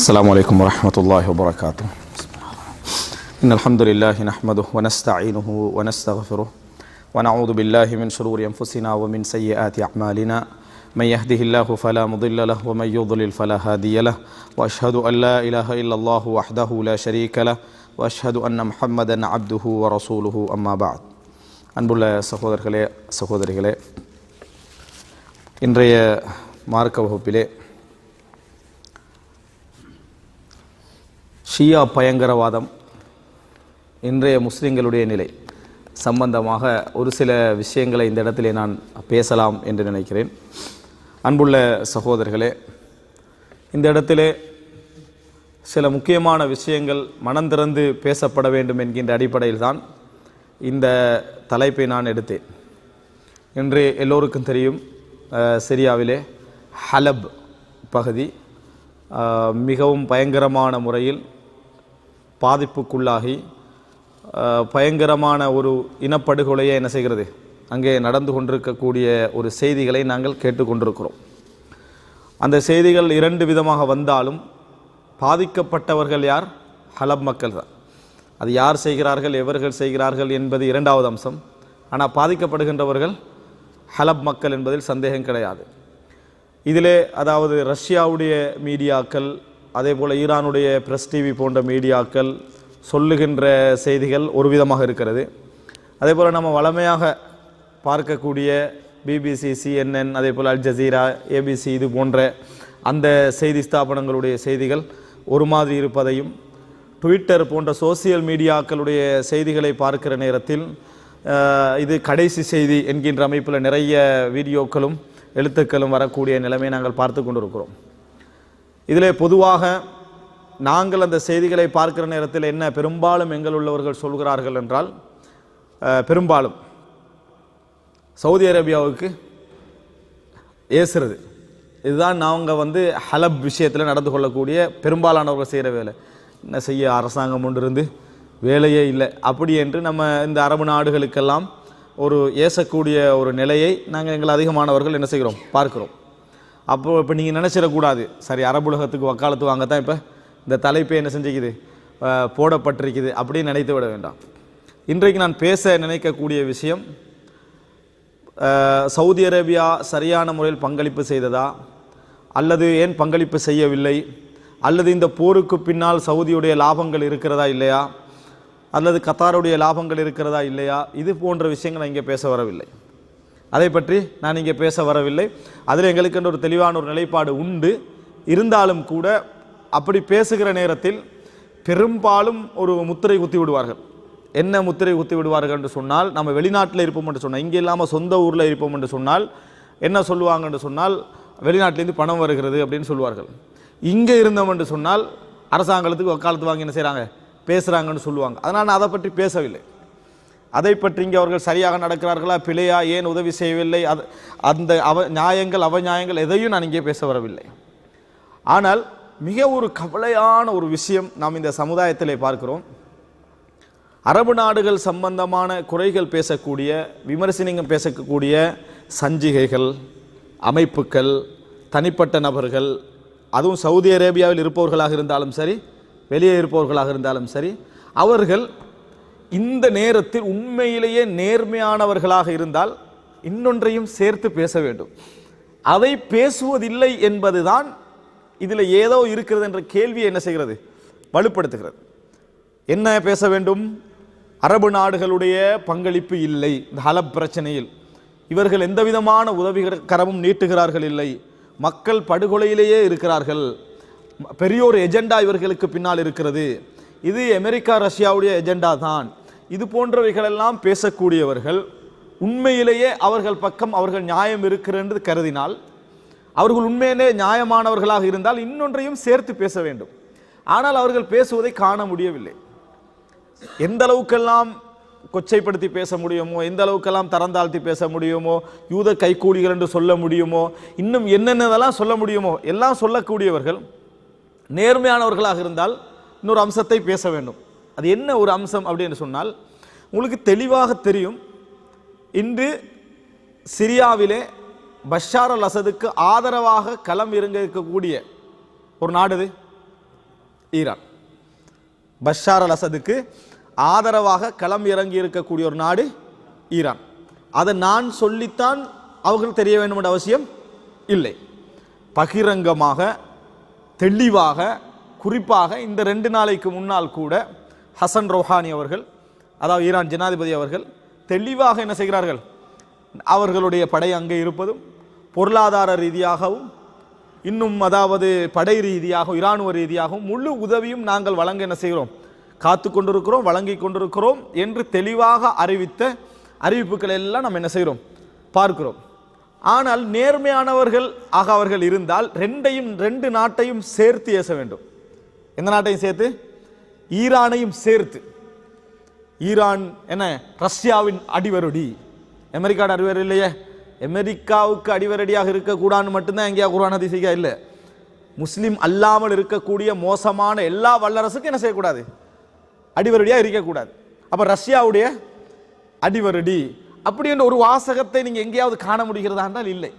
السلام عليكم ورحمة الله وبركاته. إن الحمد لله نحمده ونستعينه ونستغفره ونعوذ بالله من شرور أنفسنا ومن سيئات أعمالنا من يهده الله فلا مضل له ومن يضلل فلا هادي له وأشهد أن لا إله إلا الله وحده لا شريك له وأشهد أن محمدا عبده ورسوله أما بعد. அன்புள்ள சகோதரர்களே சகோதரிகளே, இன்றைய மார்க்க வகுப்பிலே ஷியா பயங்கரவாதம் இன்றைய முஸ்லிம்களுடைய நிலை சம்பந்தமாக ஒரு சில விஷயங்களை இந்த இடத்திலே நான் பேசலாம் என்று நினைக்கிறேன். அன்புள்ள சகோதரர்களே, இந்த இடத்திலே சில முக்கியமான விஷயங்கள் மனம் திறந்து பேசப்பட வேண்டும் என்கின்ற அடிப்படையில் தான் இந்த தலைப்பை நான் எடுத்தேன். இன்று எல்லோருக்கும் தெரியும், சிரியாவிலே ஹலப் பகுதி மிகவும் பயங்கரமான முறையில் பாதிப்புக்குள்ளாகி பயங்கரமான ஒரு இனப்படுகொலையை என்ன செய்கிறது, அங்கே நடந்து கொண்டிருக்கக்கூடிய ஒரு செய்திகளை நாங்கள் கேட்டுக்கொண்டிருக்கிறோம். அந்த செய்திகள் இரண்டு விதமாக வந்தாலும் பாதிக்கப்பட்டவர்கள் யார்? ஹலப் மக்கள் தான். அது யார் செய்கிறார்கள், எவர்கள் செய்கிறார்கள் என்பது இரண்டாவது அம்சம். ஆனால் பாதிக்கப்படுகின்றவர்கள் ஹலப் மக்கள் என்பதில் சந்தேகம் கிடையாது. இதிலே அதாவது ரஷ்யாவுடைய மீடியாக்கள், அதே போல் ஈரானுடைய பிரஸ் டிவி போன்ற மீடியாக்கள் சொல்லுகின்ற செய்திகள் ஒரு விதமாக இருக்கிறது. அதே போல் நம்ம வளமையாக பார்க்கக்கூடிய பிபிசி, சிஎன்என், அதே போல் அல் ஜசீரா, ஏபிசி இது போன்ற அந்த செய்தி ஸ்தாபனங்களுடைய செய்திகள் ஒரு மாதிரி இருப்பதையும், ட்விட்டர் போன்ற சோசியல் மீடியாக்களுடைய செய்திகளை பார்க்கிற நேரத்தில் இது கடைசி செய்தி என்கின்ற அமைப்பில் நிறைய வீடியோக்களும் எழுத்துக்களும் வரக்கூடிய நிலைமை நாங்கள் பார்த்து கொண்டிருக்கிறோம். இதிலே பொதுவாக நாங்கள் அந்த செய்திகளை பார்க்கிற நேரத்தில் என்ன பெரும்பாலும் எங்கள் உள்ளவர்கள் சொல்கிறார்கள் என்றால், பெரும்பாலும் சவுதி அரேபியாவுக்கு ஏசுறது, இதுதான் நாங்கள் ஹலப் விஷயத்தில் நடந்து கொள்ளக்கூடிய பெரும்பாலானவர்கள் செய்கிற வேலை. என்ன செய்ய, அரசாங்கம் ஒன்று இருந்து வேலையே இல்லை அப்படி என்று நம்ம இந்த அரபு நாடுகளுக்கெல்லாம் ஒரு ஏசக்கூடிய ஒரு நிலையை எங்கள் அதிகமானவர்கள் என்ன செய்கிறோம், பார்க்கிறோம். அப்போது இப்போ நீங்கள் நினச்சிடக்கூடாது, சரி அரபுலகத்துக்கு வக்காலத்து வாங்கத்தான் இப்போ இந்த தலைப்பை என்ன செஞ்சுக்குது, போடப்பட்டிருக்குது அப்படின்னு நினைத்து விட வேண்டாம். இன்றைக்கு நான் பேச நினைக்கக்கூடிய விஷயம், சவுதி அரேபியா சரியான முறையில் பங்களிப்பு செய்ததா, அல்லது ஏன் பங்களிப்பு செய்யவில்லை, அல்லது இந்த போருக்கு பின்னால் சவுதியுடைய லாபங்கள் இருக்கிறதா இல்லையா, அல்லது கத்தாருடைய லாபங்கள் இருக்கிறதா இல்லையா, இது போன்ற விஷயங்கள் நான் இங்கே பேச வரவில்லை. அதை பற்றி நான் இங்கே பேச வரவில்லை. அதில் எங்களுக்கு ஒரு தெளிவான ஒரு நிலைப்பாடு உண்டு. இருந்தாலும் கூட அப்படி பேசுகிற நேரத்தில் பெரும்பாலும் ஒரு முத்திரை குத்தி விடுவார்கள். என்ன முத்திரை குத்தி விடுவார்கள் என்று சொன்னால், நம்ம வெளிநாட்டில் இருப்போம் என்று சொன்னால், இங்கே இல்லாமல் சொந்த ஊரில் இருப்போம் என்று சொன்னால் என்ன சொல்லுவாங்க என்று சொன்னால், வெளிநாட்டிலேருந்து பணம் வருகிறது அப்படின்னு சொல்லுவார்கள். இங்கே இருந்தோம் என்று சொன்னால் அரசாங்கத்துக்கு வக்காலத்து வாங்கி என்ன செய்கிறாங்க, பேசுகிறாங்கன்னு சொல்லுவாங்க. அதனால் நான் அதை பற்றி பேசவில்லை. அதை பற்றி இங்கே அவர்கள் சரியாக நடக்கிறார்களா பிழையா, ஏன் உதவி செய்யவில்லை, அந்த நியாயங்கள் அவநியாயங்கள் எதையும் நான் இங்கே பேச வரவில்லை. ஆனால் மிக ஒரு கவலையான ஒரு விஷயம் நாம் இந்த சமுதாயத்திலே பார்க்கிறோம். அரபு நாடுகள் சம்பந்தமான குறைகள் பேசக்கூடிய, விமர்சனங்கள் பேசக்கூடிய சஞ்சிகைகள், அமைப்புகள், தனிப்பட்ட நபர்கள், அதுவும் சவுதி அரேபியாவில் இருப்பவர்களாக இருந்தாலும் சரி, வெளியே இருப்பவர்களாக இருந்தாலும் சரி, அவர்கள் இந்த நேரத்தில் உண்மையிலேயே நேர்மையானவர்களாக இருந்தால் இன்னொன்றையும் சேர்த்து பேச வேண்டும். அதை பேசுவதில்லை என்பதுதான் இதில் ஏதோ இருக்கிறது என்ற கேள்வியை என்ன செய்கிறது, வலுப்படுத்துகிறது. என்ன பேச வேண்டும்? அரபு நாடுகளுடைய பங்களிப்பு இல்லை இந்த ஹலப் பிரச்சனையில், இவர்கள் எந்த விதமான உதவி கரமும் நீட்டுகிறார்கள் இல்லை, மக்கள் படுகொலையிலேயே இருக்கிறார்கள், பெரியோர் எஜெண்டா இவர்களுக்கு பின்னால் இருக்கிறது, இது அமெரிக்கா ரஷ்யாவுடைய எஜெண்டா தான், இது போன்றவைகளெல்லாம் பேசக்கூடியவர்கள் உண்மையிலேயே அவர்கள் பக்கம் அவர்கள் நியாயம் இருக்கிறது கருதினால், அவர்கள் உண்மையிலே நியாயமானவர்களாக இருந்தால் இன்னொன்றையும் சேர்த்து பேச வேண்டும். ஆனால் அவர்கள் பேசுவதை காண முடியவில்லை. எந்த அளவுக்கெல்லாம் கொச்சைப்படுத்தி பேச முடியுமோ, எந்த அளவுக்கெல்லாம் தரந்தாழ்த்தி பேச முடியுமோ, யூத கைக்கூலிகள் என்று சொல்ல முடியுமோ, இன்னும் என்னென்னதெல்லாம் சொல்ல முடியுமோ எல்லாம் சொல்லக்கூடியவர்கள் நேர்மையானவர்களாக இருந்தால் இன்னொரு அம்சத்தை பேச வேண்டும். அது என்ன ஒரு அம்சம் அப்படின்னு சொன்னால், உங்களுக்கு தெளிவாக தெரியும், இன்று சிரியாவிலே பஷார் அல் அசதுக்கு ஆதரவாக களம் இறங்க இருக்கக்கூடிய ஒரு நாடு, ஈரான். பஷார் அல் அசதுக்கு ஆதரவாக களம் இறங்கி இருக்கக்கூடிய ஒரு நாடு ஈரான். அதை நான் சொல்லித்தான் அவர்கள் தெரிய வேண்டும் என்ற அவசியம் இல்லை. பகிரங்கமாக தெளிவாக குறிப்பாக இந்த 2 நாளைக்கு முன்னால் கூட ஹசன் ரௌஹானி அவர்கள், அதாவது ஈரான் ஜனாதிபதி அவர்கள் தெளிவாக என்ன செய்கிறார்கள், அவர்களுடைய படை அங்கே இருப்பதும் பொருளாதார ரீதியாகவும் இன்னும் அதாவது படை ரீதியாகவும் இராணுவ ரீதியாகவும் முழு உதவியும் நாங்கள் வழங்க என்ன செய்கிறோம், காத்து கொண்டிருக்கிறோம், வழங்கி கொண்டிருக்கிறோம் என்று தெளிவாக அறிவித்த அறிவிப்புகளை எல்லாம் நம்ம என்ன செய்கிறோம், பார்க்கிறோம். ஆனால் நேர்மையானவர்கள் ஆக அவர்கள் இருந்தால் 2 நாட்டையும் சேர்த்து ஏச வேண்டும். எந்த நாட்டையும் சேர்த்து? ஈரானையும் சேர்த்து. ஈரான் என்ன ரஷ்யாவின் அடிவருடி, அமெரிக்காவோட அடிவருடி இல்லையே. அமெரிக்காவுக்கு அடிவரடியாக இருக்கக்கூடாதுன்னு மட்டும்தான் எங்கேயா குர்ஆன் ஹதீஸிக்கா இல்லை. முஸ்லிம் அல்லாமல் இருக்கக்கூடிய மோசமான எல்லா வல்லரசுக்கும் என்ன செய்யக்கூடாது, அடிவரடியாக இருக்கக்கூடாது. அப்போ ரஷ்யாவுடைய அடிவருடி அப்படி என்ற ஒரு வாசகத்தை நீங்கள் எங்கேயாவது காண முடிகிறதா என்றால் இல்லை.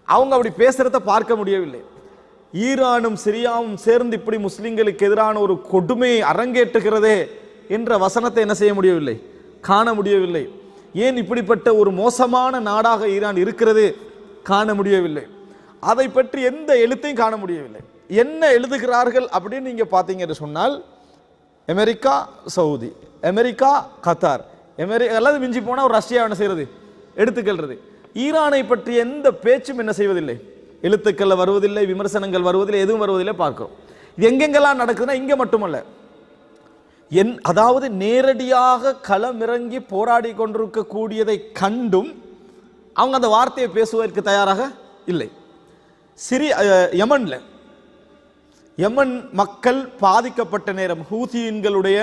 அவங்க அப்படி பேசுறத பார்க்க முடியவில்லை. ஈரானும் சிரியாவும் சேர்ந்து இப்படி முஸ்லிம்களுக்கு எதிரான ஒரு கொடுமையை அரங்கேற்றுகிறதே என்ற வசனத்தை என்ன செய்ய முடியவில்லை, காண முடியவில்லை. ஏன் இப்படிப்பட்ட ஒரு மோசமான நாடாக ஈரான் இருக்கிறது காண முடியவில்லை. அதை பற்றி எந்த எழுத்தையும் காண முடியவில்லை. என்ன எழுதுகிறார்கள் அப்படின்னு நீங்க பார்த்தீங்கன்னு சொன்னால் அமெரிக்கா சவுதி, அமெரிக்கா கத்தார், அல்லது மிஞ்சி போனால் ஒரு ரஷ்யா என்ன செய்யறது, எடுத்துக்கொள்றது. ஈரானை பற்றி எந்த பேச்சும் என்ன செய்வதில்லை, எழுத்துக்கள் வருவதில்லை, விமர்சனங்கள் வருவதில்லை, எதுவும் வருவதில்லை பார்க்கிறோம். இது எங்கெங்கெல்லாம் நடக்குதுன்னா இங்கே மட்டுமல்ல, அதாவது நேரடியாக களமிறங்கி போராடி கொண்டிருக்கக்கூடியதை கண்டும் அவங்க அந்த வார்த்தையை பேசுவதற்கு தயாராக இல்லை. யமன் மக்கள் பாதிக்கப்பட்ட நேரம், ஹூதியின்களுடைய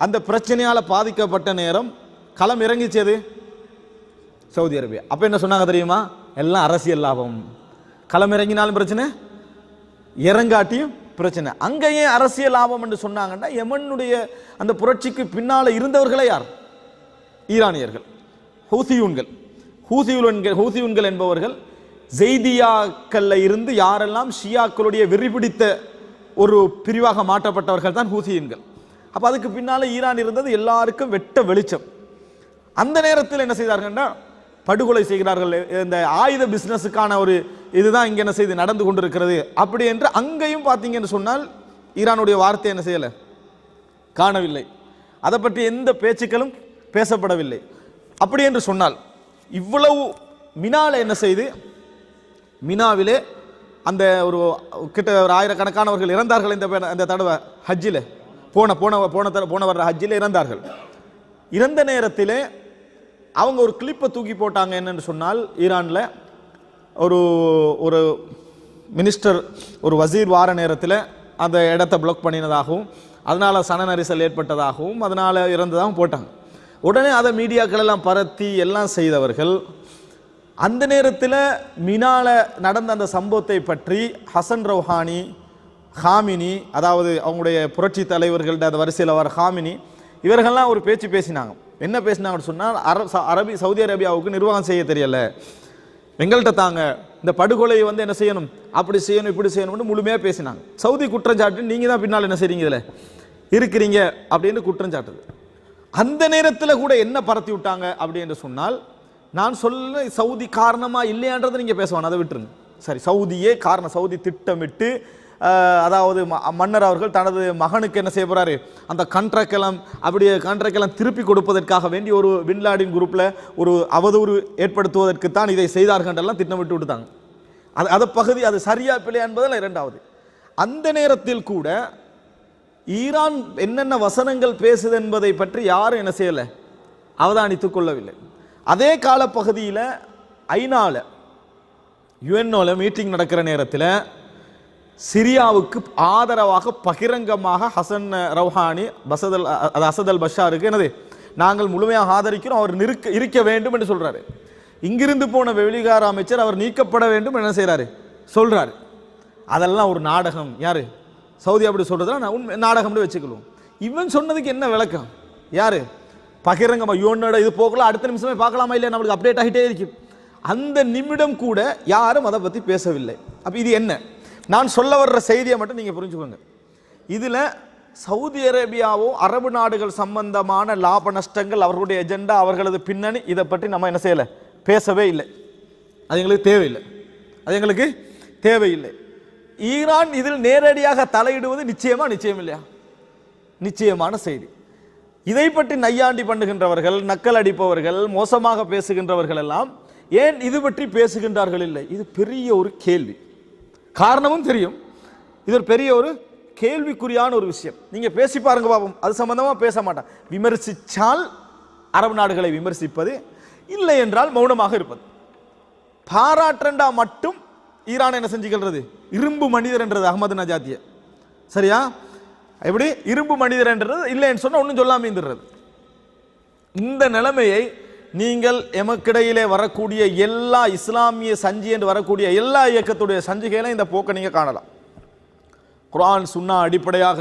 அந்த பிரச்சனையால் பாதிக்கப்பட்ட நேரம் களம் இறங்கிச்சது சவுதி அரேபியா. அப்போ என்ன சொன்னாங்க தெரியுமா, எல்லாம் அரசியல் லாபம். களம் இறங்கினாலும் பிரச்சனை, இறங்காட்டியும் பிரச்சனை. அங்கேயே அரசியல் லாபம் என்று சொன்னாங்கன்னா யமனுடைய அந்த புரட்சிக்கு பின்னால இருந்தவர்களே யார், ஈரானியர்கள், ஹூதியூன்கள் என்பவர்கள் ஜெய்தியாக்கல்ல இருந்து யாரெல்லாம் ஷியாக்களுடைய வெறிபிடித்த ஒரு பிரிவாக மாற்றப்பட்டவர்கள் தான் ஹூதியின்கள். அப்ப அதுக்கு பின்னால ஈரான் இருந்தது எல்லாருக்கும் வெட்ட வெளிச்சம். அந்த நேரத்தில் என்ன செய்தார்கள்னா படுகொலை செய்கிறார்கள். இந்த ஆயுத பிசினஸுக்கான ஒரு இதுதான் இங்க என்ன செய்து நடந்து கொண்டிருக்கிறது அப்படி என்று அங்கேயும் பார்த்தீங்கன்னு சொன்னால் ஈரானுடைய வார்த்தை என்ன செய்யல, காணவில்லை. அதை பற்றி எந்த பேச்சுக்களும் பேசப்படவில்லை. அப்படி என்று சொன்னால் இவ்வளவு மினால என்ன செய்து, மினாவிலே அந்த ஒரு கிட்ட ஒரு ஆயிரக்கணக்கானவர்கள் இறந்தார்கள். இந்த தடவை ஹஜ்ஜில் போன வர்ற ஹஜ்ஜில் இறந்தார்கள். இறந்த நேரத்திலே அவங்க ஒரு கிளிப்பை தூக்கி போட்டாங்க. என்னன்னு சொன்னால் ஈரானில் ஒரு மினிஸ்டர் ஒரு வசீர் வார நேரத்தில் அந்த இடத்தை பிளாக் பண்ணினதாகவும் அதனால் சன நெரிசல் ஏற்பட்டதாகவும் அதனால் இறந்ததாகவும் போட்டாங்க. உடனே அதை மீடியாக்கள் எல்லாம் பரத்தி எல்லாம் செய்தவர்கள் அந்த நேரத்தில் மினால நடந்த அந்த சம்பவத்தை பற்றி ஹசன் ரௌஹானி, ஹாமினி, அதாவது அவங்களுடைய புரட்சி தலைவர்கள்ட அந்த வரிசையில் வர ஹாமினி, இவர்கள்லாம் ஒரு பேச்சு பேசினாங்க. என்ன பேசினாங்கன்னு சொன்னால் சவுதி அரேபியாவுக்கு நிர்வாகம் செய்ய தெரியல, எங்கள்கிட்ட தாங்க, இந்த படுகொலையை என்ன செய்யணும், அப்படி செய்யணும், இப்படி செய்யணும்னு முழுமையாக பேசினாங்க. சவுதி குற்றஞ்சாட்டு நீங்கள் தான் பின்னால் என்ன செய்றீங்க, இதில் இருக்கிறீங்க அப்படின்னு குற்றஞ்சாட்டுது. அந்த நேரத்தில் கூட என்ன பரத்தி விட்டாங்க அப்படின்னு சொன்னால், நான் சொல்ல சவுதி காரணமா இல்லையான்றதை நீங்கள் பேசுவாங்க, அதை விட்டுருங்க. சரி, சவுதியே காரணம், சவுதி திட்டமிட்டு அதாவது மன்னர் அவர்கள் தனது மகனுக்கு என்ன செய்ய போறாரு, அந்த கான்ட்ராக்டெல்லாம் திருப்பி கொடுப்பதற்காக வேண்டி ஒரு பின்லாடின் குரூப்ல ஒரு அவதூறு ஏற்படுத்துவதற்கு தான் இதை செய்தார்கள் திட்டமிட்டு விட்டுட்டாங்க. அது பகுதி, அது சரியா பிள்ளை என்பதில் இரண்டாவது. அந்த நேரத்தில் கூட ஈரான் என்னென்ன வசனங்கள் பேசுது என்பதை பற்றி யாரும் என்ன செய்யலை, அவதானித்துக் கொள்ளவில்லை. அதே கால பகுதியில் ஐநால யுஎன்ஓல மீட்டிங் நடக்கிற நேரத்தில் சிரியாவுக்கு ஆதரவாக பகிரங்கமாக ஹசன் ரௌஹானி அசத் அல் பஷாருக்கு என்னது நாங்கள் முழுமையாக ஆதரிக்கிறோம், அவர் இருக்க வேண்டும் என்று சொல்றாரு. இங்கிருந்து போன வெளிகார அமைச்சர் அவர் நீக்கப்பட வேண்டும் என்ன செய்யறாரு, சொல்றாரு. அதெல்லாம் ஒரு நாடகம். யாரு, சவுதி அப்படி சொல்றதுனா நாடகம்னு வச்சுக்கொள்வோம். இவன் சொன்னதுக்கு என்ன விளக்கம், யாரு, பகிரங்கமா யுஎன்னோட இது போகலாம், அடுத்த நிமிஷமே பார்க்கலாமா இல்லையா, நம்மளுக்கு அப்டேட் ஆகிட்டே இருக்கும். அந்த நிமிடம் கூட யாரும் அதை பற்றி பேசவில்லை. அப்போ இது என்ன, நான் சொல்ல வர்ற செய்தியை மட்டும் நீங்கள் புரிஞ்சுக்கோங்க. இதில் சவுதி அரேபியாவோ அரபு நாடுகள் சம்பந்தமான லாப நஷ்டங்கள், அவர்களுடைய எஜெண்டா, அவர்களது பின்னணி, இதை பற்றி நம்ம என்ன செய்யலை, பேசவே இல்லை. அது எங்களுக்கு தேவையில்லை, அது எங்களுக்கு தேவையில்லை. ஈரான் இதில் நேரடியாக தலையிடுவது நிச்சயம் இல்லையா? நிச்சயமான செய்தி. இதை பற்றி நையாண்டி பண்ணுகின்றவர்கள், நக்கல் அடிப்பவர்கள், மோசமாக பேசுகின்றவர்கள் எல்லாம் ஏன் இது பற்றி பேசுகின்றார்கள் இல்லை? இது பெரிய ஒரு கேள்வி. காரணமும் தெரியும், இது ஒரு பெரிய ஒரு கேள்விக்குறியான ஒரு விஷயம். நீங்க பேசி பாருங்க பாப்போம். அது சம்பந்தமா பேச மாட்டான். விமர்சித்தால் அரபு நாடுகளை விமர்சிப்பது, இல்லை என்றால் மௌனமாக இருப்பது. பாராட்டண்டா மட்டும் ஈரான் என்ன செஞ்சுக்கிறது? இரும்பு மனிதர் என்றது அகமது நஜாத்திய. சரியா? எப்படி இரும்பு மனிதர் என்றது இல்லைன்னு சொன்னா ஒன்றும் சொல்லாம இருந்துடுறது. இந்த நிலைமையை நீங்கள் எமக்கிடையிலே வரக்கூடிய எல்லா இஸ்லாமிய சஞ்சி என்று வரக்கூடிய எல்லா இயக்கத்துடைய சஞ்சிகையில இந்த போக்கை நீங்க காணலாம். குர்ஆன் சுன்னா அடிப்படையாக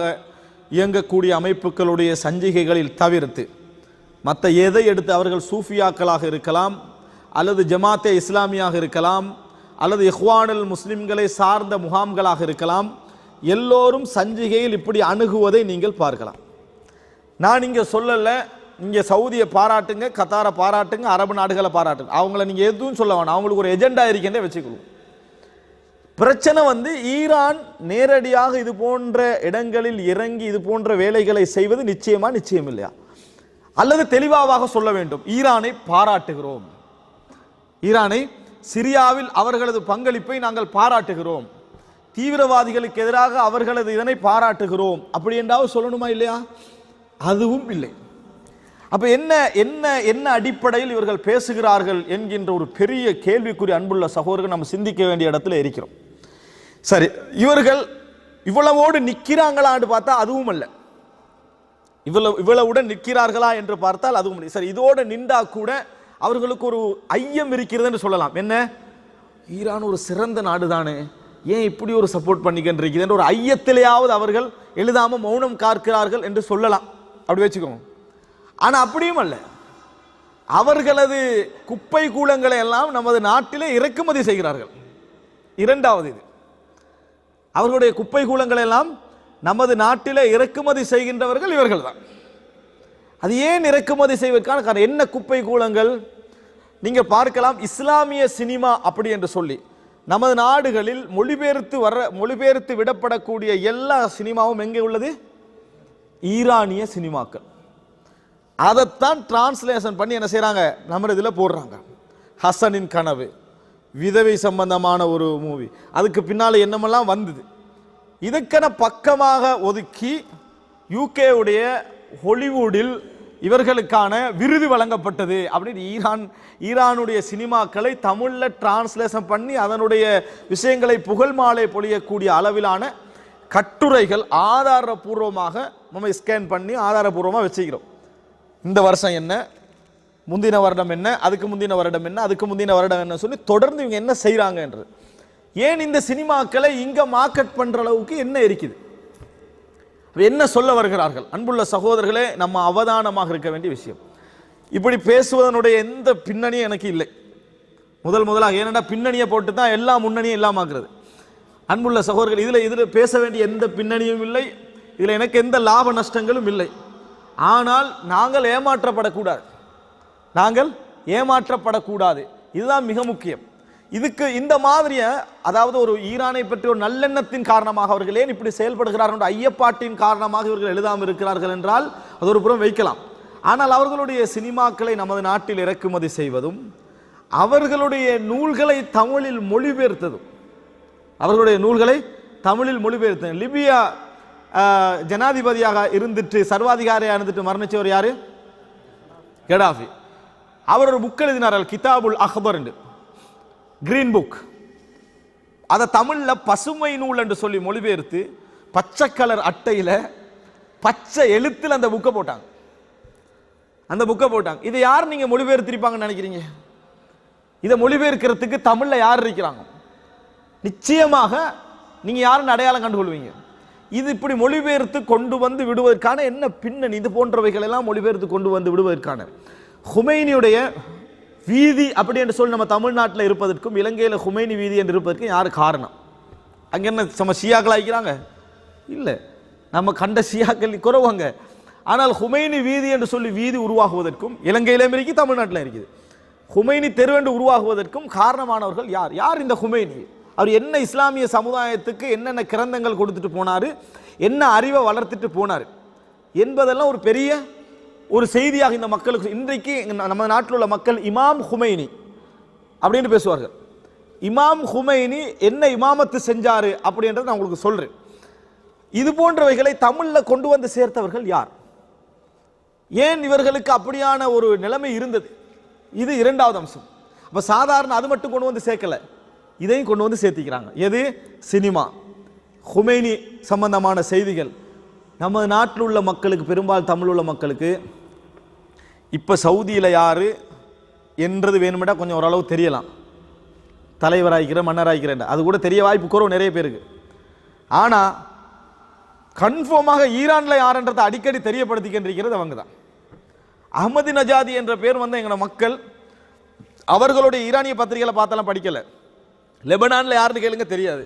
இயங்கக்கூடிய அமைப்புகளுடைய சஞ்சிகைகளில் தவிர்த்து மற்ற எதை எடுத்து, அவர்கள் சூஃபியாக்களாக இருக்கலாம், அல்லது ஜமாத்தே இஸ்லாமியாக இருக்கலாம், அல்லது இஹ்வானுல் முஸ்லிம்களை சார்ந்த முகாம்களாக இருக்கலாம், எல்லோரும் சஞ்சிகையில் இப்படி அணுகுவதை நீங்கள் பார்க்கலாம். நான் இங்கே சொல்லலை, இங்கே சவுதியை பாராட்டுங்க, கத்தாரை பாராட்டுங்க, அரபு நாடுகளை பாராட்டுங்க, அவங்கள நீங்கள் எதுவும் சொல்ல வேணாம், அவங்களுக்கு ஒரு எஜெண்டா இருக்கின்றே வச்சுக்கணும். பிரச்சனை ஈரான் நேரடியாக இது போன்ற இடங்களில் இறங்கி இது போன்ற வேலைகளை செய்வது நிச்சயம் இல்லையா? அல்லது தெளிவாக சொல்ல வேண்டும், ஈரானை பாராட்டுகிறோம், ஈரானை சிரியாவில் அவர்களது பங்களிப்பை நாங்கள் பாராட்டுகிறோம், தீவிரவாதிகளுக்கு எதிராக அவர்களது இதனை பாராட்டுகிறோம், அப்படி என்றாவது சொல்லணுமா இல்லையா? அதுவும் இல்லை. அப்ப என்ன என்ன என்ன அடிப்படையில் இவர்கள் பேசுகிறார்கள் என்கின்ற ஒரு பெரிய கேள்விக்குரிய அன்புள்ள சகோதரர்கள் நம்ம சிந்திக்க வேண்டிய இடத்துல இருக்கிறோம். சரி, இவர்கள் இவ்வளவோடு நிற்கிறாங்களான்னு பார்த்தா அதுவும் அல்ல, இவ்வளவுடன் நிற்கிறார்களா என்று பார்த்தால் அதுவும் இல்லை. சரி, இதோடு நின்றா கூட அவர்களுக்கு ஒரு ஐயம் இருக்கிறது என்று சொல்லலாம். என்ன, ஈரான் ஒரு சிறந்த நாடு தானே, ஏன் இப்படி ஒரு சப்போர்ட் பண்ணிக்கின்றது என்ற ஒரு ஐயத்திலேயாவது அவர்கள் எழுதாம மௌனம் காக்கிறார்கள் என்று சொல்லலாம். அப்படி வச்சுக்கோங்க. ஆனா அப்படியும் அல்ல, அவர்களது குப்பை கூலங்களை எல்லாம் நமது நாட்டிலே இறக்குமதி செய்கிறார்கள். இரண்டாவது, இது அவர்களுடைய குப்பை கூலங்களை எல்லாம் நமது நாட்டிலே இறக்குமதி செய்கின்றவர்கள் இவர்கள் தான். அது ஏன் இறக்குமதி செய்வதற்கான காரணம் என்ன? குப்பை கூலங்கள் நீங்க பார்க்கலாம். இஸ்லாமிய சினிமா அப்படி என்று சொல்லி நமது நாடுகளில் மொழிபெயர்த்து விடப்படக்கூடிய எல்லா சினிமாவும் எங்கே உள்ளது? ஈரானிய சினிமாக்கள். அதைத்தான் டிரான்ஸ்லேஷன் பண்ணி என்ன செய்யறாங்க, நம்ம இதில் போடுறாங்க. ஹசனின் கனவு, விதவை சம்பந்தமான ஒரு மூவி, அதுக்கு பின்னால என்னமெல்லாம் வந்தது, இதுக்கென பக்கமாக ஒதுக்கி யூகேவுடைய ஹாலிவுட்டில் இவர்களுக்கான விருது வழங்கப்பட்டது அப்படின்னு ஈரானுடைய சினிமாக்களை தமிழில் டிரான்ஸ்லேஷன் பண்ணி அதனுடைய விஷயங்களை புகழ் மாலை பொழியக்கூடிய அளவிலான கட்டுரைகள் ஆதாரபூர்வமாக நம்ம ஸ்கேன் பண்ணி ஆதாரபூர்வமாக வச்சுக்கிறோம். இந்த வருஷம் என்ன, முந்தின வருடம் என்ன, அதுக்கு முந்தின வருடம் என்ன, அதுக்கு முந்தின வருடம் என்ன சொல்லி தொடர்ந்து இவங்க என்ன செய்கிறாங்க என்று. ஏன் இந்த சினிமாக்களை இங்கே மார்க்கெட் பண்ணுற அளவுக்கு என்ன இருக்குது, என்ன சொல்ல வருகிறார்கள்? அன்புள்ள சகோதரர்களே, நம்ம அவதானமாக இருக்க வேண்டிய விஷயம். இப்படி பேசுவதனுடைய எந்த பின்னணியும் எனக்கு இல்லை. முதலாக ஏனென்றா பின்னணியை போட்டு தான் எல்லா முன்னணியும் இல்லாமக்கிறது. அன்புள்ள சகோதரர்கள், இதில் பேச வேண்டிய எந்த பின்னணியும் இல்லை, இதில் எனக்கு எந்த லாப நஷ்டங்களும் இல்லை. ஆனால் நாங்கள் ஏமாற்றப்படக்கூடாது, இதுதான் மிக முக்கியம். இதுக்கு இந்த மாதிரிய, அதாவது ஒரு ஈரானை பற்றி ஒரு நல்லெண்ணத்தின் காரணமாக அவர்கள் ஏன் இப்படி செயல்படுகிறார்கள், ஐயப்பாட்டின் காரணமாக இவர்கள் எழுதாமல் இருக்கிறார்கள் என்றால் அது ஒரு புறம் வைக்கலாம். ஆனால் அவர்களுடைய சினிமாக்களை நமது நாட்டில் இறக்குமதி செய்வதும், அவர்களுடைய நூல்களை தமிழில் மொழிபெயர்த்ததும், லிபியா ஜனாதிபதியாக இருந்துட்டு சர்வாதிகாரியாக இருந்துட்டு மரணிச்சவர் யாரு? கடாஃபி. அவர் ஒரு புக் எழுதினார்கள், கிதாபுல் அக்பர் என்று, கிரீன் புக். அதை தமிழில் பசுமை நூல் என்று சொல்லி மொழிபெயர்த்து பச்சை கலர் அட்டையில் பச்சை எழுத்தில் அந்த புக்கை போட்டாங்க. இதை யார் நீங்க மொழிபெயர்த்திருப்பாங்கன்னு நினைக்கிறீங்க? இதை மொழிபெயர்க்கிறதுக்கு தமிழில் யார் இருக்கிறாங்க? நிச்சயமாக நீங்க யாருன்னு அடையாளம் கண்டுகொள்வீங்க. இது இப்படி மொழிபெயர்த்து கொண்டு வந்து விடுவதற்கான என்ன பின்னணி? இது போன்றவைகள் எல்லாம் மொழிபெயர்த்து கொண்டு வந்து விடுவதற்கான ஹுமைனியுடைய வீதி அப்படி என்று சொல்லி நம்ம தமிழ்நாட்டில் இருப்பதற்கும் இலங்கையில் ஹுமைனி வீதி என்று இருப்பதற்கும் யார் காரணம்? அங்கே என்ன நம்ம ஷியாக்கள் ஆகிக்கிறாங்க? இல்லை, நம்ம கண்ட ஷியாக்கள் குறவாங்க. ஆனால் ஹுமைனி வீதி என்று சொல்லி வீதி உருவாகுவதற்கும் இலங்கையிலும் இருக்குது, தமிழ்நாட்டில் இருக்குது. ஹுமைனி தெருவென்று உருவாகுவதற்கும் காரணமானவர்கள் யார்? யார் இந்த ஹுமைனி? அவர் என்ன இஸ்லாமிய சமுதாயத்துக்கு என்னென்ன கிரந்தங்கள் கொடுத்துட்டு போனார், என்ன அறிவை வளர்த்துட்டு போனார் என்பதெல்லாம் ஒரு பெரிய ஒரு செய்தியாக இந்த மக்களுக்கு. இன்றைக்கு நம்ம நாட்டில் உள்ள மக்கள் இமாம் ஹுமைனி அப்படின்னு பேசுவார்கள். இமாம் ஹுமைனி என்ன இமாமத்து செஞ்சாரு அப்படின்றத நான் உங்களுக்கு சொல்றேன். இது போன்றவைகளை தமிழில் கொண்டு வந்து சேர்த்தவர்கள் யார்? ஏன் இவர்களுக்கு அப்படியான ஒரு நிலைமை இருந்தது? இது இரண்டாவது அம்சம். அப்ப சாதாரண அது மட்டும் கொண்டு வந்து சேர்க்கல, இதையும் கொண்டு வந்து சேர்த்திக்கிறாங்க. எது? சினிமா, ஹுமைனி சம்பந்தமான செய்திகள். நம்ம நாட்டில் உள்ள மக்களுக்கு, பெரும்பாலும் தமிழ் உள்ள மக்களுக்கு இப்போ சவுதியில் யார் என்றது வேணுமெண்டா கொஞ்சம் ஓரளவு தெரியலாம். தலைவராகிக்கிற மன்னராகிக்கிறேன் அது கூட தெரிய வாய்ப்பு குறவு நிறைய பேருக்கு. ஆனால் கன்ஃபார்மாக ஈரானில் யாருன்றதை அடிக்கடி தெரியப்படுத்திக்கின்றிருக்கிறது அவங்க தான். அஹ்மதி நஜாதி என்ற பேர் வந்து எங்களோட மக்கள் அவர்களுடைய ஈரானிய பத்திரிகைகளை பார்த்தாலும் படிக்கலை. லெபனானில் யாருன்னு கேளுங்க தெரியாது,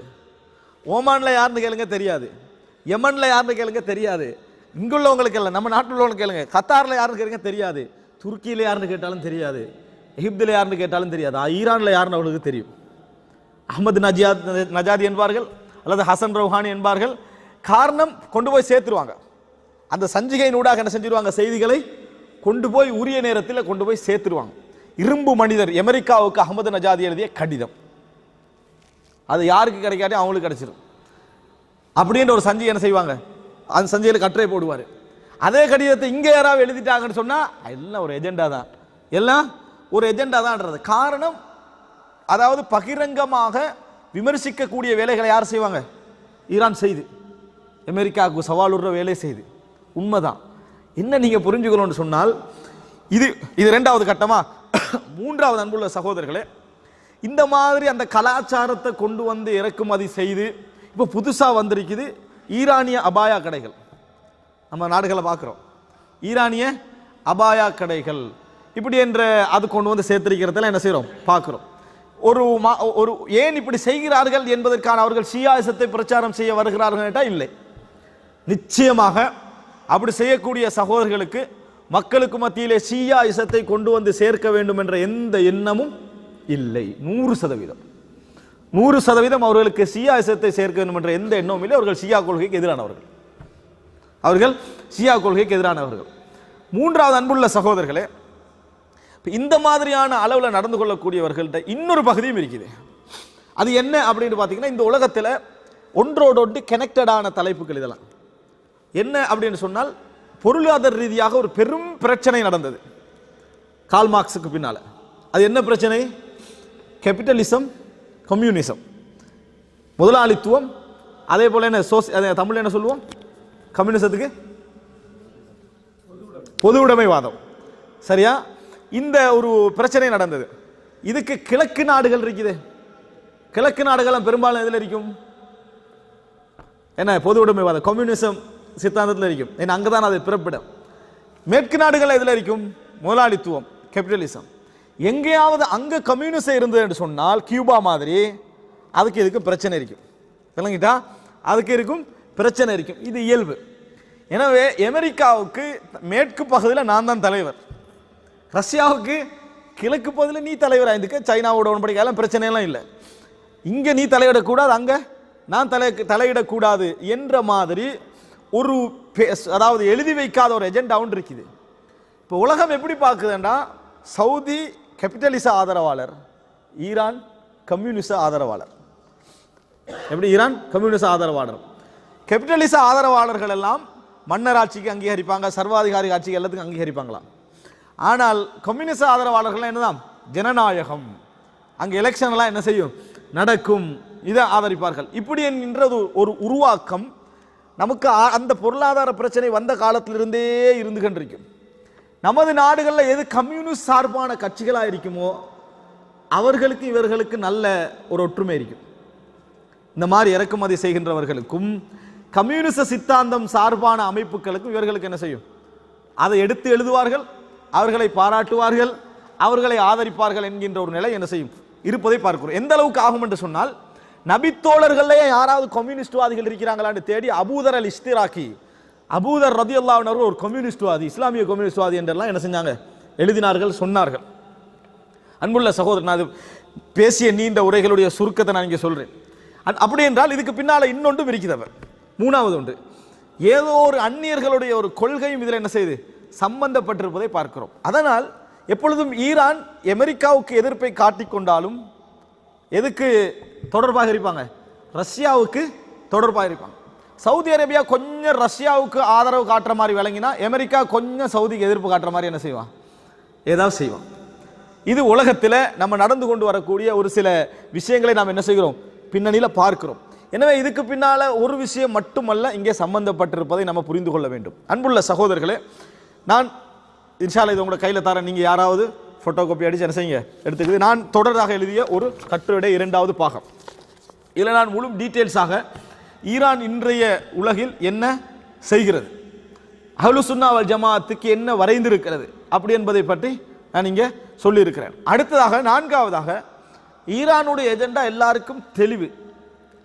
ஓமானில் யாருன்னு கேளுங்க தெரியாது, யமனில் யாருன்னு கேளுங்க தெரியாது, இங்குள்ளவங்களுக்கு இல்லை நம்ம நாட்டில் உள்ளவங்க கேளுங்க, கத்தாரில் யாருன்னு கேளுங்க தெரியாது, துருக்கியில் யாருன்னு கேட்டாலும் தெரியாது, எகிப்தில் யாருன்னு கேட்டாலும் தெரியாது. ஈரானில் யாருன்னு அவங்களுக்கு தெரியும். அஹ்மது நஜாதி என்பார்கள் அல்லது ஹசன் ரௌஹானி என்பார்கள். காரணம், கொண்டு போய் சேர்த்துருவாங்க. அந்த சஞ்சிகையின் ஊடாக என்ன செஞ்சிருவாங்க? செய்திகளை கொண்டு போய் உரிய நேரத்தில் கொண்டு போய் சேர்த்துருவாங்க. இரும்பு மனிதர் அமெரிக்காவுக்கு அஹ்மது நஜாதி எழுதிய கடிதம், அது யாருக்கு கிடைக்காட்டி அவங்களுக்கு கிடைச்சிடும் அப்படின்ற ஒரு சஞ்சிகை என்ன செய்வாங்க? அந்த சஞ்சிகையில் கட்டுரை போடுவார். அதே கடிதத்தை இங்கே யாராவது எழுதிட்டாங்கன்னு சொன்னால் எல்லாம் ஒரு எஜெண்டா தான், எல்லாம் ஒரு எஜெண்டா தான்ன்றது. காரணம், அதாவது பகிரங்கமாக விமர்சிக்கக்கூடிய வேலைகளை யார் செய்வாங்க? ஈரான் செய்து அமெரிக்காவுக்கு சவாலுற வேலை செய்து. உண்மைதான். என்ன நீங்க புரிஞ்சுக்கணும்னு சொன்னால், இது இரண்டாவது கட்டமா. மூன்றாவது, அன்புள்ள சகோதரர்களே, இந்த மாதிரி அந்த கலாச்சாரத்தை கொண்டு வந்து இறக்குமதி செய்து இப்போ புதுசா வந்திருக்குது ஈரானிய அபாயா கடைகள். நம்ம நாடுகளை பார்க்குறோம், ஈரானிய அபாயா கடைகள் இப்படி என்ற அது கொண்டு வந்து சேர்த்திருக்கிறதுல என்ன செய்கிறோம்? பார்க்குறோம். ஒரு ஏன் இப்படி செய்கிறார்கள் என்பதற்கான அவர்கள் ஷியாயிசத்தை பிரச்சாரம் செய்ய வருகிறார்கள் கேட்டால் இல்லை. நிச்சயமாக அப்படி செய்யக்கூடிய சகோதரர்களுக்கு மக்களுக்கு மத்தியிலே ஷியாயிசத்தை கொண்டு வந்து சேர்க்க வேண்டும் என்ற எந்த எண்ணமும் இல்லை. 100% அவர்களுக்கு ஷியாயிசத்தை சேர்க்க வேண்டும் என்ற எந்த எண்ணமும் இல்லை. அவர்கள் ஷியா கொள்கைக்கு எதிரானவர்கள், அவர்கள் ஷியா கொள்கைக்கு எதிரானவர்கள். மூன்றாவது, அன்புள்ள சகோதரர்களே, இந்த மாதிரியான அளவில் நடந்து கொள்ளக்கூடியவர்கள்ட்ட இன்னொரு பகுதியும் இருக்குது. அது என்ன அப்படின்னு பார்த்தீங்கன்னா, இந்த உலகத்தில் ஒன்றோடொன்று கனெக்டடான தலைப்புகள் இதெல்லாம். என்ன அப்படின்னு சொன்னால், பொருளாதார ரீதியாக ஒரு பெரும் பிரச்சனை நடந்தது கார்ல் மார்க்ஸுக்கு பின்னால். அது என்ன பிரச்சனை? கேபிட்டலிசம், கம்யூனிசம், முதலாளித்துவம். அதே போல என்ன தமிழ் என்ன சொல்லுவோம்? கம்யூனிசத்துக்கு பொது உடைமைவாதம். சரியா? இந்த ஒரு பிரச்சனை நடந்தது. இதுக்கு கிழக்கு நாடுகள் இருக்குது. கிழக்கு நாடுகள் பெரும்பாலும் எதில் இருக்கும்? என்ன? பொது உடைமைவாதம், கம்யூனிசம் சித்தாந்தத்தில் இருக்கும். ஏன்னா அங்கதான் அது பிறப்பிடம். மேற்கு நாடுகள் எதில் இருக்கும்? முதலாளித்துவம், கேபிட்டலிசம். எங்கேயாவது அங்க கம்யூனிசம் இருந்தது என்று சொன்னால், கியூபா மாதிரி, அதுக்கு இதுக்கும் பிரச்சனை இருக்கும். விளங்கிட்டா? அதுக்கு இருக்கும் பிரச்சனை இருக்கும். இது இயல்பு. எனவே அமெரிக்காவுக்கு மேற்கு பகுதியில் நான் தான் தலைவர், ரஷ்யாவுக்கு கிழக்கு பகுதியில் நீ தலைவர் ஆயிருக்க, சைனாவோட உடன்படிக்கையெல்லாம் பிரச்சனையெல்லாம் இல்லை. இங்கே நீ தலையிடக்கூடாது, அங்கே நான் தலையிடக்கூடாது என்ற மாதிரி ஒரு அதாவது எழுதி வைக்காத ஒரு எஜெண்டா ஒன்று இருக்குது. இப்போ உலகம் எப்படி பார்க்குதுன்னா, சவுதி கேபிட்டலிச ஆதரவாளர், ஈரான் கம்யூனிச ஆதரவாளர். எப்படி? ஈரான் கம்யூனிச ஆதரவாளர். கேபிட்டலிச ஆதரவாளர்கள் எல்லாம் மன்னராட்சிக்கு அங்கீகரிப்பாங்க, சர்வாதிகாரி ஆட்சிக்கு எல்லாத்துக்கும் அங்கீகரிப்பாங்களாம். ஆனால் கம்யூனிச ஆதரவாளர்கள் என்னதான்? ஜனநாயகம், அங்கே எலெக்ஷன் எல்லாம் என்ன செய்யும்? நடக்கும், இதை ஆதரிப்பார்கள். இப்படி என்கின்றது ஒரு உருவாக்கம் நமக்கு அந்த பொருளாதார பிரச்சனை வந்த காலத்திலிருந்தே இருந்து கொண்டிருக்கும். நமது நாடுகளில் எது கம்யூனிஸ்ட் சார்பான கட்சிகளாக இருக்குமோ அவர்களுக்கு இவர்களுக்கு நல்ல ஒரு ஒற்றுமை இருக்கும். இந்த மாதிரி இறக்குமதி செய்கின்றவர்களுக்கும் கம்யூனிச சித்தாந்தம் சார்பான அமைப்புகளுக்கும் இவர்களுக்கு என்ன செய்யும்? அதை எடுத்து எழுதுவார்கள், அவர்களை பாராட்டுவார்கள், அவர்களை ஆதரிப்பார்கள் என்கின்ற ஒரு நிலை என்ன செய்யும்? இருப்பதை பார்க்கிறோம். எந்த அளவுக்கு ஆகும் என்று சொன்னால், நபித்தோழர்கள்லயே யாராவது கம்யூனிஸ்ட்வாதிகள் இருக்கிறாங்களான்னு தேடி அபூதர் அல் இஸ்திராக்கி, அபூதர் ரலியல்லாஹு அன்ஹு ஒரு கம்யூனிஸ்ட்வாதி, இஸ்லாமிய கம்யூனிஸ்ட்வாதி என்றெல்லாம் என்ன செஞ்சாங்க, எழுதினார்கள், சொன்னார்கள். அன்புள்ள சகோதரன், அது பேசிய நீண்ட உரைகளுடைய சுருக்கத்தை நான் இங்கே சொல்றேன். அப்படி என்றால் இதுக்கு பின்னால இன்னொன்றும் இருக்கிறவர், மூணாவது ஒன்று, ஏதோ ஒரு அந்நியர்களுடைய ஒரு கொள்கையும் இதில் என்ன செய்து சம்பந்தப்பட்டிருப்பதை பார்க்கிறோம். அதனால் எப்பொழுதும் ஈரான் அமெரிக்காவுக்கு எதிர்ப்பை காட்டிக்கொண்டாலும் எதுக்கு தொடர்பாக இருப்பாங்க, ரஷ்யாவுக்கு தொடர்பாக இருப்பாங்க. சவுதி அரேபியா கொஞ்சம் ரஷ்யாவுக்கு ஆதரவு காட்டுற மாதிரி விளங்கினா அமெரிக்கா கொஞ்சம் சவுதிக்கு எதிர்ப்பு காட்டுற மாதிரி என்ன செய்வான், ஏதாவது செய்வான். இது உலகத்தில் நம்ம நடந்து கொண்டு வரக்கூடிய ஒரு சில விஷயங்களை நாம் என்ன செய்கிறோம், பின்னணியில் பார்க்கிறோம். எனவே இதுக்கு பின்னால ஒரு விஷயம் மட்டுமல்ல இங்கே சம்பந்தப்பட்டிருப்பதை நம்ம புரிந்து கொள்ள வேண்டும். அன்புள்ள சகோதரர்களே, நான் இன்ஷா அல்லாஹ் இது உங்களோட கையில் தரேன், நீங்கள் யாராவது ஃபோட்டோ காப்பி அடிச்சு என்ன செய்யுங்க எடுத்துக்குது. நான் தொடராக எழுதிய ஒரு கட்டுரை 2வது பாகம். இதில் நான் முழு டீட்டெயில்ஸாக ஈரான் இன்றைய உலகில் என்ன செய்கிறது, அஹ்லுஸ் சுன்னா வல் ஜமாஅத்துக்கு என்ன வரைந்திருக்கிறது அப்படி என்பதை பற்றி நான் இங்கே சொல்லியிருக்கிறேன். அடுத்ததாக 4வதாக ஈரானுடைய எஜெண்டா எல்லாருக்கும் தெளிவு,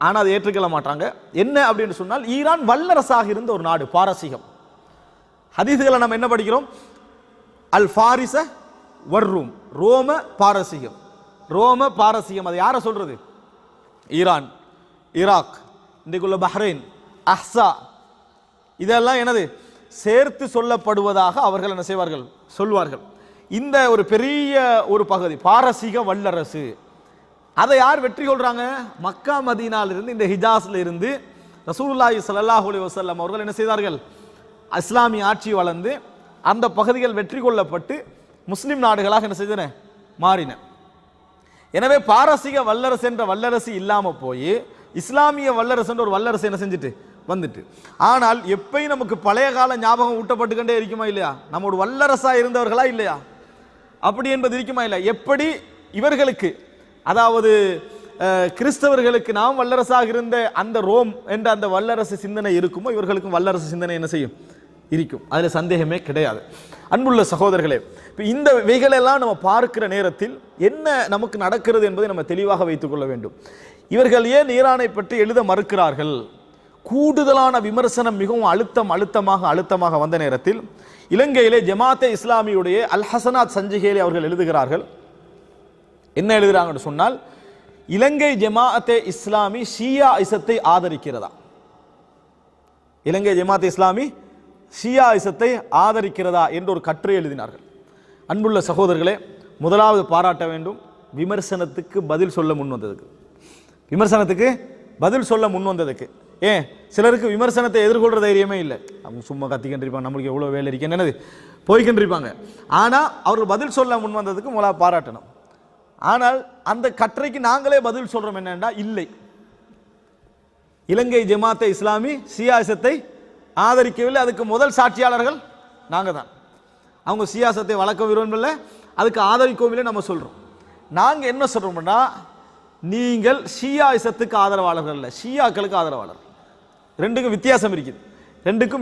ஆனால் அதை ஏற்றுக்கொள்ள மாட்டாங்க. என்ன அப்படின்னு சொன்னால், ஈரான் வல்லரசாக இருந்த ஒரு நாடு, பாரசீகம். ஹதீஸ்களை நம்ம என்ன படிக்கிறோம், அல் ஃபாரிஸ வர்ரூம், ரோம பாரசீகம். ரோம பாரசீகம் அது யாரை சொல்றது, ஈரான், ஈராக், இன்றைக்குள்ள பஹ்ரைன், அஹ்சா, இதெல்லாம் எனது சேர்த்து சொல்லப்படுவதாக அவர்கள் என்ன செய்வார்கள், சொல்வார்கள். இந்த ஒரு பெரிய ஒரு பகுதி பாரசீக வல்லரசு, அதை யார் வெற்றி கொள்றாங்க, மக்கா மதீனாலிருந்து, இந்த ஹிஜாஸ்ல இருந்து ரசூலுல்லாஹி ஸல்லல்லாஹு அலைஹி வஸல்லம் அவர்கள் என்ன செய்தார்கள், இஸ்லாமிய ஆட்சி வளர்ந்து அந்த பகுதிகள் வெற்றி கொள்ளப்பட்டு முஸ்லிம் நாடுகளாக என்ன செய்தன, மாறின. எனவே பாரசீக வல்லரசு என்ற வல்லரசு இல்லாம போய் இஸ்லாமிய வல்லரசு என்ற ஒரு வல்லரசு என்ன செஞ்சுட்டு வந்துட்டு. ஆனால் எப்பயும் நமக்கு பழைய கால ஞாபகம் ஊட்டப்பட்டுக்கொண்டே இருக்குமா இல்லையா, நம்ம ஒரு வல்லரசா இருந்தவர்களா இல்லையா, அப்படி என்பது இருக்குமா இல்லையா. எப்படி இவர்களுக்கு, அதாவது கிறிஸ்தவர்களுக்கு நாம் வல்லரசாக இருந்த அந்த ரோம் என்ற அந்த வல்லரசு சிந்தனை இருக்குமோ, இவர்களுக்கும் வல்லரசு சிந்தனை என்ன செய்யும், இருக்கும். அதில் சந்தேகமே கிடையாது. அன்புள்ள சகோதரர்களே, இப்போ இந்த வைகளெல்லாம் நம்ம பார்க்கிற நேரத்தில் என்ன நமக்கு நடக்கிறது என்பதை நம்ம தெளிவாக வைத்துக் கொள்ள வேண்டும். இவர்கள் ஏன் ஈரானை பற்றி எழுத மறுக்கிறார்கள், கூடுதலான விமர்சனம் மிகவும் அழுத்தமாக வந்த நேரத்தில் இலங்கையிலே ஜமாத்தே இஸ்லாமியுடைய அல் ஹசனாத் சஞ்சிகையிலே அவர்கள் எழுதுகிறார்கள். என்ன எழுதுகிறாங்கன்னு சொன்னால், இலங்கை ஜமாஅத்தே இஸ்லாமி ஷியா இசத்தை ஆதரிக்கிறதா, இலங்கை ஜமாஅத்தே இஸ்லாமி ஷியா இசத்தை ஆதரிக்கிறதா என்று ஒரு கட்டுரை எழுதினார்கள். அன்புள்ள சகோதரர்களே, முதலாவது பாராட்ட வேண்டும் விமர்சனத்துக்கு பதில் சொல்ல முன் வந்ததுக்கு, விமர்சனத்துக்கு பதில் சொல்ல முன் வந்ததுக்கு. ஏன் சிலருக்கு விமர்சனத்தை எதிர்கொள்கிற தைரியமே இல்லை, அவங்க சும்மா கத்திக்கின்றிருப்பாங்க, நம்மளுக்கு எவ்வளோ வேலை இருக்கேன்னு என்னது போய்கின்றிருப்பாங்க. ஆனால் அவர்கள் பதில் சொல்ல முன் வந்ததுக்கு முதலாக பாராட்டணும். ஆனால் அந்த கட்டுரைக்கு நாங்களே பதில் சொல்றோம் என்னன்னா, இல்லை, இலங்கை ஜமாத்தே இஸ்லாமி சியாசத்தை ஆதரிக்கவில்லை, அதுக்கு முதல் சாட்சியாளர்கள் நாங்கள் தான். அவங்க சியாசத்தை வளர்க்க விரும்பவில்லை, அதுக்கு ஆதரிக்கவும் இல்லை நம்ம சொல்றோம். நாங்கள் என்ன சொல்றோம்னா, நீங்கள் ஷியாசத்துக்கு ஆதரவாளர்கள் இல்லை, ஷியாக்களுக்கு ஆதரவாளர். ரெண்டுக்கும்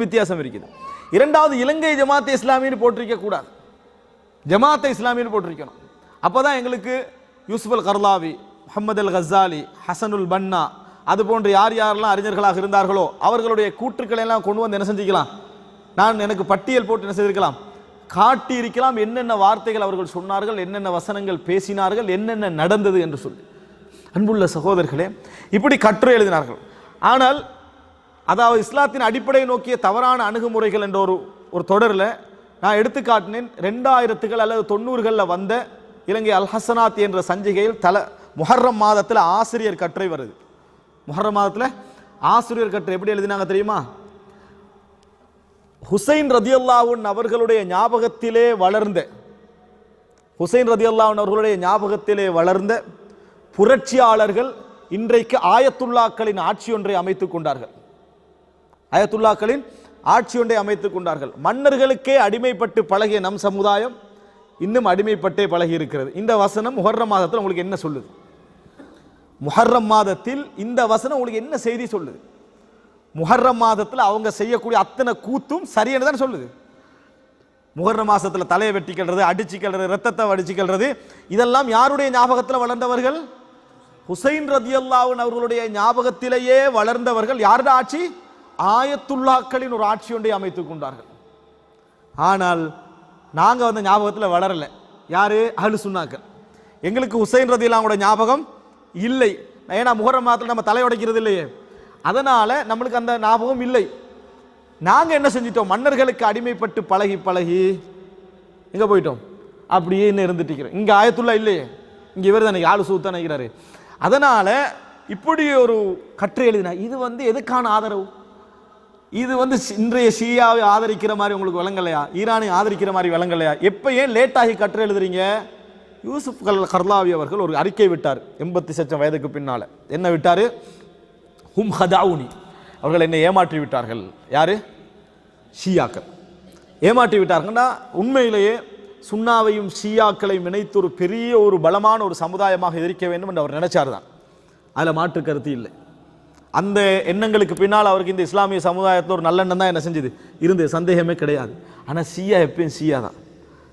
வித்தியாசம் இருக்குது. இரண்டாவது, இலங்கை ஜமாத்தே இஸ்லாமின்னு போட்டிருக்க கூடாது, ஜமாத்தே இஸ்லாமின்னு போட்டிருக்கணும். அப்போதான் எங்களுக்கு யூசுப் அல் கர்லாவி, முஹம்மது அல் கஸாலி, ஹசனுல் பன்னா, அது போன்று யாரெல்லாம் அறிஞர்களாக இருந்தார்களோ அவர்களுடைய கூற்றுக்களை எல்லாம் கொண்டு வந்து என்ன செஞ்சுக்கலாம், நான் எனக்கு பட்டியல் போட்டு என்ன செய்திருக்கலாம், காட்டி இருக்கலாம், என்னென்ன வார்த்தைகள் அவர்கள் சொன்னார்கள், என்னென்ன வசனங்கள் பேசினார்கள், என்னென்ன நடந்தது என்று சொல்லி. அன்புள்ள சகோதரர்களே, இப்படி கட்டுரை எழுதினார்கள். ஆனால் அதாவது இஸ்லாத்தின் அடிப்படையை நோக்கிய தவறான அணுகுமுறைகள் என்ற ஒரு தொடரில் நான் எடுத்து காட்டினேன். 2000கள் அல்லது 90களில் வந்த இலங்கை அல் ஹசனாத் என்ற சஞ்சிகையில் முஹர்ரம் மாதத்தில் ஆசிரியர் கட்டுரை வருது. முஹர்ரம் மாதத்தில் ஆசிரியர் கட்டுரை எப்படி எழுதினாங்க தெரியுமா? ஹுசைன் ரதியல்லாஹு அன்ஹு அவர்களுடைய ஞாபகத்திலே வளர்ந்த புரட்சியாளர்கள் இன்றைக்கு ஆயத்துல்லாக்களின் ஆட்சி ஒன்றை அமைத்துக் கொண்டார்கள். மன்னர்களுக்கே அடிமைப்பட்டு பழகிய நம் சமுதாயம் இன்னும் அடிமைப்பட்டே பழகி இருக்கிறது. இந்த வசனம் முஹர்ரம் மாதத்தில் உங்களுக்கு என்ன சொல்லுது? முஹர்ரம் மாதத்தில் இந்த வசனம் உங்களுக்கு என்ன செய்தி சொல்லுது? முஹர்ரம் மாதத்தில் அவங்க செய்யக்கூடிய அத்தனை கூத்தும் சரியானு தான் சொல்லுது. முஹர்ரம் மாசத்தில் தலையை வெட்டிக்கிறது, அடிச்சுக்கிறது, ரத்தத்தை வடிச்சுக்கிறது, இதெல்லாம் யாருடைய ஞாபகத்தில் வளர்ந்தவர்கள்? ஹுசைன் ரதியல்லாஹு அன்ஹு அவர்களுடைய ஞாபகத்திலேயே வளர்ந்தவர்கள் யாருடைய ஆட்சி? ஆயத்துல்லாக்களின் ஒரு ஆட்சி ஒன்றை அமைத்துக் கொண்டார்கள். ஆனால் நாங்க வந்து ஞாபகத்தில் வளரல. யாரு? அஹ்லு சுன்னாக்கள். எங்களுக்கு ஹுசைன் ரதியல்லாஹு ஞாபகம் இல்லை. ஏன்னா முஹர்ரம் மாதத்தில் நம்ம தலை உடைக்கிறது இல்லையே, அதனால நம்மளுக்கு அந்த ஞாபகம் இல்லை. நாங்க என்ன செஞ்சிட்டோம்? மன்னர்களுக்கு அடிமைப்பட்டு பழகி பழகி எங்க போயிட்டோம்? அப்படியே இன்னும் இருந்துட்டு இருக்கிறோம். இங்க ஆயத்துல்லா இல்லையே, இங்க இவர் தானே ஆளு சூத்தான் நினைக்கிறாரு. அதனால இப்படி ஒரு கற்றை எழுதினா இது வந்து எதுக்கான ஆதரவு? இது வந்து இன்றைய ஷியாவை ஆதரிக்கிற மாதிரி உங்களுக்கு விளங்கலையா? ஈரானை ஆதரிக்கிற மாதிரி விளங்கலையா? எப்ப ஏன் லேட் ஆகி கற்றை எழுதுறீங்க? யூசுப் கர்லாவி அவர்கள் ஒரு அறிக்கை விட்டார் 86 வயதுக்கு பின்னால. என்ன விட்டாரு? ஹும் ஹதாவுனி, அவர்கள் என்னை ஏமாற்றி விட்டார்கள். யாரு? ஷியாக்கள் ஏமாற்றி விட்டார்கள்னா உண்மையிலேயே சுன்னாவையும் ஷியாக்களையும் இணைத்து ஒரு பெரிய ஒரு பலமான ஒரு சமுதாயமாக எதிர்க்க வேண்டும் என்று அவர் நினைச்சார் தான். அதில் மாற்று கருத்து இல்லை. அந்த எண்ணங்களுக்கு பின்னால் அவருக்கு இந்த இஸ்லாமிய சமுதாயத்தில் ஒரு நல்லெண்ணம் தான் என்ன செஞ்சது இருந்தது, சந்தேகமே கிடையாது. ஆனால் ஷியா எப்பயும் ஷியா தான்,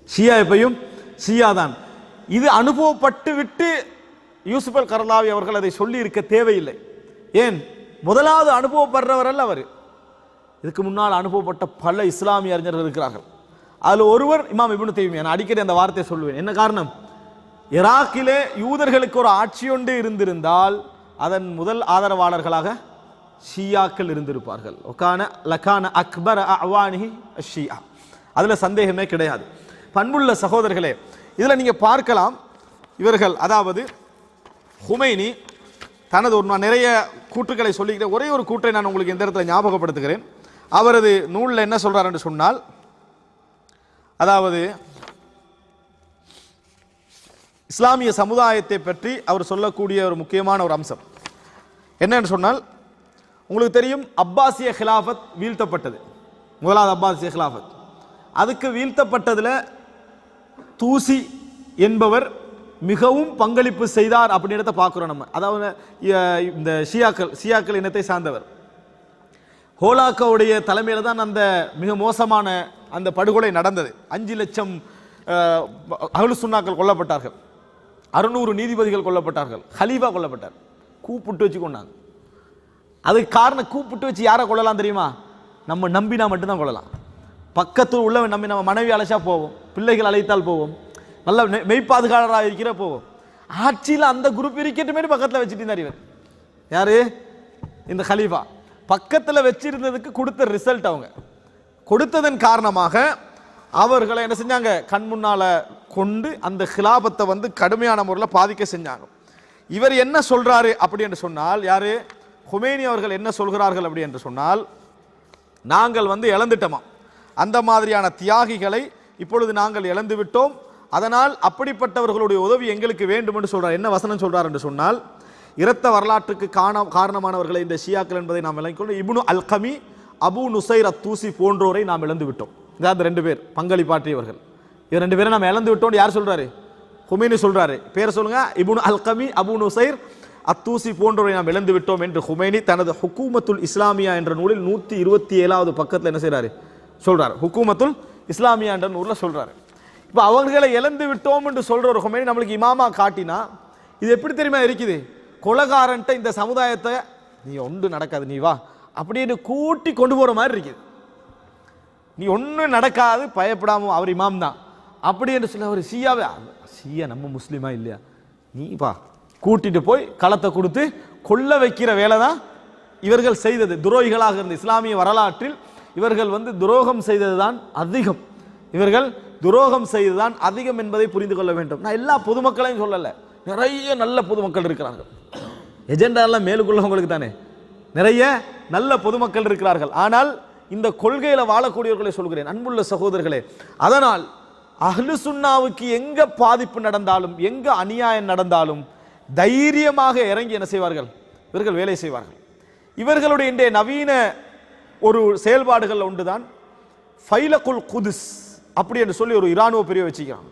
ஷியா எப்பயும் ஷியா தான். இது அனுபவப்பட்டு விட்டு யூசுப் அல் கர்லாவி அவர்கள் அதை சொல்லி இருக்க தேவையில்லை. ஏன்? முதலாவது அனுபவப்படுறவர் அல்ல அவர். இதுக்கு முன்னால் அனுபவப்பட்ட பல இஸ்லாமிய அறிஞர்கள் இருக்கிறார்கள். அதில் ஒருவர் இமாம் இப்னு தைமியா. நான் அடிக்கடி அந்த வார்த்தையை சொல்லுவேன். என்ன காரணம்? ஈராக்கிலே யூதர்களுக்கு ஒரு ஆட்சி ஒன்று இருந்திருந்தால் அதன் முதல் ஆதரவாளர்களாக ஷியாக்கள் இருந்திருப்பார்கள். ஒகான லகான அக்பர் அவானிஹி ஷியா, அதில் சந்தேகமே கிடையாது. பண்புள்ள சகோதரர்களே, இதில் நீங்கள் பார்க்கலாம், இவர்கள் அதாவது ஹுமைனி தனது ஒரு நிறைய கூற்றுக்களை சொல்லிக்கிறேன். ஒரே ஒரு கூற்றை நான் உங்களுக்கு இந்த இடத்துல ஞாபகப்படுத்துகிறேன். அவரது நூலில் என்ன சொல்றார் என்று சொன்னால், அதாவது இஸ்லாமிய சமுதாயத்தை பற்றி அவர் சொல்லக்கூடிய ஒரு முக்கியமான ஒரு அம்சம் என்னன்னு சொன்னால், உங்களுக்கு தெரியும் அப்பாசிய ஹிலாஃபத் வீழ்த்தப்பட்டது. முதலாவது அப்பாசிய ஹிலாஃபத், அதுக்கு வீழ்த்தப்பட்டதில் தூசி என்பவர் மிகவும் பங்களிப்பு செய்தார் அப்படின்றத பார்க்குறோம் நம்ம. அதாவது இந்த ஷியாக்கள் இனத்தை சார்ந்தவர். ஹோலாக்கோவுடைய தலைமையில் தான் அந்த மிக மோசமான அந்த படுகொலை நடந்தது. 5 லட்சம் அஹ்லு சுன்னாக்கள் கொல்லப்பட்டார்கள், 600 நீதிபதிகள் கொல்லப்பட்டார்கள், ஹலீஃபா கொல்லப்பட்டார். கூப்பிட்டு வச்சு கொண்டாங்க. அதுக்கு காரணம், கூப்பிட்டு வச்சு யாரை கொள்ளலாம் தெரியுமா? நம்ம நம்பினா மட்டும்தான் கொள்ளலாம். பக்கத்தில் உள்ள நம்பி நம்ம மனைவி அழைச்சா போவோம், பிள்ளைகள் அழைத்தால் போவோம், நல்ல மெய்ப்பாதுகாவலராக இருக்கிற போவோம். ஆட்சியில் அந்த குரூப் இருக்கட்டுமே பக்கத்தில் வச்சுட்டு இருந்தார் இவர். யாரு? இந்த ஹலீஃபா. பக்கத்தில் வச்சிருந்ததுக்கு கொடுத்த ரிசல்ட், அவங்க கொடுத்ததன் காரணமாக அவர்களை என்ன செஞ்சாங்க? கண் முன்னால கொண்டு அந்த ஹிலாபத்தை வந்து கடுமையான முறையில் பாதிக்க செஞ்சாங்க. இவர் என்ன சொல்றாரு அப்படி என்று சொன்னால், யாரு? ஹுமைனி அவர்கள் என்ன சொல்கிறார்கள் அப்படி என்று சொன்னால், நாங்கள் வந்து இழந்துட்டோமா, அந்த மாதிரியான தியாகிகளை இப்பொழுது நாங்கள் இழந்து விட்டோம், அதனால் அப்படிப்பட்டவர்களுடைய உதவி எங்களுக்கு வேண்டும் என்று சொல்றார். என்ன வசனம் சொல்றார் என்று சொன்னால், இரத்த வரலாற்றுக்கு காரணமானவர்களை இந்த ஷியாக்கள் என்பதை நாம் விளங்கிக்கொண்டு இப்னு அல்கமி, அபு நுசைர் அத்தூசி போன்றோரை நாம் இழந்து விட்டோம். இந்த 2 பேர் பங்களிப்பாற்றியவர்கள். இது 2 பேரை நாம் இழந்து விட்டோம். யார் சொல்றாரு? ஹுமைனி சொல்றாரு. பேர் சொல்லுங்க. இப்னு அல்கமி, அபு நுசைர் அத்தூசி போன்றோரை நாம் இழந்து விட்டோம் என்று ஹுமைனி தனது ஹுக்கூமத்துல் இஸ்லாமியா என்ற நூலில் 127வது பக்கத்தில் என்ன செய்யறாரு? சொல்றாரு. ஹுக்கூமத்துல் இஸ்லாமியா என்ற நூலில் சொல்றாரு. இப்போ அவர்களை இழந்து விட்டோம் என்று சொல்ற ஒரு ஹுமைனி நம்மளுக்கு இமாமா காட்டினா இது எப்படி தெரியுமா இருக்குது? கொலகாரன்ட்ட இந்த சமுதாயத்தை நீ ஒன்று நடக்காது, நீ வா அப்படின்னு கூட்டி கொண்டு போற மாதிரி இருக்குது. நீ ஒன்றும் நடக்காது, பயப்படாம, அவர் இமாம் தான் அப்படி என்று சொல்ல, ஒரு ஷியாவே, ஷியா நம்ம முஸ்லீமா இல்லையா, நீ பா கூட்டிட்டு போய் களத்தை கொடுத்து கொல்ல வைக்கிற வேலை தான் இவர்கள் செய்தது. துரோகிகளாக இருந்த இஸ்லாமிய வரலாற்றில் இவர்கள் வந்து துரோகம் செய்ததுதான் அதிகம். இவர்கள் துரோகம் செய்ததுதான் அதிகம் என்பதை புரிந்து கொள்ள வேண்டும். நான் எல்லா பொதுமக்களையும் சொல்லல, நிறைய நல்ல பொதுமக்கள் இருக்கிறார்கள். எஜெண்டாலாம் மேலுக்குள்ளவங்களுக்கு தானே, நிறைய நல்ல பொதுமக்கள் இருக்கிறார்கள். ஆனால் இந்த கொள்கையில வாழக்கூடியவர்களை சொல்கிறேன், அன்புள்ள சகோதரர்களே. அதனால் அஹ்லு சுன்னாவுக்கு எங்க பாதிப்பு நடந்தாலும், எங்க அநியாயம் நடந்தாலும் தைரியமாக இறங்கி என்ன செய்வார்கள்? இவர்கள் வேலை செய்வார்கள். இவர்களுடைய இன்றைய நவீன ஒரு செயல்பாடுகள் ஒன்றுதான் ஃபைலகுல் குதுஸ் அப்படி என்று சொல்லி ஒரு இராணுவ பிரிவை வச்சுக்கிறாங்க.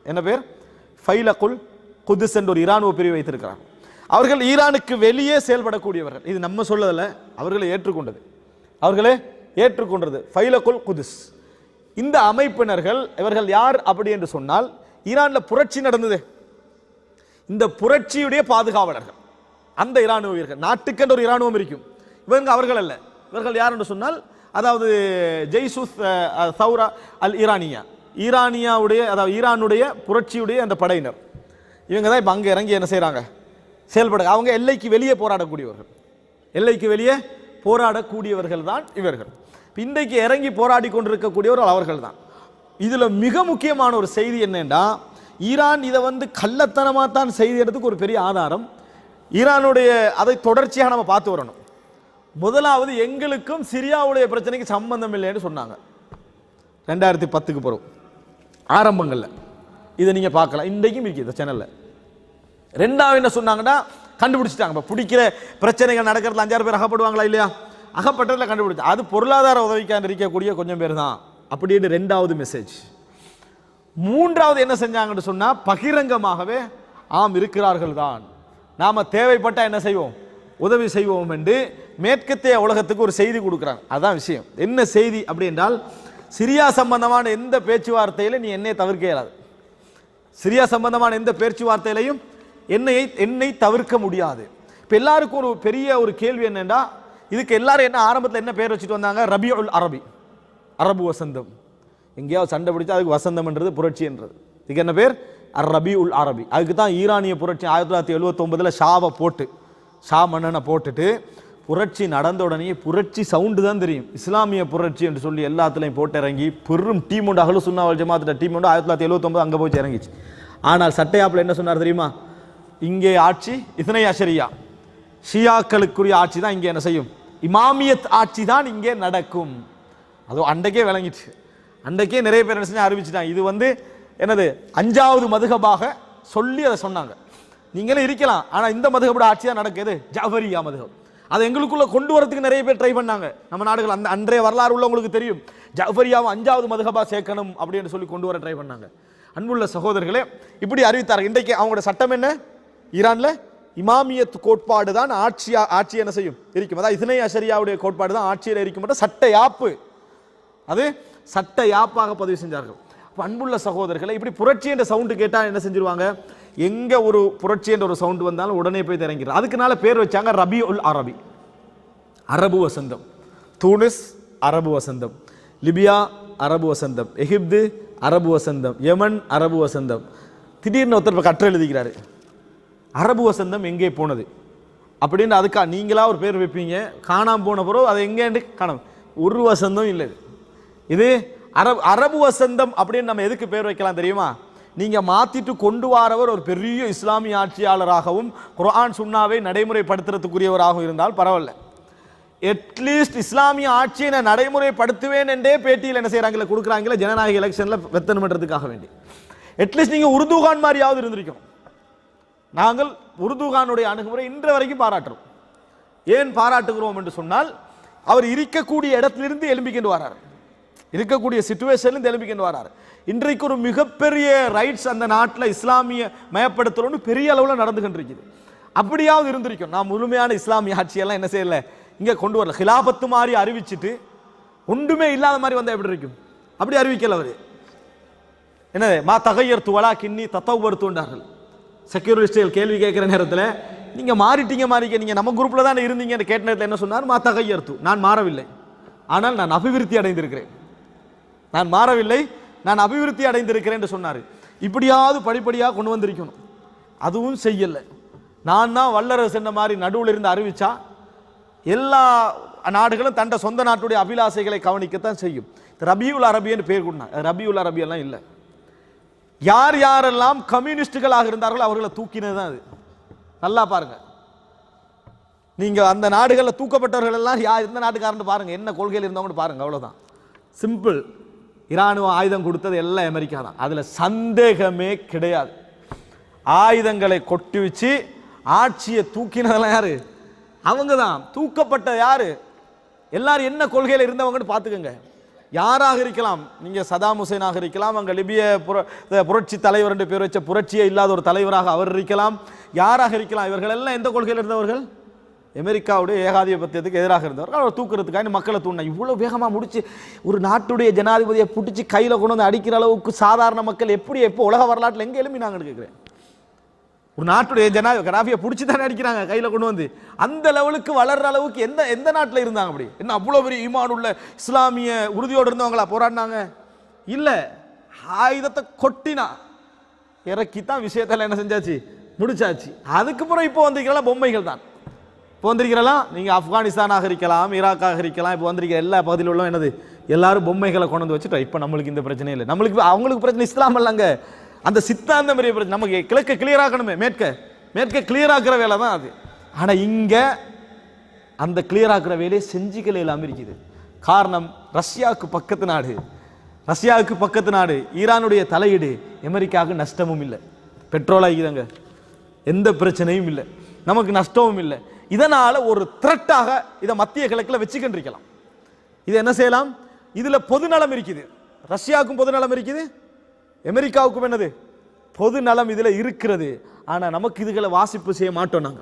என்ன பேர்? ஃபைலகுல் குதுஸ் என்ற ஒரு இராணுவ பிரிவை வைத்திருக்கிறாங்க. அவர்கள் ஈரானுக்கு வெளியே செயல்படக்கூடியவர்கள். இது நம்ம சொல்லதில்லை, அவர்களை ஏற்றுக்கொண்டது, அவர்களே ஏற்றுக்கொண்டது ஃபைலகுல் குதுஸ். இந்த அமைப்பினர்கள் இவர்கள் யார் அப்படி என்று சொன்னால், ஈரான்ல புரட்சி நடந்தது, இந்த புரட்சியுடைய பாதுகாவலர்கள். அந்த இராணுவர்கள், நாட்டுக்கென்று ஒரு இராணுவம் இருக்கும். இவங்க அவர்கள் அல்ல. இவர்கள் யார் என்று சொன்னால், அதாவது ஜெய்சுஸ் சௌரா அல் ஈரானியா, ஈரானியாவுடைய, அதாவது ஈரானுடைய புரட்சியுடைய அந்த படையினர். இவங்க தான் இப்போ அங்கே இறங்கி என்ன செய்கிறாங்க, செயல்பட. அவங்க எல்லைக்கு வெளியே போராடக்கூடியவர்கள், எல்லைக்கு வெளியே போராடக்கூடியவர்கள் தான் இவர்கள். இன்றைக்கு இறங்கி போராடி கொண்டிருக்கக்கூடியவர்கள் அவர்கள் தான். இதில் மிக முக்கியமான ஒரு செய்தி என்னென்னா, ஈரான் இதை கள்ளத்தனமாக தான் செய்தியதுக்கு ஒரு பெரிய ஆதாரம். ஈரானுடைய அதை தொடர்ச்சியாக நம்ம பார்த்து வரணும். முதலாவது, எங்களுக்கும் சிரியாவுடைய பிரச்சனைக்கு சம்பந்தம் இல்லைன்னு சொன்னாங்க 2010க்கு பிறகு ஆரம்பங்களில். இதை நீங்கள் பார்க்கலாம், இன்றைக்கும் இருக்குது இந்த சேனலில். ரெண்டாவது என்ன சொன்னாங்கன்னா, கண்டுபிடிச்சிட்டாங்க. இப்போ பிடிக்கிற பிரச்சனைகள் நடக்கிறதுல 5-6 பேர் அகப்படுவாங்களா இல்லையா, அகப்பட்டதில் கண்டுபிடிச்சு அது பொருளாதார உதவிக்காக இருக்கக்கூடிய கொஞ்சம் பேர் தான் அப்படின்னு ரெண்டாவது மெசேஜ். மூன்றாவது என்ன செஞ்சாங்கன்னு சொன்னால், பகிரங்கமாகவே ஆம் இருக்கிறார்கள் தான், நாம் தேவைப்பட்டால் என்ன செய்வோம், உதவி செய்வோம் என்று மேற்கத்திய உலகத்துக்கு ஒரு செய்தி கொடுக்குறாங்க. அதுதான் விஷயம். என்ன செய்தி அப்படி என்றால், சிரியா சம்பந்தமான எந்த பேச்சுவார்த்தையில நீ என்னை தவிர்க்க இயலாது. சிரியா சம்பந்தமான எந்த பேச்சுவார்த்தையிலையும் என்னை தவிர்க்க முடியாது. இப்போ எல்லாருக்கும் ஒரு பெரிய ஒரு கேள்வி என்னென்னா, இதுக்கு எல்லாரும் என்ன ஆரம்பத்தில் என்ன பேர் வச்சுட்டு வந்தாங்க, ரபியுல் அரபி, அரபு வசந்தம். எங்கேயாவது சண்டை பிடிச்சா அதுக்கு வசந்தம்ன்றது புரட்சி என்றது. இதுக்கு என்ன பேர், ரபியுல் அரபி. அதுக்கு தான் ஈரானிய புரட்சி 1979 ஷாவை போட்டு, ஷா மன்னனை போட்டுட்டு புரட்சி நடந்த உடனே புரட்சி சவுண்டு தான் தெரியும், இஸ்லாமிய புரட்சி என்று சொல்லி எல்லாத்துலையும் போட்டு இறங்கி பெரும் டீம் உண்டு, அஹ்லு சுன்னா வல் ஜமாஅத் டீம் உண்டு. 1979 அங்கே போய் இறங்கிச்சு. ஆனால் சட்டையாப்பில் என்ன சொன்னார் தெரியுமா, இங்கே ஆட்சி இத்னை அஷரியா, ஷியாக்களுக்குரிய ஆட்சி தான் இங்கே என்ன செய்யும், இமாமியத் ஆட்சி தான் இங்கே நடக்கும். அதுவும் அன்றைக்கே விளங்கிட்டு, அன்றைக்கே நிறைய பேர் என்ன செஞ்சு அறிவிச்சுட்டாங்க. இது என்னது 5வது மதுஹபாக சொல்லி அதை சொன்னாங்க. நீங்களே இருக்கலாம், ஆனால் இந்த மதுஹபோட ஆட்சி தான் நடக்குது, ஜாஃபரியா மதுஹப். அதை எங்களுக்குள்ள கொண்டு வரதுக்கு நிறைய பேர் ட்ரை பண்ணாங்க. நம்ம நாடுகள் அந்த அன்றைய வரலாறு உள்ள உங்களுக்கு தெரியும், ஜாஃபரியாவை 5வது மதுஹபா சேர்க்கணும் அப்படின்னு சொல்லி கொண்டு வர ட்ரை பண்ணாங்க. அன்புள்ள சகோதரர்களே, இப்படி அறிவித்தார்கள். இன்றைக்கு அவங்களோட சட்டம் என்ன, ஈரான்ல இமாமியத் கோட்பாடு தான் ஆட்சி என்ன செய்யும் இருக்கும். அதாவது இத்னை அஷரியாவுடைய கோட்பாடு தான் ஆட்சியில் இருக்கும். சட்ட யாப்பு, அது சட்ட யாப்பாக பதிவு செஞ்சார்கள். அன்புள்ள சகோதரர்களை, இப்படி புரட்சி என்ற சவுண்டு கேட்டால் என்ன செஞ்சிருவாங்க, எங்க ஒரு புரட்சி என்ற ஒரு சவுண்டு வந்தாலும் உடனே போய் இறங்கிறார். அதுக்குனால பேர் வச்சாங்க ரபியுல் அரபி, அரபு வசந்தம். தூனிஸ் அரபு வசந்தம், லிபியா அரபு வசந்தம், எகிப்து அரபு வசந்தம், யமன் அரபு வசந்தம். திடீர்னு ஒருத்தர் கற்று எழுதிக்கிறாரு, அரபு வசந்தம் எங்கே போனது அப்படின்னு. அதுக்கா நீங்களா ஒரு பேர் வைப்பீங்க, காணாம போன பிறகு அது எங்கேண்டு காணாம, ஒரு வசந்தம் இல்லை. இது அரபு வசந்தம் அப்படின்னு நம்ம எதுக்கு பேர் வைக்கலாம் தெரியுமா, நீங்க மாத்திட்டு கொண்டு வரவர் ஒரு பெரிய இஸ்லாமிய ஆட்சியாளராகவும் குர்ஆன் சுன்னாவை நடைமுறைப்படுத்துறதுக்குரியவராகவும் இருந்தால் பரவாயில்ல. அட்லீஸ்ட் இஸ்லாமிய ஆட்சியை நான் நடைமுறைப்படுத்துவேன் என்றே பேட்டியில் என்ன செய்யறாங்களே, கொடுக்குறாங்களே ஜனநாயக எலெக்ஷன்ல வெத்தனம் பண்றதுக்காக வேண்டி. அட்லீஸ்ட் நீங்க உருதுகான் மாதிரியாவது இருந்திருக்கும். நாங்கள் உருதுகானுடைய அணுகுமுறை இன்று வரைக்கும் பாராட்டுறோம். ஏன் பாராட்டுகிறோம் என்று சொன்னால், அவர் இருக்கக்கூடிய இடத்திலிருந்து எழும்பிக்கிட்டு வரார், இருக்கக்கூடிய சிச்சுவேஷன்ல எழும்பிக்கிட்டு வரார். இன்றைக்கு ஒரு மிகப்பெரிய ரைட்ஸ் அந்த நாட்டில் இஸ்லாமிய மயப்படுத்தலன்னு பெரிய அளவில் நடந்துகிட்டு இருக்குது. அப்படியாவது இருந்திருக்கும். நான் முழுமையான இஸ்லாமிய ஆட்சியெல்லாம் என்ன செய்யல, இங்கே கொண்டு வரல. ஹிலாபத்து மாதிரி அறிவிச்சுட்டு ஒன்றுமே இல்லாத மாதிரி வந்தால் எப்படி இருக்கும், அப்படி அறிவிக்கல அவர். என்னது மா தகையர் துவலா கிண்ணி தத்தவர் தூண்டார்கள். செக்யூரிஸ்டுகள் கேள்வி கேட்குற நேரத்தில் நீங்கள் மாறிட்டீங்க, நீங்கள் நம்ம குரூப்பில் தான் இருந்தீங்கன்னு கேட்ட நேரத்தில் என்ன சொன்னார், மா தகையர் தூ, நான் மாறவில்லை, ஆனால் நான் அபிவிருத்தி அடைந்திருக்கிறேன், நான் மாறவில்லை, நான் அபிவிருத்தி அடைந்திருக்கிறேன் என்று சொன்னார். இப்படியாவது படிப்படியாக கொண்டு வந்திருக்கணும், அதுவும் செய்யலை. நான் தான் வல்லரசு என்ற மாதிரி நடுவில் இருந்து அறிவிச்சா எல்லா நாடுகளும் தண்ட சொந்த நாட்டுடைய அபிலாசைகளை கவனிக்கத்தான் செய்யும். ரபியுல் அரபின்னு பேர் கொடுத்தாங்க, ரபியுல் அரபியெல்லாம் இல்லை. யார் யாரெல்லாம் கம்யூனிஸ்டுகளாக இருந்தார்களோ அவர்களை தூக்கினது தான் அது. நல்லா பாருங்க, நீங்க அந்த நாடுகளில் தூக்கப்பட்டவர்கள் எல்லாம் யார், எந்த நாட்டுக்காரன்னு பாருங்க, என்ன கொள்கையில் இருந்தவங்க பாருங்க, அவ்வளவுதான், சிம்பிள். இராணுவ ஆயுதம் கொடுத்தது எல்லாம் அமெரிக்கா தான், அதுல சந்தேகமே கிடையாது. ஆயுதங்களை கொட்டி வச்சு ஆட்சியை தூக்கினதெல்லாம் யாரு, அவங்க தான். தூக்கப்பட்ட யாரு, எல்லாரும் என்ன கொள்கையில் இருந்தவங்கன்னு பார்த்துக்கோங்க. யாராக இருக்கலாம், நீங்க சதாம் ஹுசைனாக இருக்கலாம், அங்கே லிபிய புரட்சி தலைவர் என்று பேர் வச்ச புரட்சியே இல்லாத ஒரு தலைவராக அவர் இருக்கலாம், யாராக இருக்கலாம். இவர்கள் எல்லாம் எந்த கொள்கையில் இருந்தவர்கள், அமெரிக்காவுடைய ஏகாதிபத்தியத்துக்கு எதிராக இருந்தவர்கள். அவர் தூக்குறதுக்காக மக்களை தூண்டினா இவ்வளோ வேகமாக முடிச்சு ஒரு நாட்டுடைய ஜனாதிபதியை பிடிச்சி கையில் கொண்டு வந்து அடிக்கிற அளவுக்கு சாதாரண மக்கள் எப்படி எப்போ உலக வரலாற்றில் எங்கே எழுப்பினாங்கன்னு கேட்குறேன். ஒரு நாட்டுடைய கடாஃபியை பிடிச்சி தானே அடிக்கிறாங்க கையில் கொண்டு வந்து. அந்த லெவலுக்கு வளர்ற அளவுக்கு எந்த எந்த நாட்டில் இருந்தாங்க அப்படி? என்ன அவ்வளோ பெரிய ஈமான் உள்ள இஸ்லாமிய உறுதியோடு இருந்தவங்களா போராடினாங்க? இல்லை, ஆயுதத்தை கொட்டினா இறக்கித்தான் விஷயத்தில் என்ன செஞ்சாச்சு, முடிச்சாச்சு. அதுக்கப்புறம் இப்போ வந்திருக்கலாம் பொம்மைகள் தான். இப்போ வந்திருக்கிறலாம் நீங்கள் ஆப்கானிஸ்தானாக இருக்கலாம், ஈராக்காக இருக்கலாம், இப்போ வந்திருக்கிற எல்லா பகுதியில் உள்ள என்னது எல்லாரும் பொம்மைகளை கொண்டு வந்து வச்சுட்டோம். இப்போ நம்மளுக்கு இந்த பிரச்சனை இல்லை. நம்மளுக்கு அவங்களுக்கு பிரச்சனை இஸ்லாம் இல்லைங்க, அந்த சித்தாந்த பெரிய பிரச்சனை. நமக்கு கிழக்க கிளியர் ஆக்கணுமே, மேற்க கிளியர் ஆக்குற வேலை தான் அது. ஆனால் இங்கே அந்த கிளியர் ஆக்குற வேலையை செஞ்சுக்கல இல்லாமல் இருக்குது. காரணம், ரஷ்யாவுக்கு பக்கத்து நாடு ஈரானுடைய தலையீடு. அமெரிக்காவுக்கு நஷ்டமும் இல்லை, பெட்ரோல் ஆகிதாங்க, எந்த பிரச்சனையும் இல்லை, நமக்கு நஷ்டமும் இல்லை. இதனால ஒரு த்ரெட்டாக இதை மத்திய கிழக்கில் வச்சுக்கின்றிருக்கலாம். இது என்ன செய்யலாம்? இதுல பொது நலம் இருக்குது, ரஷ்யாவுக்கும் பொது நலம் இருக்குது, அமெரிக்காவுக்கும் என்னது பொது நலம் இதுல இருக்கிறது. ஆனா நமக்கு இதுகளை வாசிப்பு செய்ய மாட்டோம் நாங்க.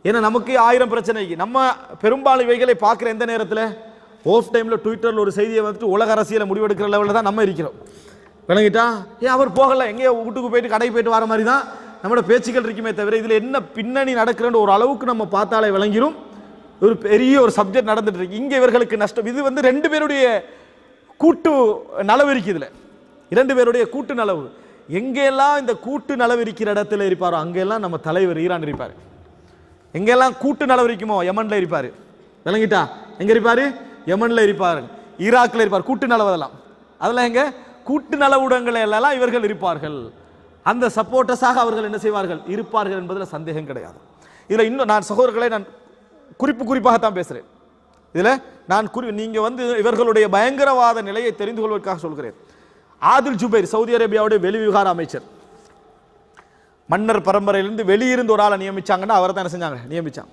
ஏன்னா நமக்கு 1000 பிரச்சனைக்கு நம்ம பெரும்பாலும் இவைகளை பார்க்குற எந்த நேரத்தில், ஆஃப் டைம்ல ட்விட்டர்ல ஒரு செய்தியை வந்துட்டு உலக அரசியலை முடிவெடுக்கிற லெவலில் தான் நம்ம இருக்கிறோம். விளங்கிட்டா? அவர் போகல, எங்கேயோ வீட்டுக்கு போயிட்டு கடைக்கு போயிட்டு வர மாதிரி தான் நம்மளோட பேச்சுக்கள் இருக்குமே தவிர இதில் என்ன பின்னணி நடக்கிறன்னு ஒரு அளவுக்கு நம்ம பார்த்தாலே விளங்கிரும். ஒரு பெரிய ஒரு சப்ஜெக்ட் நடந்துட்டு இருக்கு. இங்கே இவர்களுக்கு நஷ்டம். இது வந்து 2 பேருடைய கூட்டு நலவு இருக்கு. இதில் 2 பேருடைய கூட்டு நலவு. எங்கெல்லாம் இந்த கூட்டு நலவு இருக்கிற இடத்துல இருப்பாரோ அங்கெல்லாம் நம்ம தலைவர் ஈரான் இருப்பார். எங்கெல்லாம் கூட்டு நலவு இருக்குமோ யமன்ல இருப்பார். விளங்கிட்டா? எங்க இருப்பாரு? யமன்ல இருப்பார், ஈராக்ல இருப்பார். கூட்டு நலவு அதெல்லாம் எங்க கூட்டு நலவுடங்கள் எல்லாம் இவர்கள் இருப்பார்கள். அந்த சப்போர்ட்டர்ஸாக அவர்கள் என்ன செய்வார்கள், இருப்பார்கள் என்பதில் சந்தேகம் கிடையாது. இதில் இன்னும் நான் சகோதரர்களை நான் குறிப்பாகத்தான் பேசுகிறேன். இதில் நான் நீங்கள் வந்து இவர்களுடைய பயங்கரவாத நிலையை தெரிந்து கொள்வதற்காக சொல்கிறேன். ஆதில் ஜுபைர், சவுதி அரேபியாவுடைய வெளிவிவகார அமைச்சர், மன்னர் பரம்பரையிலிருந்து வெளியிருந்து ஒரு ஆளை நியமிச்சாங்கன்னா அவரை தான் என்ன செஞ்சாங்க, நியமிச்சாங்க.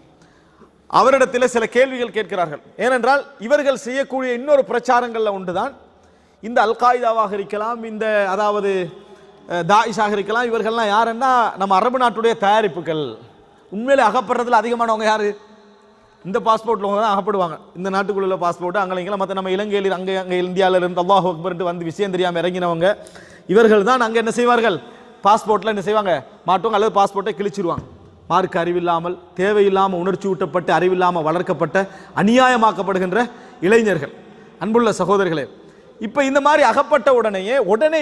அவரிடத்தில் சில கேள்விகள் கேட்கிறார்கள். ஏனென்றால் இவர்கள் செய்யக்கூடிய இன்னொரு பிரச்சாரங்களில் ஒன்றுதான் இந்த அல் காய்தாவாக இருக்கலாம், இந்த அதாவது தாயிஷாக இருக்கலாம். இவர்கள்லாம் யாருன்னா நம்ம அரபு நாட்டுடைய தயாரிப்புகள். உண்மையிலே அகப்படுறதுல அதிகமானவங்க யாரு? இந்த பாஸ்போர்ட்ல தான் அகப்படுவாங்க. இந்த நாட்டுக்குள்ள பாஸ்போர்ட் அங்கே மற்ற நம்ம இலங்கையில் அங்கே இந்தியாவில் இருந்து அல்லாஹ் அக்பர்ட்டு வந்து விஷயம் தெரியாமல் இறங்கினவங்க இவர்கள் தான் அங்கே என்ன செய்வார்கள், பாஸ்போர்ட்டில் என்ன செய்வாங்க, மாட்டுவாங்க அல்லது பாஸ்போர்ட்டை கிழிச்சிருவாங்க. மார்க் அறிவில்லாமல், தேவையில்லாமல் உணர்ச்சி ஊட்டப்பட்டு, அறிவில்லாமல் வளர்க்கப்பட்ட, அநியாயமாக்கப்படுகின்ற இளைஞர்கள். அன்புள்ள சகோதரர்களே, இப்போ இந்த மாதிரி அகப்பட்ட உடனே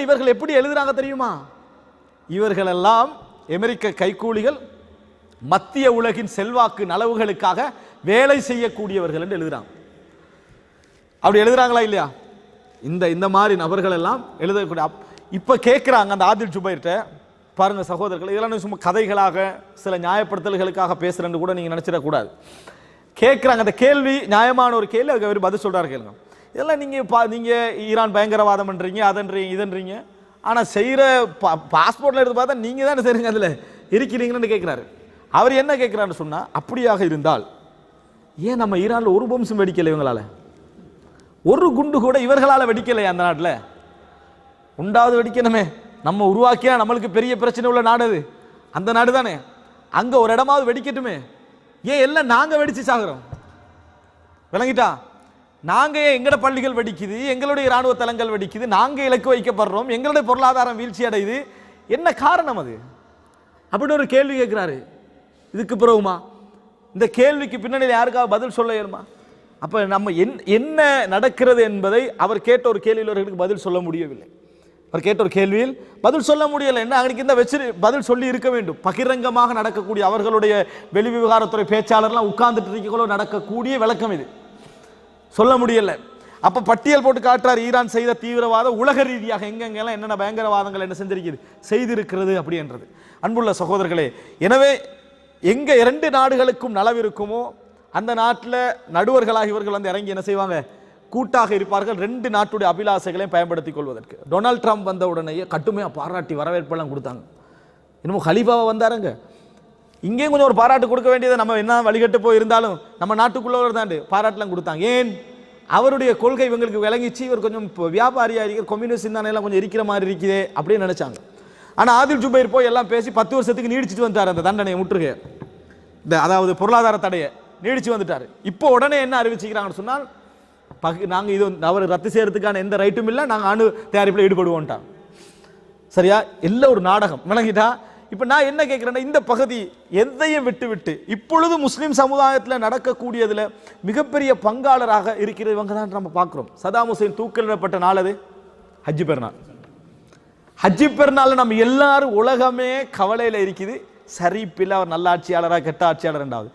இவர்கள் எப்படி எழுதுறாங்க தெரியுமா? இவர்கள் எல்லாம் அமெரிக்க கைக்கூலிகள், மத்திய உலகின் செல்வாக்கு நலவுகளுக்காக வேலை செய்யக்கூடியவர்கள் என்று எழுதுறாங்க. அப்படி எழுதுறாங்களா இல்லையா? இந்த மாதிரி நபர்கள் எல்லாம் எழுதக்கூடிய. இப்ப கேட்கிறாங்க அந்த ஆதில் ஜுபைர்ட்ட, பாருங்க சகோதரர்கள், இதெல்லாம் சும்மா கதைகளாக சில நியாயப்படுத்தல்களுக்காக பேசுறேன்னு கூட நீங்க நினைச்சிடக்கூடாது. கேட்கிறாங்க, அந்த கேள்வி நியாயமான ஒரு கேள்வி. அதுக்கு அவர் பதில் சொல்றாரு. கேளுங்க. இதெல்லாம் நீங்க ஈரான் பயங்கரவாதம் பண்றீங்க, அதன்றீங்க இதன்றீங்க, ஆனா செய்யற பாஸ்போர்ட்ல எடுத்து பார்த்தா நீங்க தானே செய்றீங்க, அதுல இருக்கிறீங்கன்னு கேட்கிறாரு. அவர் என்ன கேட்கிறான்னு சொன்னா, அப்படியாக இருந்தால் ஏன் நம்ம ஈரான்ல ஒரு பம்சம் வெடிக்கல, இவங்களால ஒரு குண்டு கூட இவர்களால வெடிக்கலையா? அந்த நாட்டில் உண்டாவது வெடிக்கணுமே. நம்ம உருவாக்கியா நம்மளுக்கு பெரிய பிரச்சனை உள்ள நாடு அது, அந்த நாடு தானே. அங்க ஒரு இடமாவது வெடிக்கட்டுமே. ஏன் எல்லாம் நாங்க வெடிச்சு சாகுறோம்? விளங்கிட்டா? நாங்க எங்கட பள்ளிகள் வெடிக்குது, எங்களுடைய இராணுவ தளங்கள் வெடிக்குது, நாங்க இலக்கு வைக்கப்படுறோம், எங்களுடைய பொருளாதாரம் வீழ்ச்சி அடையுது. என்ன காரணம் அது? அப்படி ஒரு கேள்வி கேட்கிறாரு. இதுக்கு பிறகுமா இந்த கேள்விக்கு பின்னணியில் யாருக்காவது பதில் சொல்ல இயலுமா? அப்ப நம்ம என்ன நடக்கிறது என்பதை அவர் கேட்ட ஒரு கேள்வியில் பதில் சொல்ல முடியவில்லை. அவர் கேட்ட ஒரு கேள்வியில் பதில் சொல்ல முடியலை. என்ன அன்னைக்கு இந்த வச்சு பதில் சொல்லி இருக்க வேண்டும். பகிரங்கமாக நடக்கக்கூடிய அவர்களுடைய வெளிவிவகாரத்துறை பேச்சாளர்லாம் உட்கார்ந்துட்டு இருக்கோ நடக்கக்கூடிய விளக்கம் இது சொல்ல முடியல. அப்ப பட்டியல் போட்டு காட்டுறார், ஈரான் செய்த தீவிரவாத உலக ரீதியாக எங்கெங்கெல்லாம் என்னென்ன பயங்கரவாதங்கள் என்ன செஞ்சிருக்கிறது, செய்திருக்கிறது அப்படின்றது. அன்புள்ள சகோதரர்களே, எனவே எங்க 2 நாடுகளுக்கும் நலவு இருக்குமோ அந்த நாட்டில் நடுவர்களாக இவர்கள் வந்து இறங்கி என்ன செய்வாங்க, கூட்டாக இருப்பார்கள் 2 நாட்டுடைய அபிலாசைகளையும் பயன்படுத்திக் கொள்வதற்கு. டொனால்ட் ட்ரம்ப் வந்த உடனேயே கட்டுமையாக பாராட்டி வரவேற்பெல்லாம் கொடுத்தாங்க. இன்னமும் ஹலீஃபாவை வந்தாருங்க, இங்கேயும் கொஞ்சம் ஒரு பாராட்டு கொடுக்க வேண்டியதை நம்ம என்ன வழிகட்டு போய் இருந்தாலும் நம்ம நாட்டுக்குள்ளவர் தான் பாராட்டுலாம் கொடுத்தாங்க. ஏன்? அவருடைய கொள்கை இவங்களுக்கு விளங்கிச்சு, இவர் கொஞ்சம் வியாபாரியா இருக்கிற கம்யூனிஸ்ட் சிந்தனையெல்லாம் கொஞ்சம் இருக்கிற மாதிரி இருக்குதே அப்படின்னு நினைச்சாங்க. ஆனால் ஆதில் ஜுபைர் போய் எல்லாம் பேசி 10 வருஷத்துக்கு நீடிச்சுட்டு வந்துட்டார். அந்த தண்டனையை முற்றுகை, இந்த அதாவது பொருளாதார தடையை நீடிச்சு வந்துட்டார். இப்போ உடனே என்ன அறிவிச்சுக்கிறாங்கன்னு சொன்னால், நாங்கள் இது அவர் ரத்து செய்யறதுக்கான எந்த ரைட்டும் இல்லை, நாங்கள் அணு தயாரிப்பில் ஈடுபடுவோம்ட்டாங்க. சரியா? எல்லாம் ஒரு நாடகம். விளங்கிட்டா? இப்போ நான் என்ன கேட்குறேன்னா, இந்த பகுதி எதையும் விட்டு இப்பொழுது முஸ்லீம் சமுதாயத்தில் நடக்கக்கூடியதில் மிகப்பெரிய பங்காளராக இருக்கிற இவங்க தான் நம்ம பார்க்குறோம். சதாம் ஹுசைன் தூக்கிலிடப்பட்ட நாள் அது ஹஜ்ஜி பெருநாள். ஹஜ்ஜி பெருநாள் நம்ம எல்லாரும் உலகமே கவலையில் இருக்குது. சரி பிள்ளை அவர் நல்ல ஆட்சியாளராக கெட்ட ஆட்சியாளர் ரெண்டாவது.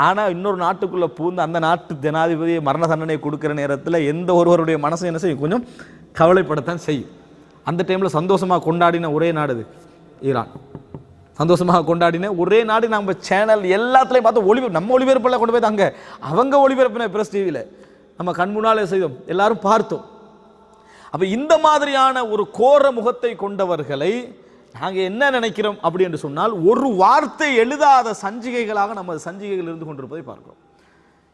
ஆனால் இன்னொரு நாட்டுக்குள்ளே பூந்து அந்த நாட்டு ஜனாதிபதியை மரண தண்டனை கொடுக்குற நேரத்தில் எந்த ஒருவருடைய மனசு என்ன செய்யும், கொஞ்சம் கவலைப்படத்தான் செய்யும். அந்த டைமில் சந்தோஷமாக கொண்டாடின ஒரே நாடு இது ஈரான். சந்தோஷமாக கொண்டாடின ஒரே நாடு. நம்ம சேனல் எல்லாத்துலேயும் பார்த்து நம்ம ஒளிபரப்பில் கொண்டு போய் தாங்க அவங்க ஒளிபரப்பின பிரஸ் டிவியில் நம்ம கண் முன்னாலே செய்தோம், எல்லாரும் பார்த்தோம். அப்போ இந்த மாதிரியான ஒரு கோர முகத்தை கொண்டவர்களை நாங்கள் என்ன நினைக்கிறோம் அப்படி என்று சொன்னால், ஒரு வார்த்தை எழுதாத சஞ்சிகைகளாக நம்ம சஞ்சிகைகள் இருந்து கொண்டிருப்பதை பார்க்கிறோம்.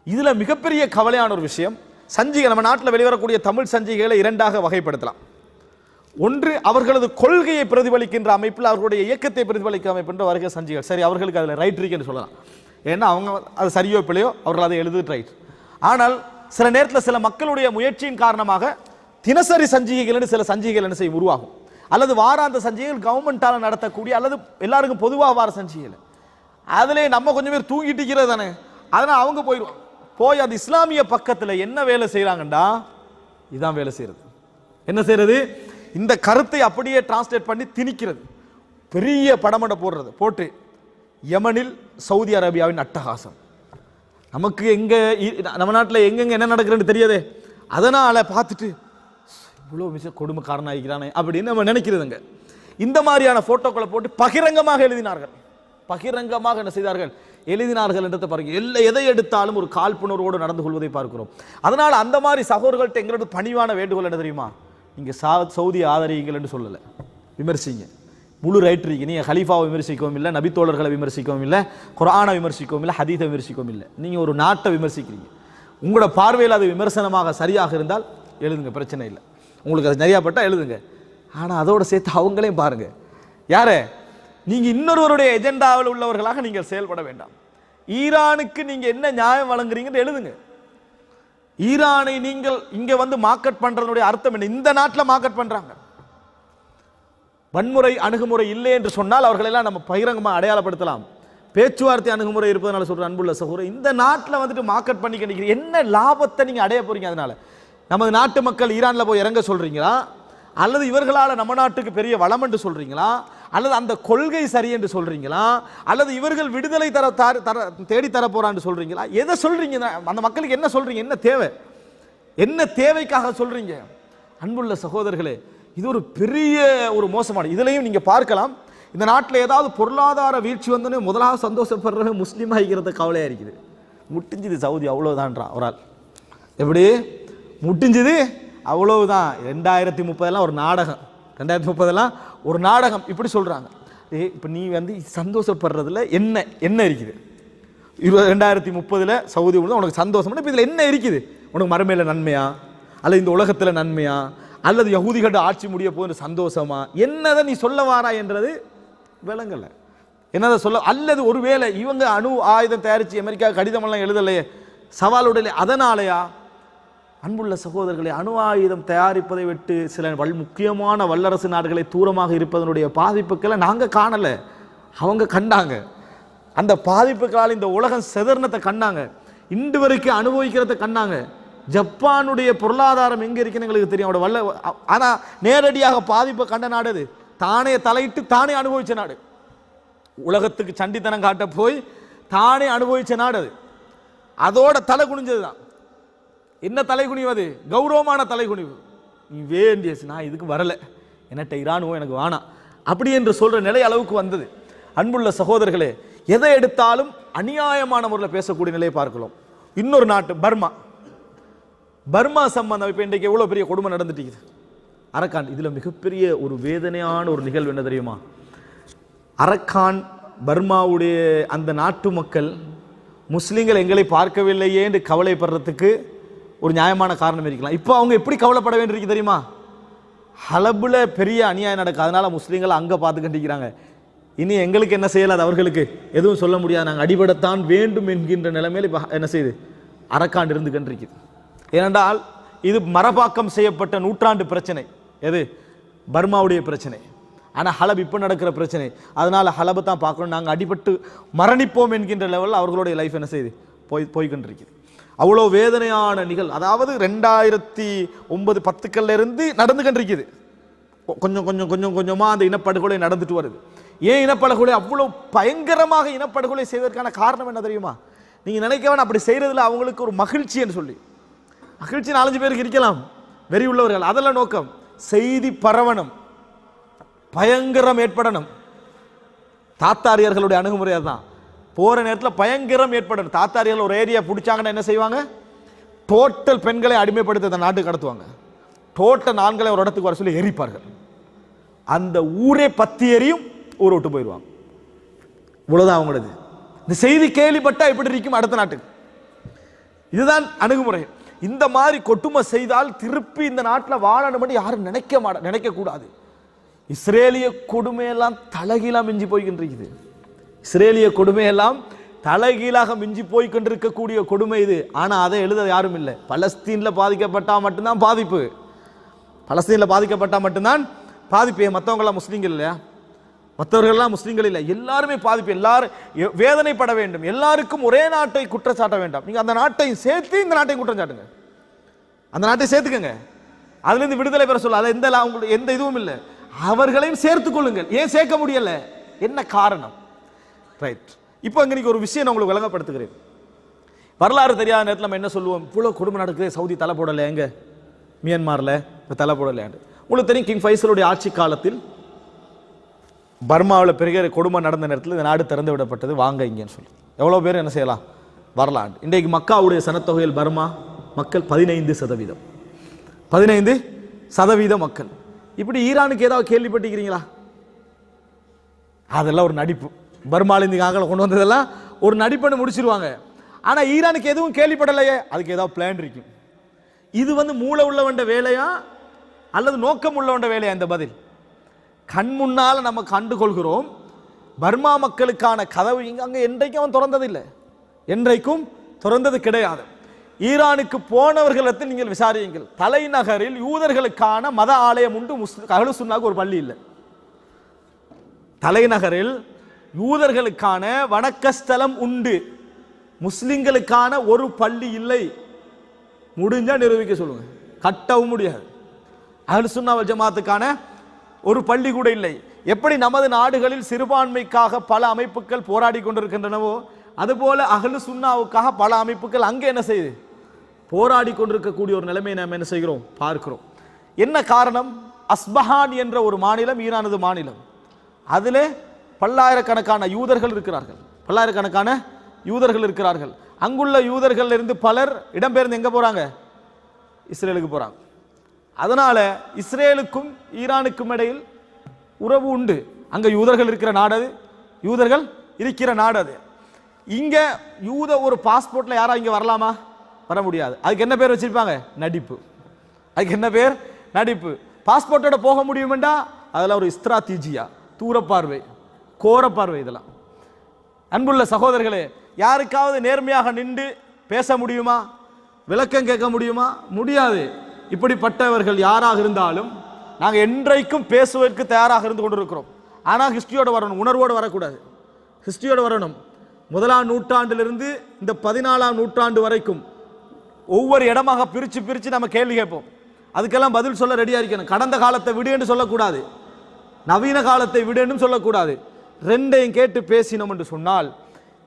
இதில் மிகப்பெரிய கவலையான ஒரு விஷயம், சஞ்சிகை நம்ம நாட்டில் வெளிவரக்கூடிய தமிழ் சஞ்சிகைகளை இரண்டாக வகைப்படுத்தலாம். ஒன்று அவர்களது கொள்கையை பிரதிபலிக்கின்ற அமைப்பில், அவர்களுடைய இயக்கத்தை பிரதிபலிக்கிற அமைப்புன்ற வருகிற சஞ்சிகள். சரி, அவர்களுக்கு அதில் ரைட் இருக்குன்னு சொல்லலாம். ஏன்னா அவங்க அது சரியோ பிள்ளையோ அவர்கள் அதை எழுதுது ரைட். ஆனால் சில நேரத்தில் சில மக்களுடைய முயற்சியின் காரணமாக தினசரி சஞ்சிகைகள் சில சஞ்சிகைகள் என்ன செய்யும் உருவாகும். அல்லது வாராந்த சஞ்சிகைகள் கவர்மெண்டால் நடத்தக்கூடிய அல்லது எல்லாருக்கும் பொதுவாக வார சஞ்சிகைகள். அதிலே நம்ம கொஞ்சம் பேர் தூங்கிட்டு இருக்கிறது தானே, அதனால் அவங்க போயிடுவாங்க. போய் அது இஸ்லாமிய பக்கத்தில் என்ன வேலை செய்கிறாங்கண்டா, இதுதான் வேலை செய்கிறது. என்ன செய்கிறது, இந்த கருத்தை அப்படியே டிரான்ஸ்லேட் பண்ணி திணிக்கிறது. பெரிய படமடை போடுறது, போட்டு யமனில் சவுதி அரேபியாவின் அட்டகாசம், நமக்கு எங்கே நம்ம நாட்டில் எங்கெங்கே என்ன நடக்குதுன்னு தெரியாதே, அதனால் பார்த்துட்டு இவ்வளோ கொடுமைக்காரன் ஆகிக்கிறானே அப்படின்னு நம்ம நினைக்கிறதுங்க. இந்த மாதிரியான ஃபோட்டோக்களை போட்டு பகிரங்கமாக எழுதினார்கள். பகிரங்கமாக என்ன செய்தார்கள், எழுதினார்கள் என்றதை பாருங்க. எதை எடுத்தாலும் ஒரு காழ்ப்புணர்வோடு நடந்து கொள்வதை பார்க்கிறோம். அதனால் அந்த மாதிரி சகோதரர்கள்ட்ட எங்களோட பணிவான வேண்டுகோள் என்ன தெரியுமா, நீங்கள் சவுதி ஆதரியுங்கள் என்று சொல்லலை, விமர்சிங்க. முழு ரைட் இருக்கு. நீங்கள் ஹலீஃபாவை விமர்சிக்கவும் இல்லை, நபித்தோழர்களை விமர்சிக்கவும் இல்லை, குர்ஆனை விமர்சிக்கவும் இல்லை, ஹதீஸை விமர்சிக்கவும் இல்லை. நீங்கள் ஒரு நாட்டை விமர்சிக்கிறீங்க. உங்களோட பார்வையில் அது விமர்சனமாக சரியாக இருந்தால் எழுதுங்க, பிரச்சனை இல்லை. உங்களுக்கு அது நிறையாப்பட்டால் எழுதுங்க. ஆனால் அதோடு சேர்த்து அவங்களையும் பாருங்க. யாரே நீங்கள் இன்னொருவருடைய எஜெண்டாவில் உள்ளவர்களாக நீங்கள் செயல்பட வேண்டாம். ஈரானுக்கு நீங்கள் என்ன நியாயம் வழங்குறீங்கன்னு எழுதுங்க. ஈரானை நீங்கள் இங்கே வந்து மார்க்கெட் பண்ணுறதுடைய அர்த்தம் என்ன? இந்த நாட்டில் மார்க்கெட் பண்ணுறாங்க. வன்முறை அணுகுமுறை இல்லை என்று சொன்னால் அவர்களெல்லாம் நம்ம பகிரங்கமாக அடையாளப்படுத்தலாம். பேச்சுவார்த்தை அணுகுமுறை இருப்பதனால சொல்கிற அன்புள்ள சகோதரர், இந்த நாட்டில் வந்துட்டு மார்க்கெட் பண்ணி கிடைக்கிறீங்க, என்ன லாபத்தை நீங்கள் அடைய போறீங்க? அதனால நமது நாட்டு மக்கள் ஈரானில் போய் இறங்க சொல்றீங்களா, அல்லது இவர்களால் நம்ம நாட்டுக்கு பெரிய வளம் என்று சொல்றீங்களா, அல்லது அந்த கொள்கை சரி என்று சொல்றீங்களா, அல்லது இவர்கள் விடுதலை தேடி தர போறான்னு சொல்றீங்களா? எதை சொல்றீங்க? அந்த மக்களுக்கு என்ன சொல்றீங்க? என்ன தேவை, என்ன தேவைக்காக சொல்றீங்க? அன்புள்ள சகோதரர்களே, இது ஒரு பெரிய ஒரு மோசமான. இதுலையும் நீங்க பார்க்கலாம், இந்த நாட்டில் ஏதாவது பொருளாதார வீழ்ச்சி வந்தோன்னு முதலாக சந்தோஷப்படுறவங்க முஸ்லீம் ஆகிக்கிறத கவலையா இருக்குது. முட்டிஞ்சுது சவுதி, அவ்வளவுதான்றான் ஒரு ஆள். எப்படி முட்டிஞ்சுது? அவ்வளவுதான். 2030 ஒரு நாடகம், 2030 ஒரு நாடகம் இப்படி சொல்றாங்க. இப்போ நீ வந்து சந்தோஷப்படுறதுல என்ன என்ன இருக்குது? 2030 சவுதி உனக்கு சந்தோஷம், இப்போ இதில் என்ன இருக்குது? உனக்கு மறுமையில் நன்மையா, அல்லது இந்த உலகத்தில் நன்மையா, அல்லது யகூதிகளோட ஆட்சி முடிய போகிற சந்தோஷமா, என்னதை நீ சொல்ல வாரா என்றது விளங்கலை. என்னதை சொல்ல, அல்லது ஒருவேளை இவங்க அணு ஆயுதம் தயாரித்து அமெரிக்கா கடிதமெல்லாம் எழுதலையே, சவாலுடைய அதனாலயா? அன்புள்ள சகோதரர்களை, அணு ஆயுதம் தயாரிப்பதை விட்டு சில முக்கியமான வல்லரசு நாடுகளை தூரமாக இருப்பதனுடைய பாதிப்புகளை நாங்கள் காணலை, அவங்க கண்டாங்க. அந்த பாதிப்புகளால் இந்த உலகம் செதர்னத்தை கண்டாங்க, இன்று வரைக்கும் அனுபவிக்கிறத கண்டாங்க. ஜப்பானுடைய பொருளாதாரம் எங்கே இருக்குன்னு எங்களுக்கு தெரியும், அவட வல்ல. ஆனால் நேரடியாக பாதிப்பை கண்ட நாடு அது, தானே தலையிட்டு தானே அனுபவிச்ச நாடு. உலகத்துக்கு சண்டித்தனம் காட்ட போய் தானே அனுபவிச்ச நாடு அது. அதோட தலை குனிஞ்சது தான். என்ன தலை குனிவது? கௌரவமான தலை குனிவு. நீ வேண்டிய நான் இதுக்கு வரலை, என்னட்ட இராணுவம் எனக்கு வேணாம் அப்படி என்று சொல்ற நிலை அளவுக்கு வந்தது. அன்புள்ள சகோதரர்களே, எதை எடுத்தாலும் அநியாயமான முறையில் பேசக்கூடிய நிலையை பார்க்கலாம். இன்னொரு நாட்டு பர்மா, பர்மா சம்பந்தம் இப்போ இன்றைக்கு எவ்வளோ பெரிய கொடுமை நடந்துட்டு அரக்கான். இதில் மிகப்பெரிய ஒரு வேதனையான ஒரு நிகழ்வு என்ன தெரியுமா? அரக்கான் பர்மாவுடைய அந்த நாட்டு மக்கள் முஸ்லீம்கள் எங்களை பார்க்கவில்லையே என்று கவலைப்படுறதுக்கு ஒரு நியாயமான காரணம் இருக்கலாம். இப்போ அவங்க எப்படி கவலைப்பட வேண்டியிருக்கு தெரியுமா? ஹலபுல பெரிய அநியாயம் நடக்கும், அதனால முஸ்லீம்கள் அங்கே பார்த்து கண்டிக்கிறாங்க. இனி எங்களுக்கு என்ன செய்யலாது, அவர்களுக்கு எதுவும் சொல்ல முடியாது, நாங்கள் அடிபடத்தான் வேண்டும் என்கின்ற நிலைமையில் இப்போ என்ன செய்யுது, அரக்காண்டு இருந்து கண்டிருக்குது. ஏனென்றால் இது மரபாக்கம் செய்யப்பட்ட நூற்றாண்டு பிரச்சனை. எது? பர்மாவுடைய பிரச்சனை. ஆனால் ஹலப் இப்போ நடக்கிற பிரச்சனை. அதனால் ஹலபை தான் பார்க்கணும். நாங்கள் அடிபட்டு மரணிப்போம் என்கின்ற லெவலில் அவர்களுடைய லைஃப் என்ன செய்யுது, போய்கொண்டிருக்குது. அவ்வளோ வேதனையான அதாவது 2009-10 இருந்து நடந்து கொண்டிருக்குது. கொஞ்சம் கொஞ்சம் கொஞ்சம் கொஞ்சமாக அந்த இனப்படுகொலை நடந்துட்டு வருது. ஏன் இனப்படுகொலை அவ்வளோ பயங்கரமாக இனப்படுகொலை செய்வதற்கான காரணம் என்ன தெரியுமா? நீங்கள் நினைக்க வேணாம், அப்படி செய்கிறதுல அவங்களுக்கு ஒரு மகிழ்ச்சின்னு சொல்லி, மகிழ்ச்சி 4-5 பேருக்கு இருக்கலாம், வெறி உள்ளவர்கள், அதெல்லாம் நோக்கம். செய்தி பரவணும், பயங்கரம் ஏற்படணும். தாத்தாரியர்களுடைய அணுகுமுறை அதுதான். போகிற நேரத்தில் பயங்கரம் ஏற்படணும். தாத்தாரியர்கள் ஒரு ஏரியா பிடிச்சாங்கன்னா என்ன செய்வாங்க, டோட்டல் பெண்களை அடிமைப்படுத்த அந்த நாட்டுக்கு கடத்துவாங்க. டோட்டல் ஆண்களை ஒரு இடத்துக்கு வர சொல்லி எரிப்பார்கள். அந்த ஊரே பத்தி எரியும், ஊரை விட்டு போயிடுவாங்க. இவ்வளவுதான் அவங்களது. இந்த செய்தி கேள்விப்பட்டா எப்படி இருக்கும் அடுத்த நாட்டுக்கு? இதுதான் அணுகுமுறை. இந்த மாதிரி கொட்டுமை செய்தால் திருப்பி இந்த நாட்டில் வாழணும் யாரும் நினைக்க கூடாது. இஸ்ரேலிய கொடுமையெல்லாம் தலைகீழாக மிஞ்சி போய்கின்றது. இஸ்ரேலிய கொடுமையெல்லாம் தலைகீழாக மிஞ்சி போய்கொண்டிருக்கக்கூடிய கொடுமை இது. ஆனால் அதை எழுத யாரும் இல்லை. பலஸ்தீனில் பாதிக்கப்பட்டால் மட்டும்தான் பாதிப்பு. பலஸ்தீனில் பாதிக்கப்பட்டால் மட்டும்தான் பாதிப்பு. மற்றவங்களாம் முஸ்லீம்கள் இல்லையா? மற்றவர்கள்லாம் முஸ்லீம்கள் இல்லை, எல்லாருமே பாதிப்பு. எல்லாரும் வேதனைப்பட வேண்டும். எல்லாருக்கும் ஒரே நாட்டை குற்றச்சாட்ட வேண்டாம். நீங்கள் அந்த நாட்டையும் சேர்த்து இந்த நாட்டையும் குற்றம் சாட்டுங்க. அந்த நாட்டை சேர்த்துக்கங்க, அதுலேருந்து விடுதலை பெற சொல்ல. அது எந்த இதுவும் இல்லை. அவர்களையும் சேர்த்துக் கொள்ளுங்கள். ஏன் சேர்க்க முடியல, என்ன காரணம்? ரைட். இப்போ அங்கே ஒரு விஷயம் நான் உங்களுக்கு விளங்கப்படுத்துகிறேன். வரலாறு தெரியாத நேரத்தில் நம்ம என்ன சொல்லுவோம், இவ்வளோ கொடுமை நடக்குது, சவுதி தலை போடலை, எங்க மியான்மரில் தலை போடலையாண்டு. உங்களுக்கு தெரியும், கிங் ஃபைசலுடைய ஆட்சி காலத்தில் பர்மாவில் பெரிய கொடுமை நடந்த நேரத்தில் இந்த நாடு திறந்து விடப்பட்டது, வாங்க இங்கேன்னு சொல்லி. எவ்வளோ பேர் என்ன செய்யலாம், வரலாம். இன்றைக்கு மக்காவுடைய சனத்தொகையில் பர்மா மக்கள் 15%. 15% மக்கள். இப்படி ஈரானுக்கு ஏதாவது கேள்விப்பட்டிருக்கிறீங்களா? அதெல்லாம் ஒரு நடிப்பு. பர்மாலேருந்து ஆக்களை கொண்டு வந்ததெல்லாம் ஒரு நடிப்புன்னு முடிச்சிருவாங்க. ஆனால் ஈரானுக்கு எதுவும் கேள்விப்படலையே, அதுக்கு ஏதாவது பிளான் இருக்கும். இது மூளை உள்ளவண்ட வேலையா அல்லது நோக்கம் உள்ளவண்ட வேலையா? இந்த பதில் கண் முன்னால் நம்ம கண்டுகொள்கிறோம். பர்மா மக்களுக்கான கதவு அங்கே என்றைக்கும் அவன் திறந்ததில்லை, என்றைக்கும் திறந்தது கிடையாது. ஈரானுக்கு போனவர்களிடத்தில் நீங்கள் விசாரியுங்கள். தலைநகரில் யூதர்களுக்கான மத ஆலயம் உண்டு, அஹ்லு சுன்னாவுக்கு ஒரு பள்ளி இல்லை. தலைநகரில் யூதர்களுக்கான வணக்கஸ்தலம் உண்டு, முஸ்லிம்களுக்கான ஒரு பள்ளி இல்லை. முடிஞ்சா நிரூபிக்க சொல்லுங்க, கட்டவும் முடியாது. அஹ்லு சுன்னா வல் ஜமாத்துக்கான ஒரு பள்ளி கூட இல்லை. எப்படி நமது நாடுகளில் சிறுபான்மைக்காக பல அமைப்புகள் போராடி கொண்டிருக்கின்றனவோ, அதுபோல அஹ்லு சுன்னாவுக்காக பல அமைப்புகள் அங்கே என்ன செய்யுது, போராடி கொண்டிருக்கக்கூடிய ஒரு நிலைமையை நாம் என்ன செய்கிறோம், பார்க்கிறோம். என்ன காரணம்? அஸ்பஹான் என்ற ஒரு மாநிலம், ஈரானது மாநிலம். அதிலே பல்லாயிரக்கணக்கான யூதர்கள் இருக்கிறார்கள். பல்லாயிரக்கணக்கான யூதர்கள் இருக்கிறார்கள். அங்குள்ள யூதர்கள் இருந்து பலர் இடம்பெயர்ந்து எங்க போறாங்க, இஸ்ரேலுக்கு போறாங்க. அதனால இஸ்ரேலுக்கும் ஈரானுக்கும் இடையில் உறவு உண்டு. அங்க யூதர்கள் இருக்கிற நாடு அது, யூதர்கள் இருக்கிற நாடு அது. இங்க யூத ஒரு பாஸ்போர்ட்ல யாரா இங்க வரலாமா? வர முடியாது. அதுக்கு என்ன பேர் வச்சிருப்பாங்க? நடிப்பு. அதுக்கு என்ன பேர்? நடிப்பு. பாஸ்போர்ட்டோட போக முடியுமெண்டா அதெல்லாம் ஒரு ஸ்திராத்தீஜியா, தூரப்பார்வை, கோரப்பார்வை. இதெல்லாம் அன்புள்ள சகோதரர்களே, யாருக்காவது நேர்மையாக நின்று பேச முடியுமா? விளக்கம் கேட்க முடியுமா? முடியாது. இப்படிப்பட்டவர்கள் யாராக இருந்தாலும் நாங்கள் என்றைக்கும் பேசுவதற்கு தயாராக இருந்து கொண்டிருக்கிறோம். ஆனால் ஹிஸ்டரியோட வரணும், உணர்வோடு வரக்கூடாது. ஹிஸ்டரியோட வரணும். 1ஆம் நூற்றாண்டிலிருந்து இந்த 14ஆம் நூற்றாண்டு வரைக்கும் ஒவ்வொரு இடமாக பிரித்து பிரித்து நம்ம கேள்வி கேட்போம். அதுக்கெல்லாம் பதில் சொல்ல ரெடியாக இருக்கணும். கடந்த காலத்தை விடு என்று சொல்லக்கூடாது, நவீன காலத்தை விடு என்று சொல்லக்கூடாது. ரெண்டையும் கேட்டு பேசினோம் என்று சொன்னால்,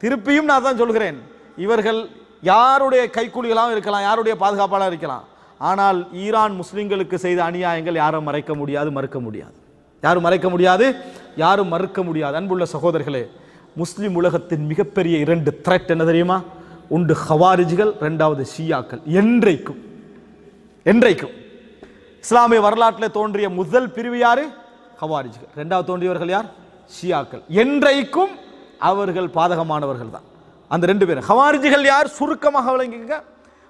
திருப்பியும் நான் தான் சொல்கிறேன், இவர்கள் யாருடைய கைக்கூலிகளாகவும் இருக்கலாம், யாருடைய பாதுகாப்பாளராக இருக்கலாம். ஆனால் ஈரான் முஸ்லிம்களுக்கு செய்த அநியாயங்கள் யாரும் மறைக்க முடியாது, மறுக்க முடியாது. யாரும் மறைக்க முடியாது, யாரும் மறுக்க முடியாது. அன்புள்ள சகோதரர்களே, முஸ்லிம் உலகத்தின் மிகப்பெரிய 2 த்ரெட் என்ன தெரியுமா? ஒன்று ஹவாரிஜிகள், 2வது ஷியாக்கள். என்றைக்கும் என்றைக்கும் இஸ்லாமிய வரலாற்றில் தோன்றிய முதல் பிரிவு யாரு? ஹவாரிஜிகள். 2வது தோன்றியவர்கள் யார்? ஷியாக்கள். என்றைக்கும் அவர்கள் பாதகமானவர்கள் தான் அந்த 2 பேரும். ஹவாரிஜிகள் யார்? சுருக்கமாக விளங்கிக்க,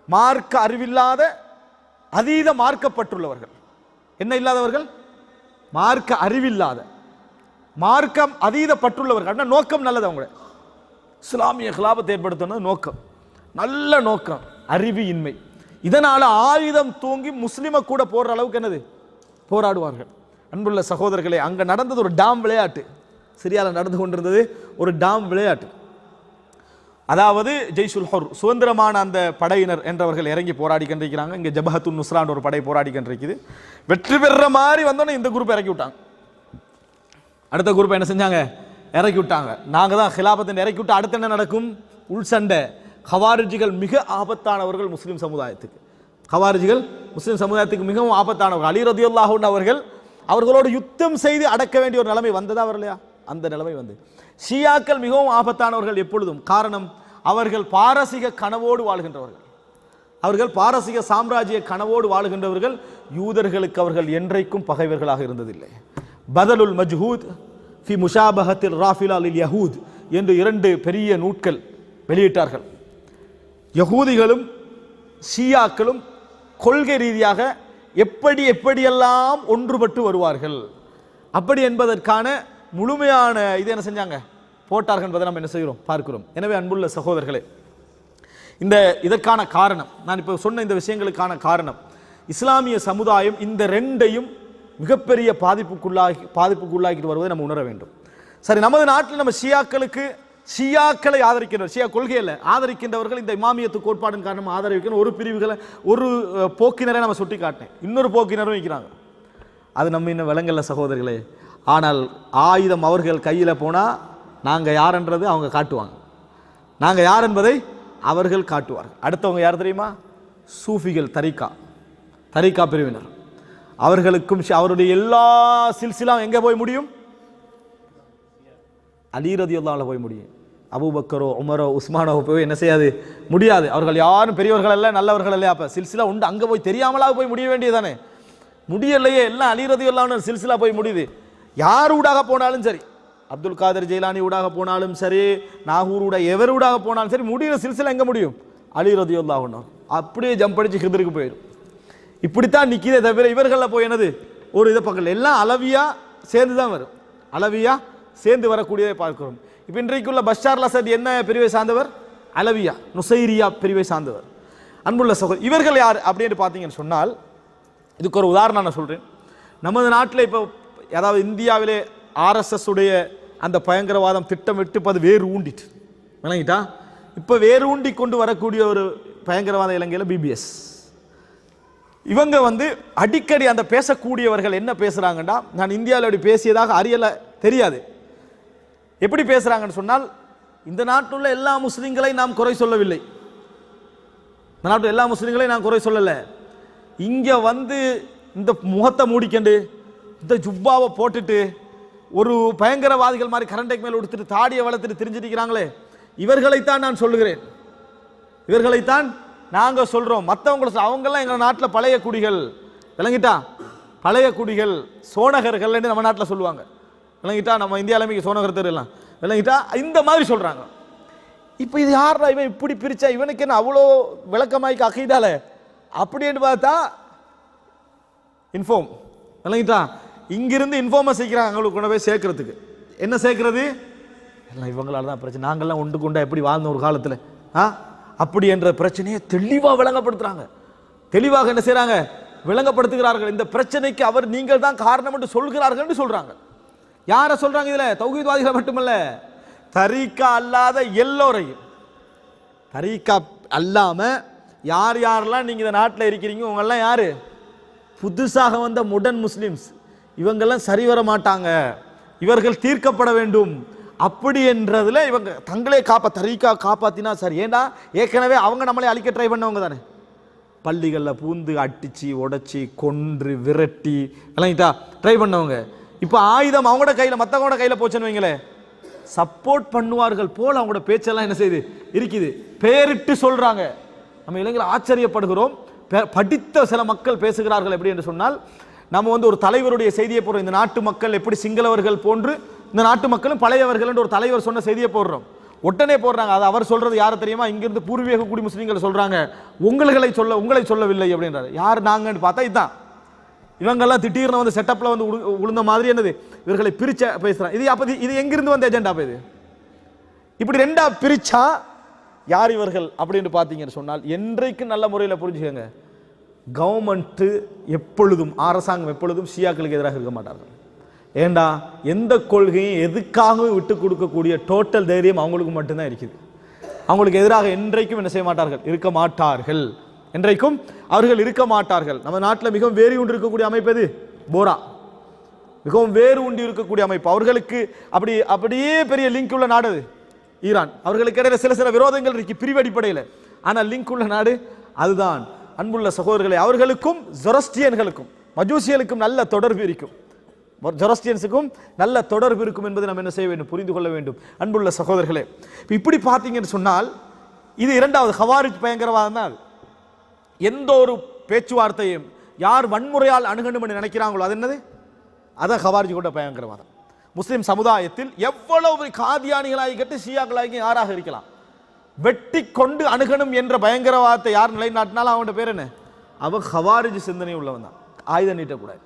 மார்க்க அறிவில்லாத அதீத மார்க்கப்பட்டுள்ளவர்கள். என்ன இல்லாதவர்கள்? மார்க்க அறிவில்லாத, மார்க்கம் அதீத பற்றுள்ளவர்கள். நோக்கம் நல்லது, அவங்க இஸ்லாமிய கிலாபத்தை ஏற்படுத்தணும் நோக்கம், நல்ல நோக்கம், அறிவு இன்மை. இதனால ஆயுதம் தூங்கி முஸ்லிமை கூட போடுற அளவுக்கு என்னது போராடுவார்கள். அன்புள்ள சகோதரர்களே, அங்கே நடந்தது ஒரு டாம் விளையாட்டு. சிரியாவில் நடந்து கொண்டிருந்தது ஒரு டாம் விளையாட்டு. அதாவது ஜெய்ஷுல் ஹுர், சுதந்திரமான அந்த படையினர் என்றவர்கள் இறங்கி போராடி கொண்டிருக்கிறாங்க. இங்கே ஜபஹத்துன் நுஸ்ரான் ஒரு படை போராடி கொண்டிருக்குது. வெற்றி பெற மாதிரி வந்தோன்னே இந்த குரூப் இறக்கி விட்டாங்க. அடுத்த குரூப் என்ன செஞ்சாங்க? இறக்கி விட்டாங்க. நாங்கள் தான் ஹிலாபத்தை இறக்கி விட்டு அடுத்து என்ன நடக்கும்? உள் சண்டை. ஹவாரிஜிகள் மிக ஆபத்தானவர்கள் முஸ்லீம் சமுதாயத்துக்கு. ஹவாரிஜிகள் முஸ்லீம் சமுதாயத்துக்கு மிகவும் ஆபத்தானவர்கள். அலி ரலியல்லாஹு அன்ஹு அவர்களோடு யுத்தம் செய்து அடக்க வேண்டிய ஒரு நிலைமை வந்ததா வரலையா? அந்த நிலைமை வந்து ஷியாக்கள் மிகவும் ஆபத்தானவர்கள் எப்பொழுதும். காரணம், அவர்கள் பாரசீக கனவோடு வாழ்கின்றவர்கள். அவர்கள் பாரசீக சாம்ராஜ்ய கனவோடு வாழ்கின்றவர்கள். யூதர்களுக்கு அவர்கள் என்றைக்கும் பகைவர்களாக இருந்ததில்லை. பதலுல் மஜ்ஹூத் ஃபி முஷாபஹத்தில் ராஃபிலா லில் யஹூத் என்று 2 பெரிய நூட்கள் வெளியிட்டார்கள். யகூதிகளும் ஷியாக்களும் கொள்கை ரீதியாக எப்படியெல்லாம் ஒன்றுபட்டு வருவார்கள் அப்படி என்பதற்கான முழுமையான இது என்ன செஞ்சாங்க? போட்டார்கள் என்பதை நம்ம என்ன செய்கிறோம்? பார்க்கிறோம். எனவே அன்புள்ள சகோதரர்களே, இதற்கான காரணம், நான் இப்போ சொன்ன இந்த விஷயங்களுக்கான காரணம், இஸ்லாமிய சமுதாயம் இந்த 2ஐயும் மிகப்பெரிய பாதிப்புக்குள்ளாக்கிட்டு வருவதை நம்ம உணர வேண்டும். சரி, நமது நாட்டில் நம்ம ஷியாக்களை ஆதரிக்கின்றவர், ஷியா கொள்கையில் ஆதரிக்கின்றவர்கள் இந்த இமாமியத்து கோட்பாடின் காரணமாக ஆதரிக்கிற ஒரு பிரிவுகளை ஒரு போக்கினரை நம்ம சுட்டி காட்டினேன். இன்னொரு போக்கினரும் வைக்கிறாங்க. அது நம்ம இன்னும் விளங்கல சகோதரர்களே. ஆனால் ஆயுதம் அவர்கள் கையில் போனால் நாங்கள் யாருன்றது அவங்க காட்டுவாங்க. நாங்கள் யார் என்பதை அவர்கள் காட்டுவார்கள். அடுத்தவங்க யார் தெரியுமா? சூஃபிகள், தரீகா பிரிவினர். அவர்களுக்கும் அவருடைய எல்லா சில்சிலாம் எங்கே போய் முடியும்? அலி ரலியல்லாஹு அன்ஹு போய் முடியும். அபூபக்கரோ உமரோ உஸ்மானோ போய் என்ன செய்யாது? முடியாது. அவர்கள் யாரும் பெரியவர்கள் அல்ல, நல்லவர்கள் அல்ல. அப்போ சில்சிலா உண்டு, அங்கே போய் தெரியாமலாக போய் முடிய வேண்டியதானே? முடியலையே. எல்லாம் அலி ரலியல்லாஹு அன்ஹு சில்சிலா போய் முடியுது. யார் ஊடாக போனாலும் சரி, அப்துல் காதர் ஜெயிலானி ஊடாக போனாலும் சரி, நாகூர் எவர் ஊடாக போனாலும் சரி, முடிகிற சில்சிலா எங்கே முடியும்? அலி ரலியல்லாஹு அன்ஹு. அப்படியே ஜம்ப் அடிச்சு ஹிதருக்கு போயிடும். இப்படித்தான் நிற்கிறே தவிர இவர்களில் போய் என்னது ஒரு இதை பக்கத்தில் எல்லாம் அளவியா சேர்ந்து தான் வரும். அளவியா சேர்ந்து வரக்கூடியதை பார்க்கிறோம். இப்போ இன்றைக்குள்ள பஷார் அல் அசத் என்ன பிரிவை சார்ந்தவர்? அலவியா, நுசைரியா பிரிவை சார்ந்தவர். அன்புள்ள சகோதரர், இவர்கள் யார் அப்படின்னு பார்த்தீங்கன்னு சொன்னால், இதுக்கு ஒரு உதாரணம் நான் சொல்கிறேன். நமது நாட்டில் இப்போ அதாவது இந்தியாவிலே ஆர்எஸ்எஸ் உடைய அந்த பயங்கரவாதம் திட்டமிட்டு இப்போ அது வேறு ஊண்டிட்டு விளங்கிட்டா. இப்போ வேறு ஊண்டி கொண்டு வரக்கூடிய ஒரு பயங்கரவாத இலங்கையில் பிபிஎஸ். இவங்க வந்து அடிக்கடி அந்த பேசக்கூடியவர்கள் என்ன பேசுகிறாங்கன்னா, நான் இந்தியாவில் அப்படி பேசியதாக அறியலை, தெரியாது. எப்படி பேசுகிறாங்கன்னு சொன்னால், இந்த நாட்டில் உள்ள எல்லா முஸ்லீம்களையும் நாம் குறை சொல்லவில்லை, இந்த நாட்டில் எல்லா முஸ்லீம்களையும் நான் குறை சொல்லலை. இங்கே வந்து இந்த முகத்தை மூடிக்கண்டு இந்த ஜுப்பாவை போட்டுட்டு ஒரு பயங்கரவாதிகள் மாதிரி கரண்டைக்கு மேலே கொடுத்துட்டு தாடியை வளர்த்துட்டு தெரிஞ்சிருக்கிறாங்களே, இவர்களைத்தான் நான் சொல்லுகிறேன், இவர்களைத்தான் நாங்கள் சொல்கிறோம். மற்றவங்களை அவங்கெல்லாம் எங்கள் நாட்டில் பழைய குடிகள் விளங்கிட்டா, பழைய குடிகள் சோனகர்கள் நம்ம நாட்டில் சொல்லுவாங்க விளங்கிட்டா. நம்ம இந்தியாவில் சோனகர் தெரியலாம் விளங்கிட்டா, இந்த மாதிரி சொல்கிறாங்க. இப்போ இது யாரா இவன் இப்படி பிரிச்சா, இவனுக்கு என்ன அவ்வளோ விளக்கமாய்க்கு அகைதால அப்படின்னு பார்த்தா இன்ஃபார்ம் விளங்கிட்டா. இங்கிருந்து இன்ஃபார்மை சேர்க்கிறாங்க அவங்களுக்கு கொண்டு போய் சேர்க்கறதுக்கு. என்ன சேர்க்கறது? எல்லாம் இவங்களால தான் பிரச்சனை, நாங்கள்லாம் ஒன்று கொண்டா எப்படி வாழ்ந்த ஒரு காலத்தில் அப்படி என்ற பிரச்சனையை தெளிவாக விளங்கப்படுத்துகிறாங்க. தெளிவாக என்ன செய்கிறாங்க? விளங்கப்படுத்துகிறார்கள். இந்த பிரச்சனைக்கு அவர் நீங்கள் தான் காரணம் என்று சொல்கிறார்கள் என்று சொல்கிறாங்க. யாரை சொல்கிறாங்க? இதில் தௌஹீத்வாதிகளை மட்டுமல்ல, தரீகா அல்லாத எல்லோரையும். தரீகா அல்லாமல் யார் யாரெல்லாம் நீங்கள் இந்த நாட்டில் இருக்கிறீங்க, உங்கெல்லாம் யார்? புதுசாக வந்த முடன் முஸ்லிம்ஸ். இவங்கெல்லாம் சரி வர மாட்டாங்க, இவர்கள் தீர்க்கப்பட வேண்டும் அப்படி என்றதுல இவங்க தங்களே தரீகா காப்பாத்தினா சரி. ஏண்டா ஏற்கனவே அவங்க நம்மளே அழிக்க ட்ரை பண்ணவங்க தானே. பள்ளிகளில் பூந்து அடிச்சு உடைச்சி கொன்று விரட்டி விளங்கிட்டா ட்ரை பண்ணவங்க. இப்போ ஆயுதம் அவங்களோட கையில் மற்றவங்களோட கையில் போச்சுன்னு வைங்களே, சப்போர்ட் பண்ணுவார்கள் போல் அவங்களோட பேச்செல்லாம் என்ன செய்யுது இருக்குது. பேரிட்டு சொல்றாங்க. நம்ம இளைஞர்கள் ஆச்சரியப்படுகிறோம். படித்த சில மக்கள் பேசுகிறார்கள் எப்படி என்று சொன்னால், நம்ம வந்து ஒரு தலைவருடைய செய்தியை போடுறோம். இந்த நாட்டு மக்கள் எப்படி சிங்களவர்கள் போன்று இந்த நாட்டு மக்களும் பழையவர்கள் என்று ஒரு தலைவர் சொன்ன செய்தியை போடுறோம். உடனே போடுறாங்க. அது அவர் சொல்றது யாரு தெரியுமா? இங்கிருந்து பூர்வீக குடி முஸ்லீம்கள் சொல்றாங்க, உங்களை சொல்லவில்லை அப்படின்றாரு. யார் நாங்கன்னு பார்த்தா இதுதான். இவங்கெல்லாம் திடீர்னு வந்து செட்டப்ல வந்து உளுந்த மாதிரி என்னது இவர்களை பிரிச்ச பேசுறாங்க. இது அப்ப இது எங்கிருந்து வந்த ஏஜெண்டா? இது இப்படி ரெண்டா பிரிச்சா யார் இவர்கள் அப்படின்னு பார்த்தீங்கன்னு சொன்னால், என்றைக்கு நல்ல முறையில் புரிஞ்சுக்கங்க, கவர்மெண்ட்டு எப்பொழுதும், அரசாங்கம் எப்பொழுதும் ஷியாக்களுக்கு எதிராக இருக்க மாட்டார்கள். ஏண்டா எந்த கொள்கையும் எதுக்காகவும் விட்டு கொடுக்கக்கூடிய டோட்டல் தைரியம் அவங்களுக்கு மட்டும்தான் இருக்குது. அவங்களுக்கு எதிராக என்றைக்கும் என்ன செய்ய மாட்டார்கள், இருக்க மாட்டார்கள். என்றைக்கும் அவர்கள் இருக்க மாட்டார்கள். நம்ம நாட்டில் மிகவும் வேறு உண்டு இருக்கக்கூடிய அமைப்பு எது? போரா. மிகவும் வேறு உண்டு இருக்கக்கூடிய அமைப்பு. அவர்களுக்கு அப்படியே பெரிய லிங்க் உள்ள நாடு ஈரான். அவர்களுக்கு இடையில சில விரோதங்கள் இருக்கு பிரிவு அடிப்படையில், ஆனால் லிங்க் உள்ள நாடு அதுதான். அன்புள்ள சகோதரர்களை, அவர்களுக்கும் ஜொரஸ்டியன்களுக்கும் மஜூசியலுக்கும் நல்ல தொடர்பு இருக்கும். ஜொரஸ்டியன்ஸுக்கும் நல்ல தொடர்பு இருக்கும் என்பதை நம்ம என்ன செய்ய வேண்டும், புரிந்து கொள்ள வேண்டும். அன்புள்ள சகோதரர்களே, இப்படி பார்த்தீங்கன்னு சொன்னால் இது இரண்டாவது ஹவாரிஜ் பயங்கரவாதம் தான். எந்த ஒரு பேச்சுவார்த்தையும் யார் வன்முறையால் அணுகணும் என்று நினைக்கிறாங்களோ அது என்னது, அதான் ஹவாரிஜ் கொண்ட பயங்கரவாதம். முஸ்லிம் சமுதாயத்தில் எவ்வளவு காதியானிகளாகி ஷியாக்களாகி யாராக இருக்கலாம், வெட்டி கொண்டு அணுகணும் என்ற பயங்கரவாதத்தை யார் நிலைநாட்டினாலும் அவனோட பேர் என்ன, அவன் ஹவாரிஜ் சிந்தனை உள்ளவன் தான். ஆயுதம் நீட்டக்கூடாது.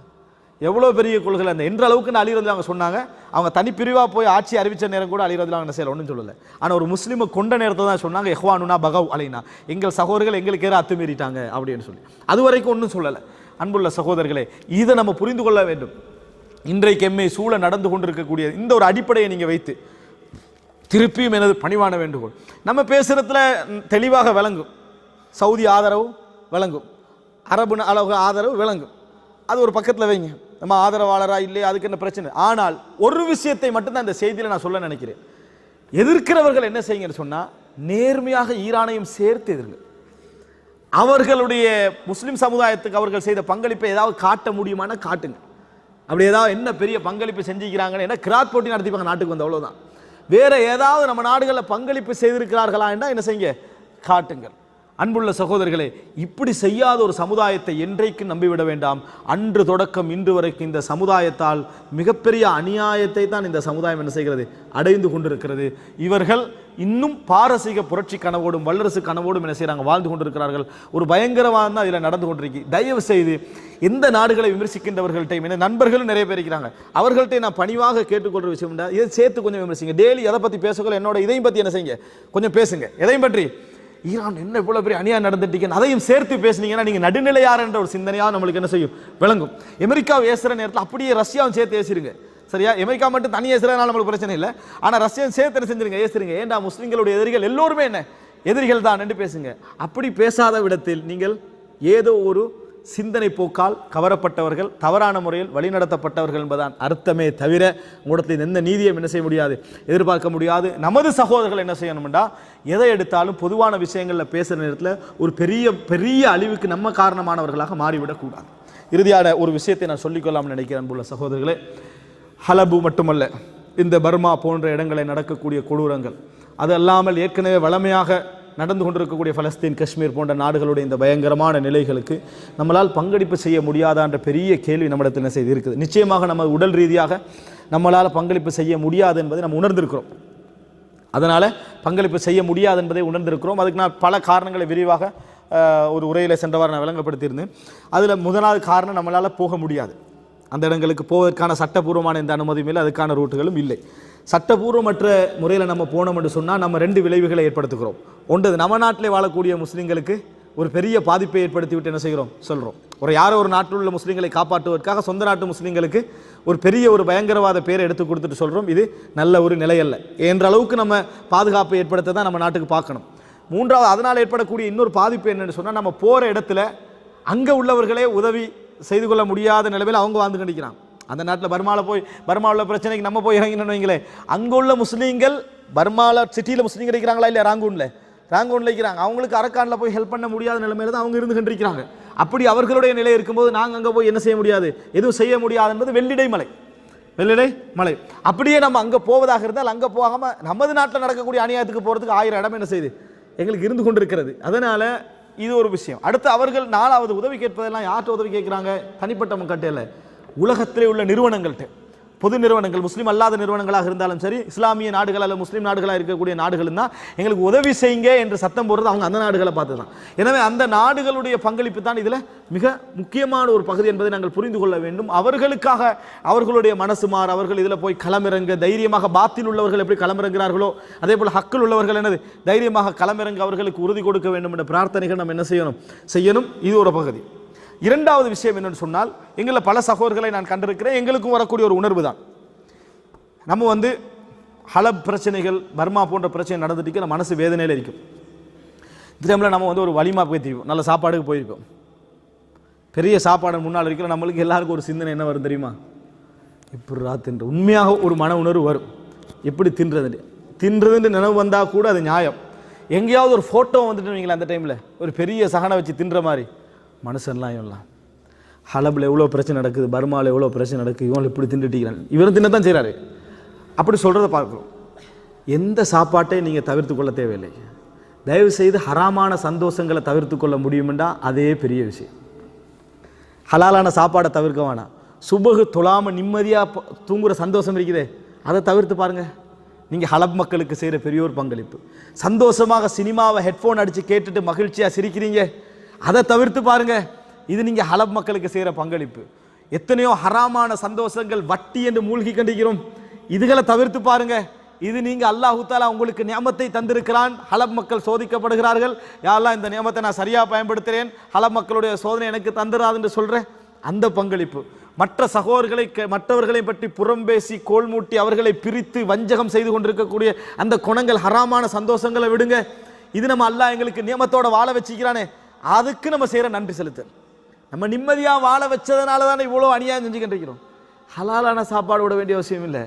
எவ்வளோ பெரிய கொள்கை அந்த என்ற அளவுக்கு அலி ரலியல்லாஹு அவங்க சொன்னாங்க. அவங்க தனிப்பிரிவாக போய் ஆட்சி அறிவித்த நேரம் கூட அலி ரலியல்லாஹு என்ன செய்யல, ஒன்றும் சொல்லலை. ஆனால் ஒரு முஸ்லீமை கொண்ட நேரத்தை தான் சொன்னாங்க, இஹ்வானுனா பகவ் அலைனா, எங்கள் சகோதரர்கள் எங்களுக்கு ஏற அத்துமீறிட்டாங்க அப்படின்னு சொல்லி. அது வரைக்கும் ஒன்றும் சொல்லலை. அன்புள்ள சகோதரர்களே, இதை நம்ம புரிந்து கொள்ள வேண்டும். இன்றைக்கு எம்மை சூழ நடந்து கொண்டிருக்கக்கூடிய இந்த ஒரு அடிப்படையை நீங்கள் வைத்து திருப்பியும் எனது பணிவான வேண்டுகோள், நம்ம பேசுகிறதுல தெளிவாக விளங்கும். சவுதி ஆதரவு விளங்கும், அரபு அளவு ஆதரவு விளங்கும். அது ஒரு பக்கத்தில் வைங்க, நம்ம ஆதரவாளராக இல்லையா அதுக்கு என்ன பிரச்சனை. ஆனால் ஒரு விஷயத்தை மட்டும்தான் இந்த செய்தியில் நான் சொல்ல நினைக்கிறேன். எதிர்க்கிறவர்கள் என்ன செய்யுங்கன்னு சொன்னால், நேர்மையாக ஈரானையும் சேர்த்து எதிர்ங்க. அவர்களுடைய முஸ்லிம் சமுதாயத்துக்கு அவர்கள் செய்த பங்களிப்பை ஏதாவது காட்ட முடியுமானா காட்டுங்க. அப்படி ஏதாவது என்ன பெரிய பங்களிப்பு செஞ்சுக்கிறாங்கன்னு, என்ன கிராத் போட்டி நடத்திப்பாங்க நாட்டுக்கு வந்து, அவ்வளோதான். வேற ஏதாவது நம்ம நாடுகளில் பங்களிப்பு செய்திருக்கிறார்களா என்றால் என்ன செய்யுங்க, காட்டுங்கள். அன்புள்ள சகோதரர்களே, இப்படி செய்யாத ஒரு சமுதாயத்தை என்றைக்கு நம்பிவிட வேண்டாம். அன்று தொடக்கம் இன்று வரைக்கும் இந்த சமுதாயத்தால் மிகப்பெரிய அநியாயத்தை தான் இந்த சமுதாயம் என்ன செய்கிறது, அடைந்து கொண்டிருக்கிறது. இவர்கள் இன்னும் பாரசீக புரட்சி கனவோடும் வல்லரசு கனவோடும் என்ன செய்கிறாங்க, வாழ்ந்து கொண்டிருக்கிறார்கள். ஒரு பயங்கரவாதம் தான் இதில் நடந்து கொண்டிருக்கு. தயவு செய்து எந்த நாடுகளை விமர்சிக்கின்றவர்கள்ட்டையும், என்ன நண்பர்களும் நிறைய பேர் இருக்கிறாங்க, அவர்கள்ட்ட நான் பணிவாக கேட்டுக்கொள்கிற விஷயம் உண்டா, இதை சேர்த்து கொஞ்சம் விமர்சிங்க. டெய்லி எதை பற்றி பேசக்கூட என்னோட இதையும் பற்றி என்ன செய்யுங்க, கொஞ்சம் பேசுங்க. எதையும் பற்றி ஈரான் என்ன இவ்வளோ பெரிய அநியாயம் நடந்துட்டீங்க அதையும் சேர்த்து பேசுனீங்கன்னா நீங்கள் நடுநிலையார் என்ற ஒரு சிந்தனையாக நம்மளுக்கு என்ன செய்யும், விளங்கும். அமெரிக்காவை ஏசுகிற நேரத்தில் அப்படியே ரஷ்யாவும் சேர்த்து ஏசிருங்க. சரியா, அமெரிக்கா மட்டும் தனி ஏசுறதுனால நம்மளுக்கு பிரச்சனை இல்லை. ஆனால் ரஷ்யாவும் சேர்த்து என்ன செஞ்சிருங்க, ஏசுறீங்க. ஏன்டா முஸ்லிம்களுடைய எதிரிகள் எல்லோருமே என்ன எதிரிகள் தான் என்று பேசுங்க. அப்படி பேசாத விடத்தில் நீங்கள் ஏதோ ஒரு சிந்தனை போக்கால் கவரப்பட்டவர்கள், தவறான முறையில் வழிநடத்தப்பட்டவர்கள் என்பதான் அர்த்தமே தவிர உங்களிடத்தில் எந்த நீதியும் என்ன செய்ய முடியாது, எதிர்பார்க்க முடியாது. நமது சகோதரர்கள் என்ன செய்யணும்டா, எதை எடுத்தாலும் பொதுவான விஷயங்களில் பேசுகிற நேரத்தில் ஒரு பெரிய பெரிய அழிவுக்கு நம்ம காரணமானவர்களாக மாறிவிடக்கூடாது. இறுதியான ஒரு விஷயத்தை நான் சொல்லிக்கொள்ளாமல் நினைக்கிறேன். அன்புள்ள சகோதரர்களே, ஹலபு மட்டுமல்ல, இந்த பர்மா போன்ற இடங்களில் நடக்கக்கூடிய கொடூரங்கள், அது அல்லாமல் ஏற்கனவே வளமையாக நடந்து கொண்டிருக்கக்கூடிய பலஸ்தீன், காஷ்மீர் போன்ற நாடுகளுடைய இந்த பயங்கரமான நிலைகளுக்கு நம்மளால் பங்களிப்பு செய்ய முடியாதா என்ற பெரிய கேள்வி நம்மிடத்தில் என்ன செய்து இருக்குது. நிச்சயமாக நம்ம உடல் ரீதியாக நம்மளால் பங்களிப்பு செய்ய முடியாது என்பதை நம்ம உணர்ந்திருக்கிறோம். அதனால் பங்களிப்பு செய்ய முடியாது என்பதை உணர்ந்திருக்கிறோம். அதுக்கு நான் பல காரணங்களை விரிவாக ஒரு உரையில் சென்ற வாரம் நான் விளங்கப்படுத்தியிருந்தேன். அதில் முதலாவது காரணம், நம்மளால் போக முடியாது. அந்த இடங்களுக்கு போவதற்கான சட்டப்பூர்வமான எந்த அனுமதியும் இல்லை, அதுக்கான ரூட்டுகளும் இல்லை. சட்டப்பூர்வமற்ற முறையில் நம்ம போனோம் என்று சொன்னால் நம்ம ரெண்டு விளைவுகளை ஏற்படுத்துகிறோம். ஒன்று, நம்ம நாட்டிலே வாழக்கூடிய முஸ்லீம்களுக்கு ஒரு பெரிய பாதிப்பை ஏற்படுத்தி விட்டு என்ன செய்கிறோம் சொல்கிறோம். யாரோ ஒரு நாட்டில் உள்ள முஸ்லீம்களை காப்பாற்றுவதற்காக சொந்த நாட்டு முஸ்லீம்களுக்கு ஒரு பெரிய ஒரு பயங்கரவாத பேரை எடுத்து கொடுத்துட்டு சொல்கிறோம். இது நல்ல ஒரு நிலை அல்ல. என்ற அளவுக்கு நம்ம பாதுகாப்பை ஏற்படுத்த தான் நம்ம நாட்டுக்கு பார்க்கணும். மூன்றாவது, அதனால் ஏற்படக்கூடிய இன்னொரு பாதிப்பு என்னென்னு சொன்னால், நம்ம போகிற இடத்துல அங்கே உள்ளவர்களே உதவி செய்து கொள்ள முடியாத நிலைமையில் அவங்க வாழ்ந்து கண்டிக்கிறாங்க. அந்த நாட்டில் பர்மாவில் பிரச்சனைக்கு நம்ம போய் இறங்கினோன்னு வைங்களேன், அங்கே உள்ள முஸ்லீம்கள் பர்மாவில் சிட்டியில் முஸ்லீம்கள் இருக்கிறாங்களா இல்லையா, ராங்கூனில் இருக்கிறாங்க, அவங்களுக்கு அரக்கானில் போய் ஹெல்ப் பண்ண முடியாத நிலைமையில தான் அவங்க இருந்து கண்டிருக்கிறாங்க. அப்படி அவர்களுடைய நிலை இருக்கும்போது நாங்கள் அங்கே போய் என்ன செய்ய முடியாது, எதுவும் செய்ய முடியாது என்பது வெள்ளிடை மலை. அப்படியே நம்ம அங்கே போவதாக இருந்தால் அங்கே போகாமல் நமது நாட்டில் நடக்கக்கூடிய அநியாயத்துக்கு போகிறதுக்கு 1000 இடம் என்ன செய்யுது எங்களுக்கு இருந்து கொண்டு இருக்கிறது. அதனால் இது ஒரு விஷயம். அடுத்து, அவர்கள் 4வது உதவி கேட்பதெல்லாம் யார்கிட்ட உதவி கேட்குறாங்க, தனிப்பட்ட மக்கள்கிட்ட, உலகத்திலே உள்ள நிறுவனங்கள்கிட்ட, பொது நிறுவனங்கள், முஸ்லீம் அல்லாத நிறுவனங்களாக இருந்தாலும் சரி, இஸ்லாமிய நாடுகள் அல்ல முஸ்லீம் நாடுகளாக இருக்கக்கூடிய நாடுகள் தான் எங்களுக்கு உதவி செய்யுங்க என்று சத்தம் போடுறது அவங்க அந்த நாடுகளை பார்த்து தான். எனவே அந்த நாடுகளுடைய பங்களிப்பு தான் இதில் மிக முக்கியமான ஒரு பகுதி என்பதை நாங்கள் புரிந்து கொள்ள வேண்டும். அவர்களுக்காக அவர்களுடைய மனசு மாற அவர்கள் இதில் போய் களமிறங்க தைரியமாக, பாத்தில் உள்ளவர்கள் எப்படி களமிறங்குகிறார்களோ அதே போல் ஹக்கில் உள்ளவர்கள் என்னது தைரியமாக களமிறங்க அவர்களுக்கு உறுதி கொடுக்க வேண்டும் என்ற பிரார்த்தனைகள் நம்ம என்ன செய்யணும். இது ஒரு பகுதி. இரண்டாவது விஷயம் என்னன்னு சொன்னால், எங்களை பல சகோதரர்களை நான் கண்டிருக்கிறேன், எங்களுக்கும் வரக்கூடிய ஒரு உணர்வு தான். நம்ம ஹலப் பிரச்சனைகள், பர்மா போன்ற பிரச்சனை நடந்துட்டு நம்ம மனசு வேதனையில் இருக்கும். இந்த டைமில் நம்ம ஒரு வலிமா போயிருப்போம், நல்ல சாப்பாடுக்கு போயிருப்போம். பெரிய சாப்பாடு முன்னால் இருக்கிற நம்மளுக்கு எல்லாருக்கும் ஒரு சிந்தனை என்ன வரும் தெரியுமா? இப்படி தின்ற உண்மையாக ஒரு மன உணர்வு வரும். எப்படி தின்றதுன்னு நினைவு வந்தால் கூட அது நியாயம். எங்கேயாவது ஒரு ஃபோட்டோ வந்துட்டு வைங்களேன், அந்த டைமில் ஒரு பெரிய சகனை வச்சு தின்ற மாதிரி மனுஷன்லாம் இவெல்லாம் ஹலபில் எவ்வளோ பிரச்சனை நடக்குது, பர்மாவில் எவ்வளோ பிரச்சனை நடக்குது, இவங்க இப்படி தின்னுட்டிக்கிறான், இவரும் தின்னத்தான் செய்கிறாரு. அப்படி சொல்கிறத பார்க்குறோம். எந்த சாப்பாட்டையும் நீங்கள் தவிர்த்து கொள்ள தேவையில்லை. தயவு செய்து ஹராமான சந்தோஷங்களை தவிர்த்து கொள்ள முடியுமெண்டா அதே பெரிய விஷயம். ஹலாலான சாப்பாடை தவிர்க்க வேணாம். சுபகு தொழாமல் நிம்மதியாக தூங்குகிற சந்தோஷம் இருக்குதே, அதை தவிர்த்து பாருங்கள். நீங்கள் ஹலப் மக்களுக்கு செய்கிற பெரிய ஒரு பங்களிப்பு. சந்தோஷமாக சினிமாவை ஹெட்ஃபோன் அடித்து கேட்டுட்டு மகிழ்ச்சியாக சிரிக்கிறீங்க, அதை தவிர்த்து பாருங்கள். இது நீங்கள் ஹலப் மக்களுக்கு செய்கிற பங்களிப்பு. எத்தனையோ ஹராமான சந்தோஷங்கள், வட்டி என்று மூழ்கி கண்டிக்கிறோம், இதுகளை தவிர்த்து பாருங்க. இது நீங்க அல்லாஹ் தஆலா உங்களுக்கு நியமத்தை தந்திருக்கிறான். ஹலப் மக்கள் சோதிக்கப்படுகிறார்கள். யா அல்லாஹ், இந்த நியமத்தை நான் சரியா பயன்படுத்துறேன், ஹலப் மக்களுடைய சோதனை எனக்கு தந்துராது என்று சொல்ற அந்த பங்களிப்பு. மற்ற மற்றவர்களை பற்றி புறம்பேசி கோல்மூட்டி அவர்களை பிரித்து வஞ்சகம் செய்து கொண்டிருக்கக்கூடிய அந்த குணங்கள், ஹராமான சந்தோஷங்களை விடுங்க. இது நம்ம அல்லாஹ் எங்களுக்கு நியமத்தோட வாழ வச்சிக்கிறானே, அதுக்கு நம்ம செய்யற நன்றி செலுத்தல். நம்ம நிம்மதியா வாழ வச்சதுனால தான் இவ்வளவு அநியாயம் செஞ்சுக்கிட்டு இருக்கிறோம். ஹலாலான சாப்பாடு விட வேண்டிய அவசியம் இல்லை.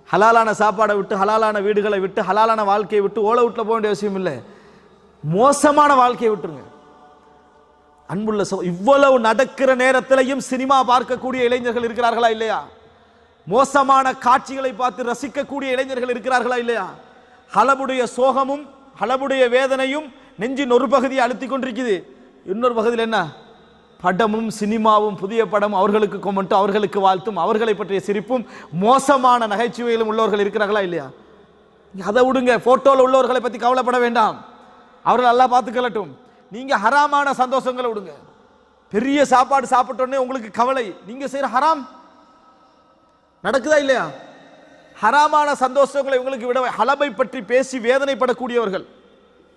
ஹலாலான சாப்பாடை விட்டு, ஹலாலான வீடுகளை விட்டு, ஹலாலான வாழ்க்கையை விட்டு ஓலை வீட்டில் போக வேண்டிய அவசியம் இல்லை. மோசமான வாழ்க்கையை விட்டுருங்க. அன்புள்ள இவ்வளவு நடக்கிற நேரத்திலையும் சினிமா பார்க்கக்கூடிய இளைஞர்கள் இருக்கிறார்களா இல்லையா? மோசமான காட்சிகளை பார்த்து ரசிக்கக்கூடிய இளைஞர்கள் இருக்கிறார்களா இல்லையா? ஹலபுடைய சோகமும் ஹலபுடைய வேதனையும் நெஞ்சின் ஒரு பகுதியை அழுத்தி கொண்டிருக்குது. இன்னொரு பகுதியில் என்ன? படமும் சினிமாவும், புதிய படம், அவர்களுக்கு கொமெண்ட்டும், அவர்களுக்கு வாழ்த்தும், அவர்களை பற்றிய சிரிப்பும், மோசமான நகைச்சுவையிலும் உள்ளவர்கள் இருக்கிறார்களா இல்லையா? அதை விடுங்க, போட்டோல உள்ளவர்களை பற்றி கவலைப்பட வேண்டாம், அவர்கள் எல்லாம் பார்த்துக்கலட்டும். நீங்க ஹராமான சந்தோஷங்களை விடுங்க. பெரிய சாப்பாடு சாப்பிட்டோன்னே உங்களுக்கு கவலை, நீங்க செய்யற ஹராம் நடக்குதா இல்லையா? ஹராமான சந்தோஷங்களை உங்களுக்கு விட, ஹலபை பற்றி பேசி வேதனைப்படக்கூடியவர்கள்,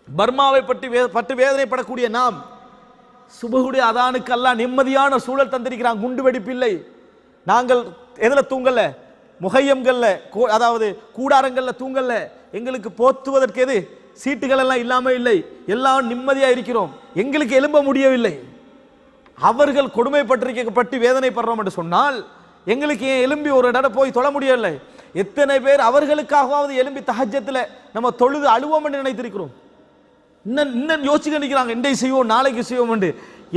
பர்மாவை பற்றி வேதனைப்படக்கூடிய நாம், சுபகுடைய அதானுக்கு அல்லாஹ் நிம்மதியான சூழல் தந்திருக்கிறான். குண்டு வெடிப்பில்லை. நாங்கள் எதுல தூங்கல? முகையம்கள்ல, அதாவது கூடாரங்கள்ல தூங்கல. எங்களுக்கு போத்துவதற்கு எது சீட்டுகள் எல்லாம் இல்லாம இல்லை, எல்லாம் நிம்மதியா இருக்கிறோம். எங்களுக்கு எழும்ப முடியவில்லை. அவர்கள் கொடுமைப்பட்டிருக்கப்பட்டு வேதனைப்படுறோம் என்று சொன்னால் எங்களுக்கு ஏன் எழும்பி ஒரு இடம் போய் தொழ முடியவில்லை? எத்தனை பேர் அவர்களுக்காகவாவது எழும்பி தஹஜ்ஜத்துல நம்ம தொழுது அழுவோம் என்று நினைத்திருக்கிறோம். இன்னும் யோசிக்க நிற்கிறாங்க, இன்றை செய்வோம் நாளைக்கு செய்வோம் என்று.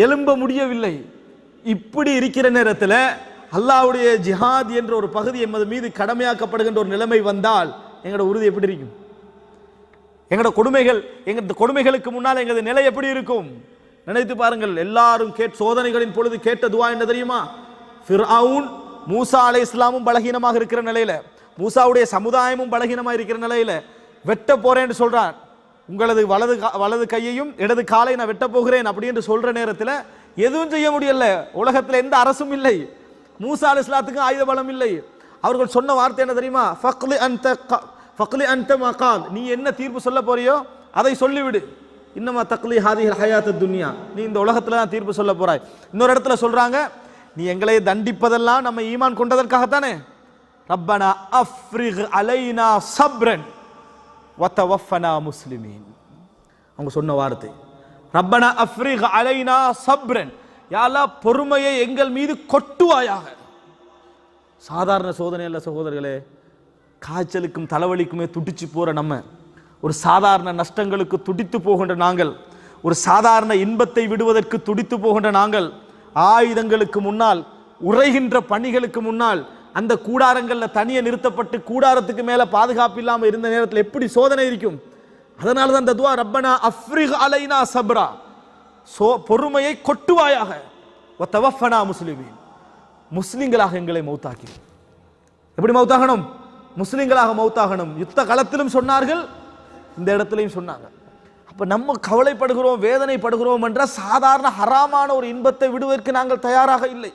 எழும்ப முடியவில்லை. இப்படி இருக்கிற நேரத்தில் அல்லாஹ்வுடைய ஜிஹாத் என்ற ஒரு பகுதி எமது மீது கடமையாக்கப்படுகின்ற ஒரு நிலைமை வந்தால் எங்களோட உறுதி எப்படி இருக்கும்? எங்களோட கொடுமைகளுக்கு முன்னால் எங்களது நிலை எப்படி இருக்கும்? நினைத்து பாருங்கள். எல்லாரும் சோதனைகளின் பொழுது கேட்ட துவா என்ன தெரியுமா? ஃபிர்அவுன் மூசா அலைஹிஸ்ஸலாமும் பலகீனமாக இருக்கிற நிலையில, மூசாவுடைய சமுதாயமும் பலகீனமாக இருக்கிற நிலையில வெட்ட போறேன்னு சொல்றான். உங்களது வலது கையையும் இடது காலை நான் வெட்ட போகிறேன் அப்படி என்று சொல்ற நேரத்தில் எதுவும் செய்ய முடியல. உலகத்தில் எந்த அரசும் இல்லை, மூசா அலைஹிஸ்ஸலாத்துக்கு ஆயுத பலம் இல்லை. அவர்கள் சொன்ன வார்த்தை என்ன தெரியுமா? ஃபக்லி அன்த மகால், நீ என்ன தீர்ப்பு சொல்ல போறியோ அதை சொல்லிவிடு. இன்னமா தக்லி ஹாதிஹில் ஹயாத்து துன்யா, நீ இந்த உலகத்துல தான் தீர்ப்பு சொல்ல போறாய். இன்னொரு இடத்துல சொல்றாங்க, நீ எங்களை தண்டிப்பதெல்லாம் நம்ம ஈமான் கொண்டதற்காகத்தானே. ரப்பனா அஃப்ரிக் அலைனா சப்ரன் வதவஃபனா முஸ்லிமீன். அவங்க சொன்ன வார்த்தை ரப்பனா அஃப்ரிக் அலைனா சப்ரன், யா அல்லாஹ் பொறுமையை எங்கள் மீது கொட்டுவாயாக. சாதாரண சோதனை அல்ல சகோதரர்களே. காய்ச்சலுக்கும் தலைவலிக்குமே துடிச்சு போற நம்ம, ஒரு சாதாரண நஷ்டங்களுக்கு துடித்து போகின்ற நாங்கள், ஒரு சாதாரண இன்பத்தை விடுவதற்கு துடித்து போகின்ற நாங்கள், ஆயுதங்களுக்கு முன்னால், உறைகின்ற பணிகளுக்கு முன்னால், அந்த கூடாரங்கள்ல தனியே நிறுத்தப்பட்டு கூடாரத்துக்கு மேல பாதுகாப்பு இல்லாமல் இருந்த நேரத்தில் எப்படி சோதனை இருக்கும்? அதனால தான் அந்த துஆ, ரப்பனா அஃப்ரிக் அலைனா சப்ரா, பொறுமையை கொட்டுவாயாக, வதவஃபனா முஸ்லிமீன், முஸ்லிம்களாக எங்களை மௌத்தாக்கி. எப்படி மௌத்தாகணும்? முஸ்லிம்களாக மௌத்தாகணும். யுத்த களத்திலும் சொன்னார்கள், இந்த இடத்திலையும் சொன்னாங்க. அப்ப நம்ம கவலைப்படுகிறோம், வேதனைப்படுகிறோம் என்ற சாதாரண ஹராமான ஒரு இன்பத்தை விடுவதற்கு நாங்கள் தயாராக இல்லை.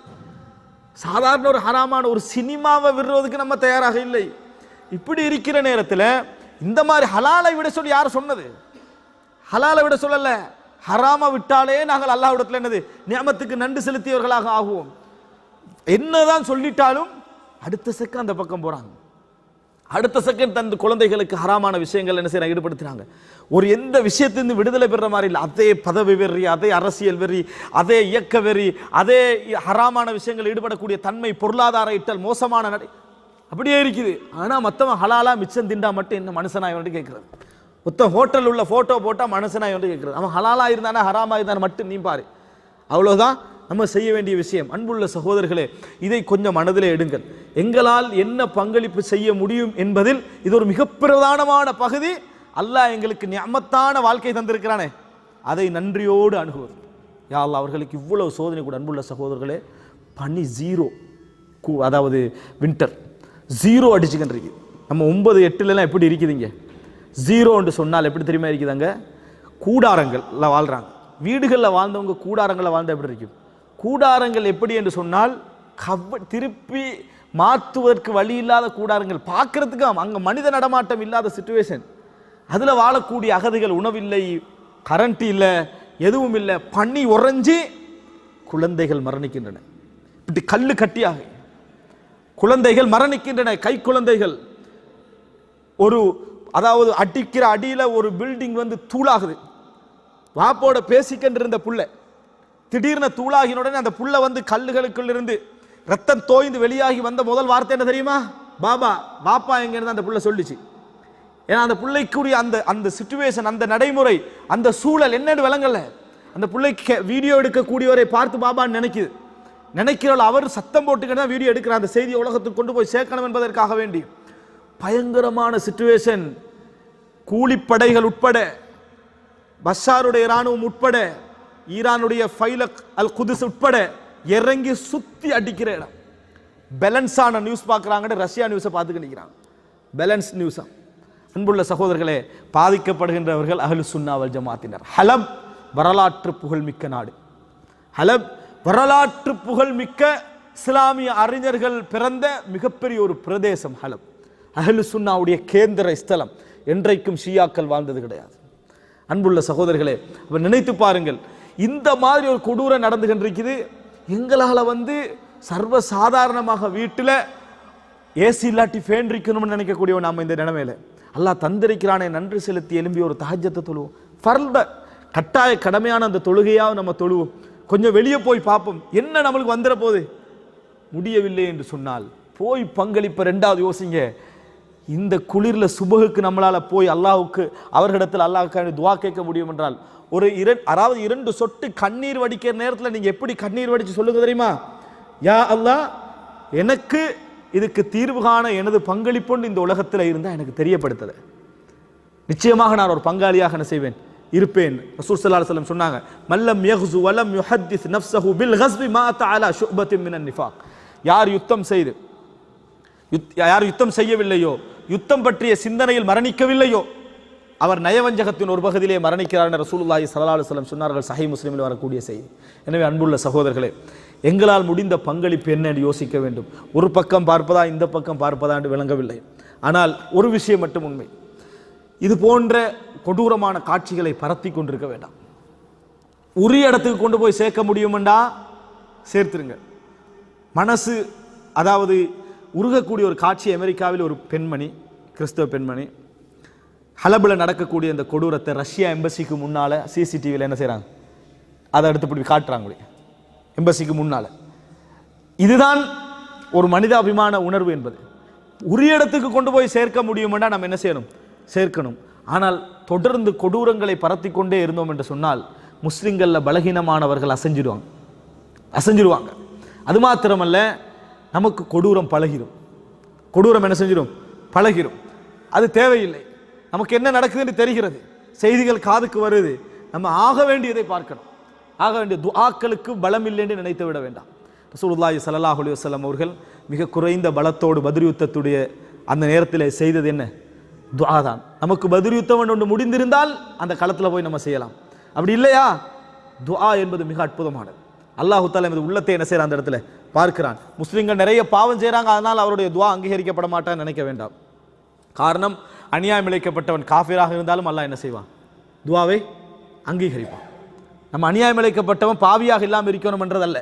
சாதாரண ஒரு ஹராமான ஒரு சினிமாவை விடுறதுக்கு நம்ம தயாராக இல்லை. இப்படி இருக்கிற நேரத்தில் இந்த மாதிரி ஹலாலை விட சொல்லி யார் சொன்னது? ஹலாலை விட சொல்லல, ஹராம விட்டாலே நாங்கள் அல்லாஹ்விடத்தில் என்னது நியமத்துக்கு நன்றி செலுத்தியவர்களாக ஆகுவோம். என்னதான் சொல்லிட்டாலும் அடுத்த செகண்ட் அந்த பக்கம் போறாங்க. அடுத்த செகண்ட் தன் குழந்தைகளுக்கு ஹராமான விஷயங்கள் என்ன செய்ய ஈடுபடுத்துறாங்க. ஒரு எந்த விஷயத்திலிருந்து விடுதலை பெற மாதிரி இல்லை. அதே பதவி வெறி, அதே அரசியல் வெறி, அதே இயக்க வெறி, அதே ஹராமான விஷயங்கள் ஈடுபடக்கூடிய தன்மை, பொருளாதார இட்டல், மோசமான நடை அப்படியே இருக்குது. ஆனால் மற்றவன் ஹலாலா மிச்சம் திண்டா மட்டும் என்ன மனுஷனாய் வந்து கேட்கறது. மொத்தம் ஹோட்டல் உள்ள போட்டோ போட்டால் மனுஷனாய் வந்து கேட்கறது. அவன் ஹலாலா இருந்தானா ஹராமா இருந்தானே மட்டும் நீ பாரு. அவ்வளோதான் நம்ம செய்ய வேண்டிய விஷயம். அன்புள்ள சகோதரர்களே, இதை கொஞ்சம் மனதிலே எடுங்கள். எங்களால் என்ன பங்களிப்பு செய்ய முடியும் என்பதில் இது ஒரு மிக பிரதானமான பகுதி. அல்லாஹ் எங்களுக்கு நியமத்தான வாழ்க்கை தந்திருக்கிறானே, அதை நன்றியோடு அணுகுவது. யா அல்லாஹ், அவர்களுக்கு இவ்வளவு சோதனை கூட. அன்புள்ள சகோதரர்களே, பனி 0, அதாவது வின்டர் 0 அடிச்சுக்கிட்டு நம்ம 9, 8 எப்படி இருக்குதுங்க? 0 என்று சொன்னால் எப்படி தெரியுமா இருக்குதாங்க? கூடாரங்கள்ல வாழ்றாங்க. வீடுகளில் வாழ்ந்தவங்க கூடாரங்களில் வாழ்ந்த எப்படி இருக்கும்? கூடாரங்கள் எப்படி என்று சொன்னால் திருப்பி மாற்றுவதற்கு வழி இல்லாத கூடாரங்கள், பார்க்கறதுக்கு அங்கே மனித நடமாட்டம் இல்லாத சிச்சுவேஷன். அதில் வாழக்கூடிய அகதிகள், உணவில்லை, கரண்ட் இல்லை, எதுவும் இல்லை, பனி உறைஞ்சி குழந்தைகள் மரணிக்கின்றன. இப்படி கல்லு கட்டியாக குழந்தைகள் மரணிக்கின்றன. கை குழந்தைகள். ஒரு அதாவது அடிக்கிற அடியில் ஒரு பில்டிங் வந்து தூளாகுது. வாப்போட பேசிக்கின்றிருந்த புள்ள திடீர்னு தூளாகினுடனே அந்த புள்ள வந்து கல்லுகளுக்குள் இருந்து ரத்தம் தோய்ந்து வெளியாகி வந்த முதல் வார்த்தை என்ன தெரியுமா? பாபா, பாப்பா எங்கன்னு அந்த புள்ள சொல்லிச்சு. ஏன்னா அந்த பிள்ளைக்குரிய அந்த அந்த சிச்சுவேஷன், அந்த நடைமுறை, அந்த சூழல் என்னன்னு விளங்கல. அந்த பிள்ளைக்கு வீடியோ எடுக்கக்கூடியவரை பார்த்து பாபான்னு நினைக்கிறவள் அவர் சத்தம் போட்டுக்கிட்டு தான் வீடியோ எடுக்கிற. அந்த செய்தியை உலகத்துக்கு கொண்டு போய் சேர்க்கணும் என்பதற்காக வேண்டி பயங்கரமான சிச்சுவேஷன். கூலிப்படைகள் உட்பட, பஷாருடைய இராணுவம் உட்பட, ஈரானுடைய ஃபைலக் அல் குதுஸ் உட்பட இறங்கி சுத்தி அடிக்கிற இடம். பேலன்ஸான நியூஸ் பார்க்குறாங்க, ரஷ்யா நியூஸை பார்த்துக்க நிற்கிறாங்க. பேலன்ஸ் நியூஸா? அன்புள்ள சகோதரர்களே, பாதிக்கப்படுகின்றவர்கள் அஹ்லு சுன்னா வல் ஜமாத்தினர். ஹலப் வரலாற்று புகழ்மிக்க நாடு. ஹலப் வரலாற்று புகழ்மிக்க இஸ்லாமிய அறிஞர்கள் பிறந்த மிகப்பெரிய ஒரு பிரதேசம் ஹலப். அஹ்லு சுன்னாவுடைய கேந்திர ஸ்தலம். என்றைக்கும் ஷியாக்கள் வாழ்ந்தது கிடையாது. அன்புள்ள சகோதரர்களே, அப்ப நினைத்து பாருங்கள், இந்த மாதிரி ஒரு கொடூரம் நடந்து கொண்டிருக்குது. எங்களால் வந்து சர்வ சாதாரணமாக வீட்டில் ஏசி இல்லாட்டி ஃபேன் இருக்கணும்னு நினைக்கக்கூடிய நாம் இந்த நிலைமையில அல்லாஹ் தந்திருக்கிறானே, நன்றி செலுத்தி எழும்பி ஒரு தஹஜ்ஜத்தை தொழுவோம். ஃபர்த கட்டாய கடமையான அந்த தொழுகையாவது நம்ம தொழுவோம். கொஞ்சம் வெளியே போய் பார்ப்போம், என்ன நம்மளுக்கு வந்துட போகுது. முடியவில்லை என்று சொன்னால் போய் பங்களிப்ப. ரெண்டாவது யோசிங்க, இந்த குளிரில் சுபகுக்கு நம்மளால் போய் அல்லாஹுக்கு அவர்களிடத்தில் அல்லாஹ்வுக்கு துவா கேட்க முடியும் என்றால், அதாவது 2 சொட்டு கண்ணீர் வடிக்கிற நேரத்தில் நீங்கள் எப்படி கண்ணீர் வடித்து சொல்லுங்க தெரியுமா? யா அல்லாஹ், எனக்கு இதுக்கு தீர்வு காண எனது பங்களிப்புன்னு இந்த உலகத்தில் இருந்தால் எனக்கு தெரியப்படுத்தது. நிச்சயமாக நான் ஒரு பங்காளியாக என்ன செய்வேன், இருப்பேன். ரசூல் ஸல்லல்லாஹு அலைஹி வஸல்லம் சொன்னாங்க, மல்லம் யக்ஸு வலம் யுஹத்திஸ் நஃப்ஸஹு பில் கஸ்பி மா தஅலா ஷுபத்தின் மினன் நிஃபாக். யார் யுத்தம் செய்யவில்லையோ, யுத்தம் பற்றிய சிந்தனையில் மரணிக்கவில்லையோ, அவர் நயவஞ்சகத்தின் ஒரு பகுதியிலே மரணிக்கிறார் என ரசூலுல்லாஹி ஸல்லல்லாஹு அலைஹி வஸல்லம் சொன்னார்கள். சஹீஹ் முஸ்லிமில் வரக்கூடிய செய்தி. எனவே அன்புள்ள சகோதரர்களே, எங்களால் முடிந்த பங்களிப்பு என்ன என்று யோசிக்க வேண்டும். ஒரு பக்கம் பார்ப்பதா இந்த பக்கம் பார்ப்பதா என்று விளங்கவில்லை. ஆனால் ஒரு விஷயம் மட்டும் உண்மை, இது போன்ற கொடூரமான காட்சிகளை பரத்தி கொண்டிருக்க வேண்டாம். உரிய இடத்துக்கு கொண்டு போய் சேர்க்க முடியுமெண்டா சேர்த்துருங்க. மனசு அதாவது உருகக்கூடிய ஒரு காட்சி. அமெரிக்காவில் ஒரு பெண்மணி, கிறிஸ்தவ பெண்மணி, ஹலபில் நடக்கக்கூடிய இந்த கொடூரத்தை ரஷ்யா எம்பசிக்கு முன்னால் சிசிடிவியில் என்ன செய்கிறாங்க, அதை எடுத்து இப்படி காட்டுறாங்க எம்பசிக்கு முன்னால். இதுதான் ஒரு மனிதாபிமான உணர்வு என்பது. உரிய இடத்துக்கு கொண்டு போய் சேர்க்க முடியுமெண்டா நம்ம என்ன செய்யணும், சேர்க்கணும். ஆனால் தொடர்ந்து கொடூரங்களை பரத்தி கொண்டே இருந்தோம் என்று சொன்னால் முஸ்லிம்களில் பலகீனமானவர்கள் அசைஞ்சிருவாங்க. அது மாத்திரமல்ல, நமக்கு கொடூரம் பழகிடும். கொடூரம் என்ன செஞ்சிடும், பழகிடும். அது தேவையில்லை. நமக்கு என்ன நடக்குதுன்னு தெரிகிறது, செய்திகள் காதுக்கு வருது. நம்ம ஆக வேண்டியதை பார்க்கணும். ஆக வேண்டிய துஆக்களுக்கு பலம் இல்லை என்று நினைத்து விட வேண்டாம். ரசூலுல்லாஹி ஸல்லல்லாஹு அலைஹி வஸல்லம் அவர்கள் மிக குறைந்த பலத்தோடு பத்ர் யுத்தத்துடைய அந்த நேரத்தில் செய்தது என்ன, துஆ தான். நமக்கு பத்ர் யுத்தம் ஒன்று முடிந்திருந்தால் அந்த களத்தில் போய் நம்ம செய்யலாம். அப்படி இல்லையா, துஆ என்பது மிக அற்புதமானது. அல்லாஹு தஆலா இந்த உள்ளத்தை என்ன செய்யறான், அந்த இடத்துல பார்க்கிறான். முஸ்லிம்கள் நிறைய பாவம் செய்கிறாங்க, அதனால் அவருடைய துஆ அங்கீகரிக்கப்பட மாட்டான்னு நினைக்க வேண்டாம். காரணம், அநியாயம் இழைக்கப்பட்டவன் காஃபிராக இருந்தாலும் அல்லாஹ் என்ன செய்வான், துஆவை அங்கீகரிப்பான். நம்ம அநியாயம் இழைக்கப்பட்டவன் பாவியாக இல்லாமல் இருக்கணும் என்றதல்ல.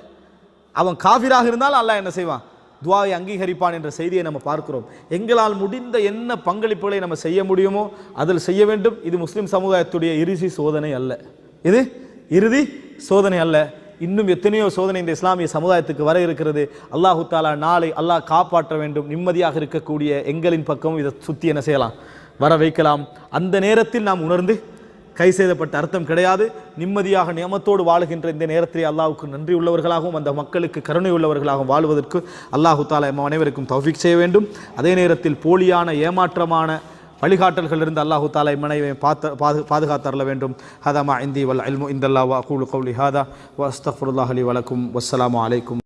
அவன் காஃபிராக இருந்தால் அல்லாஹ் என்ன செய்வான், துவாவை அங்கீகரிப்பான் என்ற செய்தியை நம்ம பார்க்கிறோம். எங்களால் முடிந்த என்ன பங்களிப்புகளை நம்ம செய்ய முடியுமோ அதில் செய்ய வேண்டும். இது முஸ்லிம் சமுதாயத்துடைய இறுதி சோதனை அல்ல, இது இறுதி சோதனை அல்ல. இன்னும் எத்தனையோ சோதனை இந்த இஸ்லாமிய சமுதாயத்துக்கு வர இருக்கிறது. அல்லாஹு தாலா நாளை அல்லாஹ் காப்பாற்ற வேண்டும். நிம்மதியாக இருக்கக்கூடிய எங்களின் பக்கமும் இதை சுற்றி என்ன செய்யலாம், வர வைக்கலாம். அந்த நேரத்தில் நாம் உணர்ந்து கை செய்தப்பட்ட அர்த்தம் கிடையாது. நிம்மதியாக நியமத்தோடு வாழுகின்ற இந்த நேரத்திலே அல்லாஹ்வுக்கு நன்றி உள்ளவர்களாகவும் அந்த மக்களுக்கு கருணை உள்ளவர்களாகவும் வாழ்வதற்கு அல்லாஹு தாலா எம் அனைவருக்கும் தௌஃபீக் செய்ய வேண்டும். அதே நேரத்தில் போலியான ஏமாற்றமான வழிகாட்டல்களிலிருந்து அல்லாஹு தாலா இம்மனைவை பாதுகாத்தரல வேண்டும். ஹதா மா இந்தி வல் இல்மு இந்தல்லாஹ் வ அகூலு கௌலி ஹாதா வ அஸ்தக்ஃபிருல்லாஹ் லி வ லக்கும். வஸ்ஸலாமு அலைக்கும்.